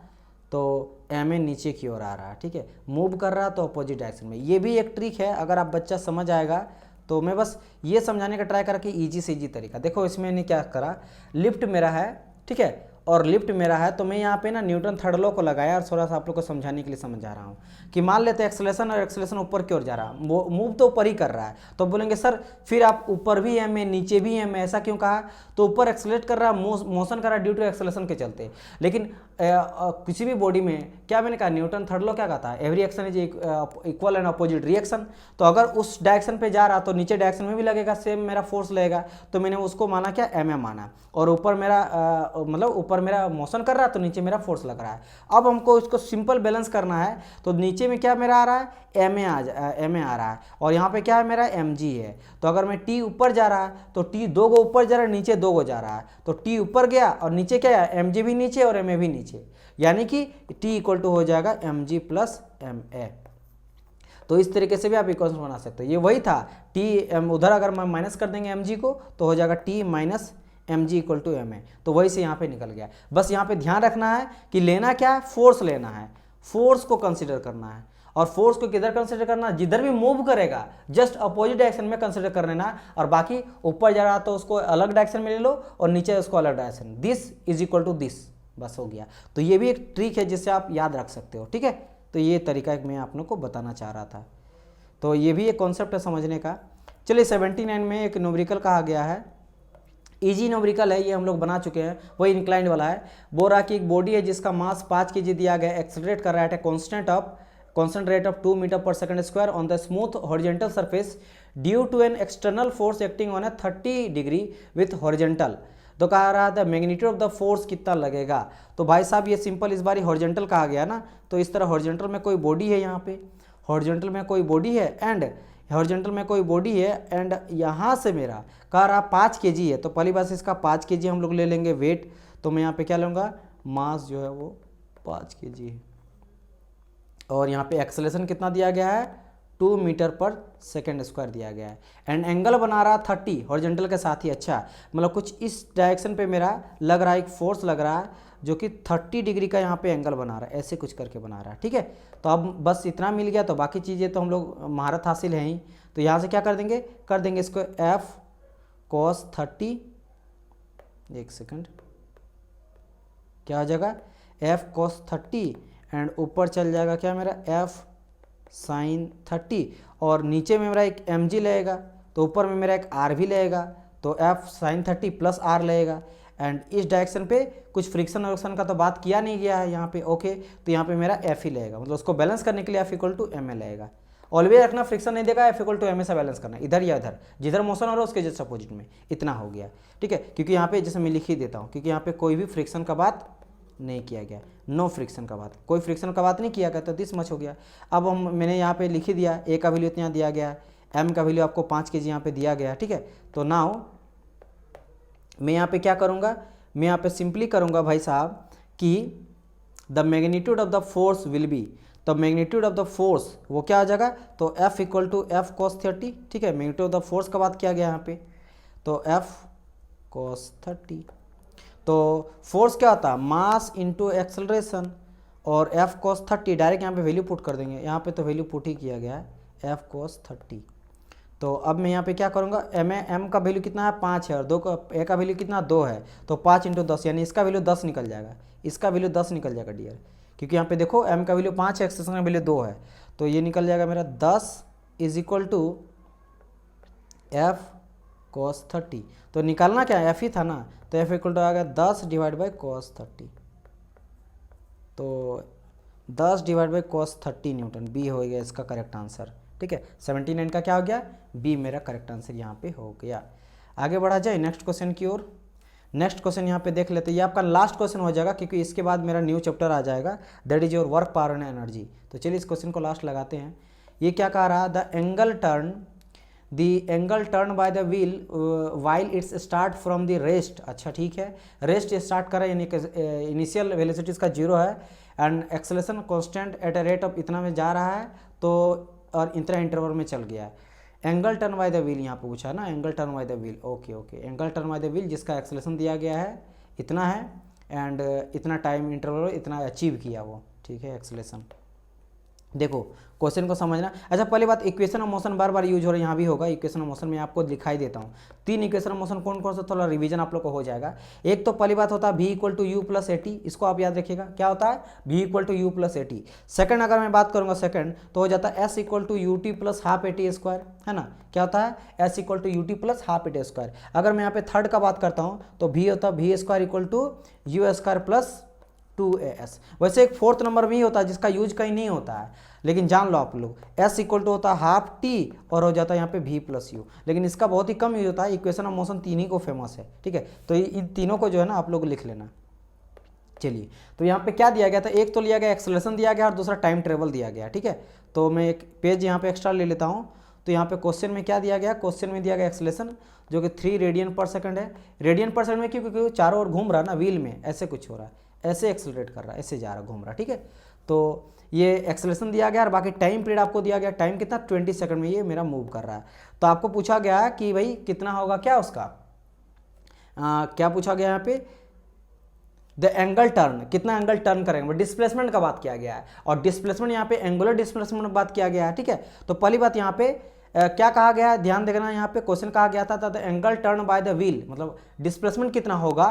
S1: तो एम ए नीचे की ओर आ रहा है, ठीक है, मूव कर रहा है तो अपोजिट डायरेक्शन में। ये भी एक ट्रिक है, अगर आप बच्चा समझ आएगा तो मैं बस ये समझाने का ट्राई करा कि ईजी से ईजी तरीका। देखो इसमें मैंने क्या करा, लिफ्ट मेरा है, ठीक है, और लिफ्ट मेरा है, तो मैं यहाँ पे ना न्यूटन थर्ड लॉ को लगाया और थोड़ा सा आप लोग को समझाने के लिए समझा रहा हूँ कि मान लेते हैं एक्सेलरेशन और एक्सेलरेशन ऊपर की ओर जा रहा है, मूव तो ऊपर ही कर रहा है, तो बोलेंगे सर फिर आप ऊपर भी एम ए नीचे भी एम ए, ऐसा क्यों कहा, तो ऊपर एक्सेलरेट कर रहा है, मोशन कर रहा है ड्यू टू एक्सेलरेशन के चलते। लेकिन किसी भी बॉडी में क्या मैंने कहा, न्यूटन थर्ड लॉ क्या कहता है, every action is equal and opposite reaction, तो अगर उस डायरेक्शन पे जा रहा तो नीचे डायरेक्शन में भी लगेगा, सेम मेरा फोर्स लगेगा, तो मैंने उसको माना क्या, एम ए माना, और ऊपर मेरा मतलब ऊपर मेरा मोशन कर रहा है तो नीचे मेरा फोर्स लग रहा है। अब हमको इसको सिंपल बैलेंस करना है, तो नीचे में क्या मेरा आ रहा है, एम ए आ रहा है, और यहाँ पे क्या है मेरा एम जी है। तो अगर मैं टी ऊपर जा रहा है तो टी दो गो ऊपर जा रहा है, नीचे दो गो जा रहा है, तो टी ऊपर गया और नीचे क्या है, एम जी भी नीचे और एम ए भी नीचे, यानी कि टी इक्वल टू हो जाएगा M G plus M A. तो इस तरीके से भी आप इक्वेशन बना सकते हो। ये वही था टी, उधर अगर मैं माइनस कर देंगे एम जी को तो हो जाएगा टी माइनस mg=ma, तो वही से यहाँ पे निकल गया। बस यहाँ पे ध्यान रखना है कि लेना क्या है, फोर्स लेना है, फोर्स को कंसिडर करना है। और फोर्स को किधर कंसिडर करना, जिधर भी मूव करेगा जस्ट अपोजिट डायरेक्शन में कंसिडर कर लेना, और बाकी ऊपर जा रहा तो उसको अलग डायरेक्शन में ले लो और नीचे उसको अलग direction, this is equal to this, बस हो गया। तो ये भी एक ट्रिक है जिससे आप याद रख सकते हो, ठीक है। तो ये तरीका मैं आप लोग को बताना चाह रहा था। तो ये भी एक कॉन्सेप्ट है समझने का। चलिए 79 में एक न्यूमेरिकल कहा गया है, इजी न्यूमेरिकल है, ये हम लोग बना चुके हैं, वही इंक्लाइंड वाला है। बोल रहा कि एक बॉडी है जिसका मास 5 kg दिया गया, एक्सेलरेट कर रहा है constant rate of 2 meter per second square on the smooth horizontal surface due to an external force acting on a 30 degree with horizontal। तो कहा रहा था मैग्नीट्यूड ऑफ द फोर्स कितना लगेगा। तो भाई साहब ये सिंपल इस बार हॉरिजॉन्टल कहा गया ना, तो इस तरह हॉरिजॉन्टल में कोई बॉडी है, यहाँ पे हॉरिजॉन्टल में कोई बॉडी है एंड यहाँ से मेरा कह रहा 5 kg है, तो पहली बात इसका 5 kg हम लोग ले लेंगे वेट। तो मैं यहाँ पे क्या लूँगा, मास जो है वो 5 kg है, और यहाँ पे एक्सेलरेशन कितना दिया गया है, 2 मीटर पर सेकेंड स्क्वायर दिया गया है, एंड एंगल बना रहा 30 हॉरिजॉन्टल के साथ ही। अच्छा मतलब कुछ इस डायरेक्शन पे मेरा लग रहा है, एक फोर्स लग रहा है जो कि 30 डिग्री का यहाँ पे एंगल बना रहा है, ऐसे कुछ करके बना रहा है, ठीक है। तो अब बस इतना मिल गया, तो बाकी चीज़ें तो हम लोग महारत हासिल है ही। तो यहाँ से क्या कर देंगे इसको एफ cos 30, एक सेकंड क्या हो जाएगा, एफ cos 30 एंड ऊपर चल जाएगा क्या मेरा एफ sin 30, और नीचे में मेरा एक mg लगेगा, तो ऊपर में मेरा एक r भी लगेगा, तो f sin 30 प्लस r लगेगा। एंड इस डायरेक्शन पे कुछ फ्रिक्शन वरिक्शन का तो बात किया नहीं गया है यहाँ पे, ओके। तो यहाँ पे मेरा f ही लगेगा, मतलब उसको बैलेंस करने के लिए f = ma लगेगा। ऑलवेज रखना, फ्रिक्शन नहीं देगा, f = ma से बैलेंस करना, इधर या इधर, जिधर मोशन हो रहा है उसके जस्ट अपोजिट में, इतना हो गया, ठीक है। क्योंकि यहाँ पे जैसे मैं लिख ही देता हूँ, क्योंकि यहाँ पे कोई भी फ्रिक्शन का बात नहीं किया गया, नो फ्रिक्शन का बात, कोई फ्रिक्शन का बात नहीं किया गया, तो दिस मच हो गया। अब मैंने यहाँ पे लिख ही दिया, ए का वैल्यू इतना दिया गया, एम का वैल्यू आपको 5 kg यहाँ पे दिया गया, ठीक है। तो नाउ मैं यहाँ पे क्या करूँगा, मैं यहाँ पे सिंपली करूँगा भाई साहब कि the magnitude of the force will be, तो मैग्नीट्यूड ऑफ द फोर्स वो क्या आ जाएगा, तो F = F cos 30, ठीक है। मैग्नीट्यूड ऑफ द फोर्स का बात किया गया यहाँ पे, तो F cos 30, तो फोर्स क्या होता है, मास इंटू एक्सेलरेशन, और F cos 30 डायरेक्ट यहाँ पे वैल्यू पुट कर देंगे, यहाँ पे तो वैल्यू पुट ही किया गया है F cos 30। तो अब मैं यहाँ पे क्या करूँगा, m का वैल्यू कितना है 5 है, और a का वैल्यू कितना 2 है, तो 5 × 10 यानी इसका वैल्यू 10 निकल जाएगा, इसका वैल्यू 10 निकल जाएगा डियर, क्योंकि यहाँ पे देखो m का वैल्यू 5 है, एक्सेलरेशन का वैल्यू 2 है, तो ये निकल जाएगा मेरा 10 = F cos 30। तो निकालना क्या है, F ही था ना, तो F = आ गया 10 / cos 30, तो 10 / cos 30 न्यूटन, बी हो गया इसका करेक्ट आंसर, ठीक है। 79 का क्या हो गया, बी मेरा करेक्ट आंसर यहाँ पे हो गया। आगे बढ़ा जाए नेक्स्ट क्वेश्चन की ओर। नेक्स्ट क्वेश्चन यहाँ पे देख लेते हैं, ये आपका लास्ट क्वेश्चन हो जाएगा, क्योंकि इसके बाद मेरा न्यू चैप्टर आ जाएगा, that is your work power and energy. तो चलिए इस क्वेश्चन को लास्ट लगाते हैं। ये क्या कह रहा, the angle turn by the wheel while it's start from the rest. अच्छा ठीक है, रेस्ट स्टार्ट करा यानी इनिशियल वेलोसिटी इसका 0 है, and acceleration constant at a rate of इतना में जा रहा है, तो और इतना इंटरवल में चल गया है। Angle turn by the wheel यहाँ पे पूछा ना, angle turn by the wheel, okay angle turn by the wheel जिसका एक्सेलरेशन दिया गया है इतना है, एंड इतना टाइम इंटरवल इतना अचीव किया वो, ठीक है एक्सेलरेशन। देखो क्वेश्चन को समझना। अच्छा पहली बात, equation of motion bar bar use हो रहा है, यहाँ भी होगा इक्वेशन ऑफ मोशन, में आपको दिखाई देता हूँ 3 इक्वेशन ऑफ मोशन कौन कौन सा, थोड़ा रिवीजन आप लोग को हो जाएगा। एक तो पहली बात होता है v = u + at, इसको आप याद रखिएगा, क्या होता है v = u + at। सेकंड अगर मैं बात करूँगा सेकंड, तो हो जाता है s = ut + ½ at², है ना, क्या होता है s = ut + ½ at²। अगर मैं यहाँ पे थर्ड का बात करता हूँ, तो v होता है v² = u² + 2as। वैसे एक फोर्थ नंबर में ही होता है जिसका यूज कहीं नहीं होता है, लेकिन जान लो आप लोग, s = होता है ½ t और हो जाता है यहाँ पे v + u, लेकिन इसका बहुत ही कम यूज होता है। इक्वेशन ऑफ मोशन 3 ही को फेमस है, ठीक है। तो इन तीनों को जो है ना आप लोग लिख लेना। चलिए तो यहाँ पे क्या दिया गया था, एक तो लिया गया एक्सेलरेशन दिया गया और दूसरा टाइम ट्रेवल दिया गया, ठीक है। तो मैं एक पेज यहाँ पे एक्स्ट्रा ले लेता हूँ। तो यहाँ पे क्वेश्चन में क्या दिया गया, क्वेश्चन में दिया गया एक्सेलरेशन जो कि 3 रेडियन/सेकंड है। रेडियन/सेकंड में क्योंकि चारों ओर घूम रहा है ना व्हील में, ऐसे कुछ हो रहा है, ऐसे एक्सेलरेट कर रहा है, ऐसे जा रहा है, घूम रहा है, ठीक है। तो ये एक्सेलरेशन दिया गया और बाकी टाइम पीरियड आपको दिया गया, टाइम कितना 20 सेकंड में ये मेरा मूव कर रहा है। तो आपको पूछा गया कि भाई कितना होगा क्या उसका क्या पूछा गया यहाँ पे, द एंगल टर्न, कितना एंगल टर्न करेंगे, डिस्प्लेसमेंट का बात किया गया है, और डिस्प्लेसमेंट यहाँ पे एंगुलर डिस्प्लेसमेंट में बात किया गया है, ठीक है। तो पहली बात यहाँ पे क्या कहा गया है, ध्यान देना, यहाँ पे क्वेश्चन कहा गया था the angle turn by the wheel, मतलब डिस्प्लेसमेंट कितना होगा,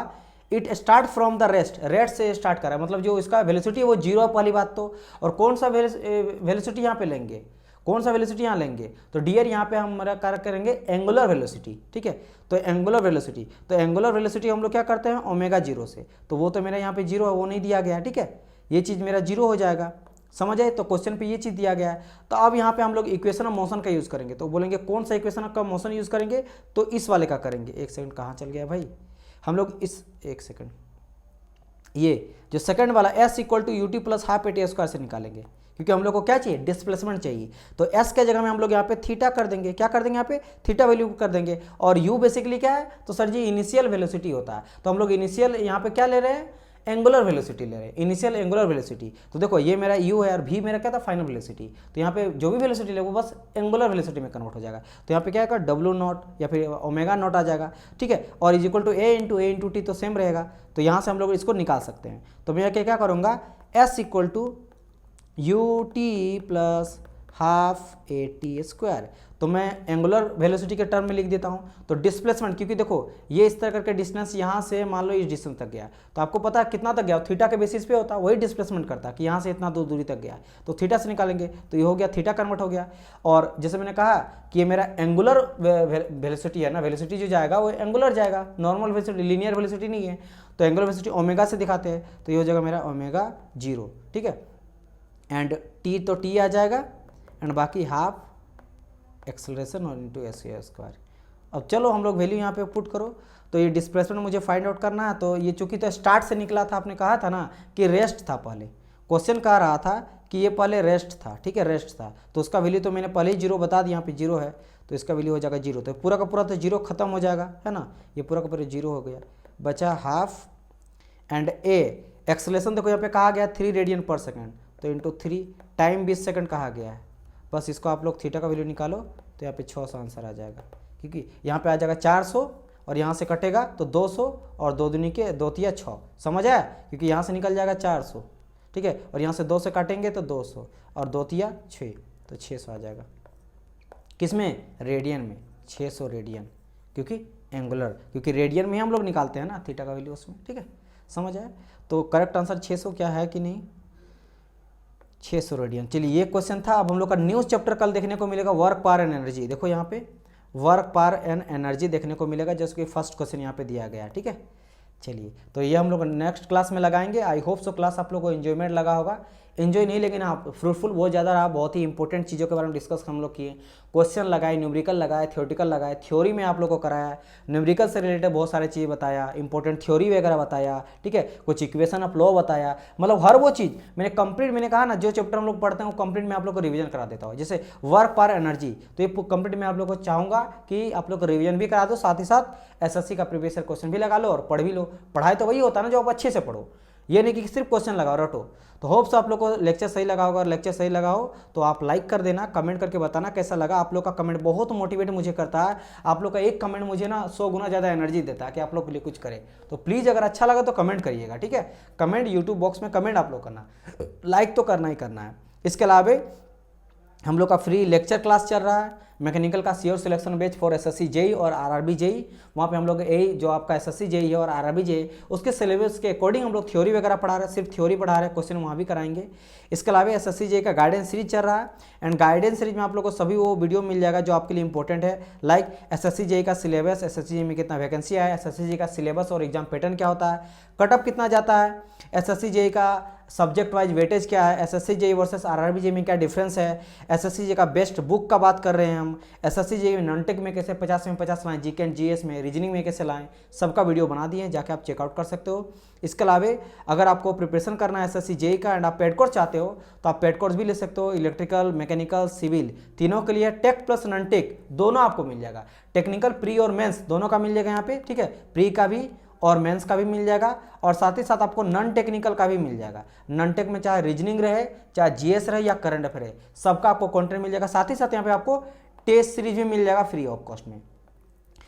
S1: it start from the rest से स्टार्ट करा, मतलब जो इसका वेलोसिटी है वो जीरो है पहली बात तो, और कौन सा वेलोसिटी यहाँ पे लेंगे, कौन सा वेलोसिटी यहाँ लेंगे, तो डियर यहाँ पे हम हमारा कार्य करेंगे एंगुलर वेलोसिटी, ठीक है। तो एंगुलर वेलोसिटी हम लोग क्या करते हैं ओमेगा जीरो से, तो वो तो मेरा यहाँ पे जीरो है, वो नहीं दिया गया, ठीक है, ये चीज़ मेरा जीरो हो जाएगा, समझ आए। तो क्वेश्चन पे ये चीज़ दिया गया है। तो अब यहाँ पे हम लोग इक्वेशन ऑफ मोशन का यूज़ करेंगे, तो बोलेंगे कौन सा इक्वेशन ऑफ मोशन यूज़ करेंगे, तो इस वाले का करेंगे। एक सेकंड, कहाँ चल गया भाई, हम लोग इस, एक सेकंड, ये जो सेकंड वाला s equal to U T plus half A T square से निकालेंगे, क्योंकि हम लोग को क्या चाहिए, डिस्प्लेसमेंट चाहिए। तो s के जगह में हम लोग यहाँ पे थीटा कर देंगे, क्या कर देंगे यहाँ पे, थीटा वैल्यू कर देंगे, और u बेसिकली क्या है, तो सर जी इनिशियल वेलोसिटी होता है, तो हम लोग इनिशियल यहाँ पे क्या ले रहे हैं, एंगुलर वेलोसिटी ले रहे हैं, इनिशियल एंगुलर वेलोसिटी। तो देखो ये मेरा u है और v मेरा क्या था, फाइनल वेलोसिटी, तो यहाँ पे जो भी वेलोसिटी ले वो बस एंगुलर वेलोसिटी में कन्वर्ट हो जाएगा। तो यहाँ पे क्या आएगा, डब्ल्यू नॉट या फिर ओमेगा नॉट आ जाएगा, ठीक है, और is equal to A into T, तो सेम रहेगा। तो यहाँ से हम लोग इसको निकाल सकते हैं। तो मैं क्या करूँगा, s equal to U T plus half A T square, तो मैं एंगुलर वेलोसिटी के टर्म में लिख देता हूँ। तो डिस्प्लेसमेंट, क्योंकि देखो ये इस तरह करके डिस्टेंस यहाँ से मान लो इस डिस्टेंस तक गया, तो आपको पता है कितना तक गया, थीटा के बेसिस पे होता है, वही डिस्प्लेसमेंट करता है कि यहाँ से इतना दूरी तक गया, तो थीटा से निकालेंगे, तो ये हो गया थीटा कन्वर्ट हो गया। और जैसे मैंने कहा कि ये मेरा एंगुलर वेलोसिटी है ना, वेलोसिटी जो जाएगा वो एंगुलर जाएगा, नॉर्मल वेलोसिटी, लीनियर वेलोसिटी नहीं है। तो एंगुलर वेलोसिटी ओमेगा से दिखाते हैं, तो ये हो जाएगा मेरा ओमेगा जीरो, ठीक है, एंड टी तो टी आ जाएगा, एंड बाकी हाफ एक्सेलरेशन और इंटू एस स्क्वायर। अब चलो हम लोग वैल्यू यहाँ पे पुट करो। तो ये डिस्प्लेसमेंट मुझे फाइंड आउट करना है, तो ये चूंकि तो स्टार्ट से निकला था, आपने कहा था ना कि रेस्ट था, पहले क्वेश्चन कह रहा था कि ये पहले रेस्ट था, ठीक है, रेस्ट था, तो उसका वैल्यू तो मैंने पहले ही जीरो बता दिया, यहाँ पे जीरो है, तो इसका वैल्यू हो जाएगा जीरो। तो पूरा का पूरा तो जीरो खत्म हो जाएगा, है ना, ये पूरा का पूरा जीरो हो गया, बचा हाफ, एंड ए एक्सेलरेशन देखो यहाँ पे कहा गया 3 रेडियन पर सेकेंड, तो इंटू 3, टाइम 20 सेकंड कहा गया है, बस इसको आप लोग थीटा का वैल्यू निकालो, तो यहाँ पे 600 आंसर आ जाएगा, क्योंकि यहाँ पे आ जाएगा 400 और यहाँ से कटेगा तो 200 और 2 दूनी के 2 तिया 6, समझ आया, क्योंकि यहाँ से निकल जाएगा 400, ठीक है, और यहाँ से 2 से काटेंगे तो 200 और 2 तिया 6, तो 600 आ जाएगा, किसमें, रेडियन में, 600 रेडियन, क्योंकि एंगुलर, क्योंकि रेडियन में हम लोग निकालते हैं ना थीटा का वैल्यू उसमें, ठीक है, समझ आया। तो करेक्ट आंसर 600 क्या है कि नहीं, 600 रेडियन। चलिए ये क्वेश्चन था। अब हम लोग का न्यूज़ चैप्टर कल देखने को मिलेगा, वर्क पावर एंड एनर्जी। देखो यहाँ पे वर्क पावर एंड एनर्जी देखने को मिलेगा, जैसे कि फर्स्ट क्वेश्चन यहाँ पे दिया गया है, ठीक है। चलिए तो ये हम लोग नेक्स्ट क्लास में लगाएंगे। आई होप सो क्लास आप लोग को एंजॉयमेंट लगा होगा, एंजॉय नहीं लेकिन आप फ्रूटफुल बहुत ज़्यादा रहा, बहुत ही इंपॉर्टेंट चीज़ों के बारे में डिस्कस हम लोग किए, क्वेश्चन लगाए, न्यूमेरिकल लगाए, थ्योरेटिकल लगाए, थ्योरी में आप लोग को कराया, न्यूमेरिकल से रिलेटेड बहुत सारी चीज़ें बताया, इंपॉर्टेंट थ्योरी वगैरह बताया, ठीक है, कुछ इक्वेशन ऑफ लॉ बताया, मतलब हर वो चीज़ मैंने कंप्लीट, मैंने कहा ना जो चैप्टर हम लोग पढ़ते हैं वो कंप्लीट मैं आप लोग को रिवीजन करा देता हूँ। जैसे वर्क पावर एनर्जी, तो ये कंप्लीट मैं आप लोग को चाहूँगा कि आप लोग को रिवीजन भी करा दो, साथ ही साथ एसएससी का प्रीवियस ईयर क्वेश्चन भी लगा लो और पढ़ भी लो। पढ़ाई तो वही होता है ना जो आप अच्छे से पढ़ो, ये नहीं कि सिर्फ क्वेश्चन लगाओ रटो। तो होप्स आप लोग को लेक्चर सही लगा होगा, और लेक्चर सही लगा हो तो आप लाइक कर देना, कमेंट करके बताना कैसा लगा। आप लोग का कमेंट बहुत मोटिवेट मुझे करता है, आप लोग का एक कमेंट मुझे ना 100 गुना ज़्यादा एनर्जी देता है कि आप लोग के लिए कुछ करें। तो प्लीज़ अगर अच्छा लगा तो कमेंट करिएगा, ठीक है, कमेंट यूट्यूब बॉक्स में कमेंट आप लोग करना, लाइक तो करना ही करना है। इसके अलावा हम लोग का फ्री लेक्चर क्लास चल रहा है, मैकेनिकल का sure selection batch for SSC JEE और आरआरबी जेई। वहाँ पे हम लोग यही जो आपका एसएससी जेई है और आरआरबी जेई उसके सिलेबस के अकॉर्डिंग हम लोग थ्योरी वगैरह पढ़ा रहे हैं, सिर्फ थ्योरी पढ़ा रहे हैं, क्वेश्चन वहाँ भी कराएंगे। इसके अलावा एसएससी जेई का गाइडेंस सीरीज चल रहा है, एंड गाइडेंस सीरीज में आप लोग को सभी वो वीडियो मिल जाएगा जो आपके लिए इंपॉर्टेंट है, लाइक एसएससी जेई का सिलेबस, एसएससी जेई में कितना वैकेंसी आया, एसएससी जेई का सिलेबस और एग्जाम पैटर्न क्या होता है, कटअप कितना जाता है, एसएससी जेई का सब्जेक्ट वाइज वेटेज क्या है, SSC JEE versus RRB JE में क्या डिफरेंस है, एसएससी जेई का बेस्ट बुक का बात कर रहे हैं हम, एसएससी जेई में नॉनटेक में कैसे 50 में 50 लाएं, जीके एंड जीएस में, रीजनिंग में कैसे लाएं, सबका वीडियो बना दिए हैं, जाके आप चेकआउट कर सकते हो। इसके अलावा अगर आपको प्रिपरेशन करना है एसएससी जेई का एंड आप पेड कोर्स चाहते हो तो आप पेड कोर्स भी ले सकते हो, इलेक्ट्रिकल, मैकेनिकल, सिविल तीनों के लिए टेक प्लस नॉन टेक दोनों आपको मिल जाएगा, टेक्निकल प्री और मेंस दोनों का मिल जाएगा यहाँ पे, ठीक है, प्री का भी और मेंस का भी मिल जाएगा, और साथ ही साथ आपको नॉन टेक्निकल का भी मिल जाएगा। नॉन टेक में चाहे रीजनिंग रहे, चाहे जीएस रहे या करंट अफेयर रहे, सबका आपको कंटेंट मिल जाएगा। साथ ही साथ यहाँ पे आपको टेस्ट सीरीज भी मिल जाएगा फ्री ऑफ कॉस्ट में।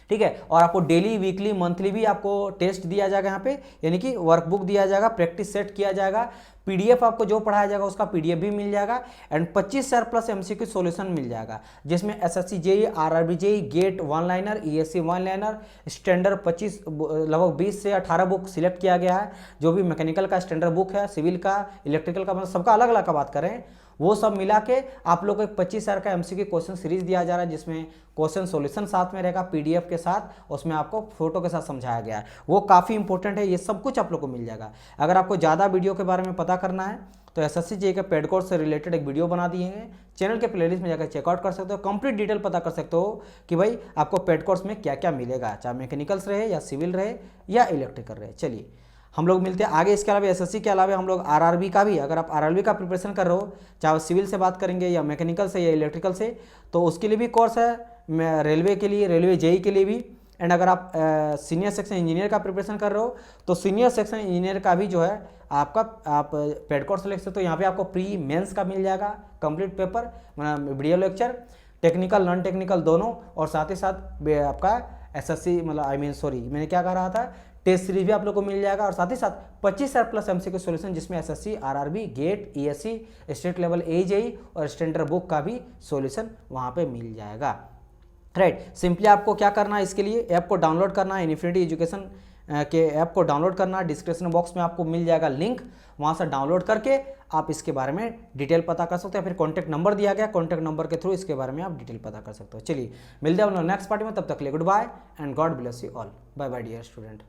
S1: ठीक है। और आपको डेली, वीकली, मंथली भी आपको टेस्ट दिया जाएगा यहाँ पे, यानी कि वर्कबुक दिया जाएगा, प्रैक्टिस सेट किया जाएगा, पीडीएफ आपको जो पढ़ाया जाएगा उसका पीडीएफ भी मिल जाएगा, एंड 25,000 प्लस एमसीक्यू सॉल्यूशन मिल जाएगा, जिसमें SSC JE, RRB JEE, get one liner, ESC one liner, standard 25 लगभग 20 से 18 बुक सिलेक्ट किया गया है। जो भी मैकेनिकल का स्टैंडर्ड बुक है, सिविल का, इलेक्ट्रिकल का, मतलब सबका अलग अलग का बात करें, वो सब मिला के आप लोग को एक 25,000 का एमसीक्यू क्वेश्चन सीरीज दिया जा रहा है, जिसमें क्वेश्चन सॉल्यूशन साथ में रहेगा पीडीएफ के साथ, उसमें आपको फोटो के साथ समझाया गया है। वो काफ़ी इंपॉर्टेंट है, ये सब कुछ आप लोग को मिल जाएगा। अगर आपको ज़्यादा वीडियो के बारे में पता करना है तो एसएससी जेईई के पेड कोर्स से रिलेटेड एक वीडियो बना दिए हैं, चैनल के प्लेलिस्ट में जाकर चेकआउट कर सकते हो, कंप्लीट डिटेल पता कर सकते हो कि भाई आपको पेड कोर्स में क्या क्या मिलेगा, चाहे मैकेनिकल्स रहे या सिविल रहे या इलेक्ट्रिकल रहे। चलिए हम लोग मिलते हैं आगे। इसके अलावा एसएससी के अलावा हम लोग आरआरबी का भी, अगर आप आरआरबी का प्रिपरेशन कर रहे हो, चाहे सिविल से बात करेंगे या मैकेनिकल से या इलेक्ट्रिकल से, तो उसके लिए भी कोर्स है, रेलवे के लिए, रेलवे जेईई के लिए भी। एंड अगर आप सीनियर सेक्शन इंजीनियर का प्रिपरेशन कर रहे हो तो सीनियर सेक्शन इंजीनियर का भी जो है आपका आप पेड कोर्स ले सकते हो। यहाँ पे आपको प्री मेंस का मिल जाएगा कंप्लीट पेपर, मतलब video lecture, technical non technical दोनों, और साथ ही साथ आपका एसएससी, मतलब मैंने क्या कह रहा था, टेस्ट सीरीज भी आप लोग को मिल जाएगा, और साथ ही साथ 25,000 प्लस एमसीक्यू सॉल्यूशन, जिसमें SSC, RRB, GATE, ESC, state level JEE और स्टैंडर्ड बुक का भी सॉल्यूशन वहाँ पे मिल जाएगा। राइट, सिंपली आपको क्या करना है, इसके लिए ऐप को डाउनलोड करना है, इन्फिनिटी एजुकेशन के ऐप को डाउनलोड करना, डिस्क्रिप्शन बॉक्स में आपको मिल जाएगा लिंक, वहाँ से डाउनलोड करके आप इसके बारे में डिटेल पता कर सकते हो, फिर कॉन्टैक्ट नंबर दिया गया, कॉन्टैक्ट नंबर के थ्रू इसके बारे में आप डिटेल पता कर सकते हो। चलिए मिलते हैं हम लोग नेक्स्ट पार्टी में, तब तक के लिए goodbye and God bless you all. Bye bye dear student.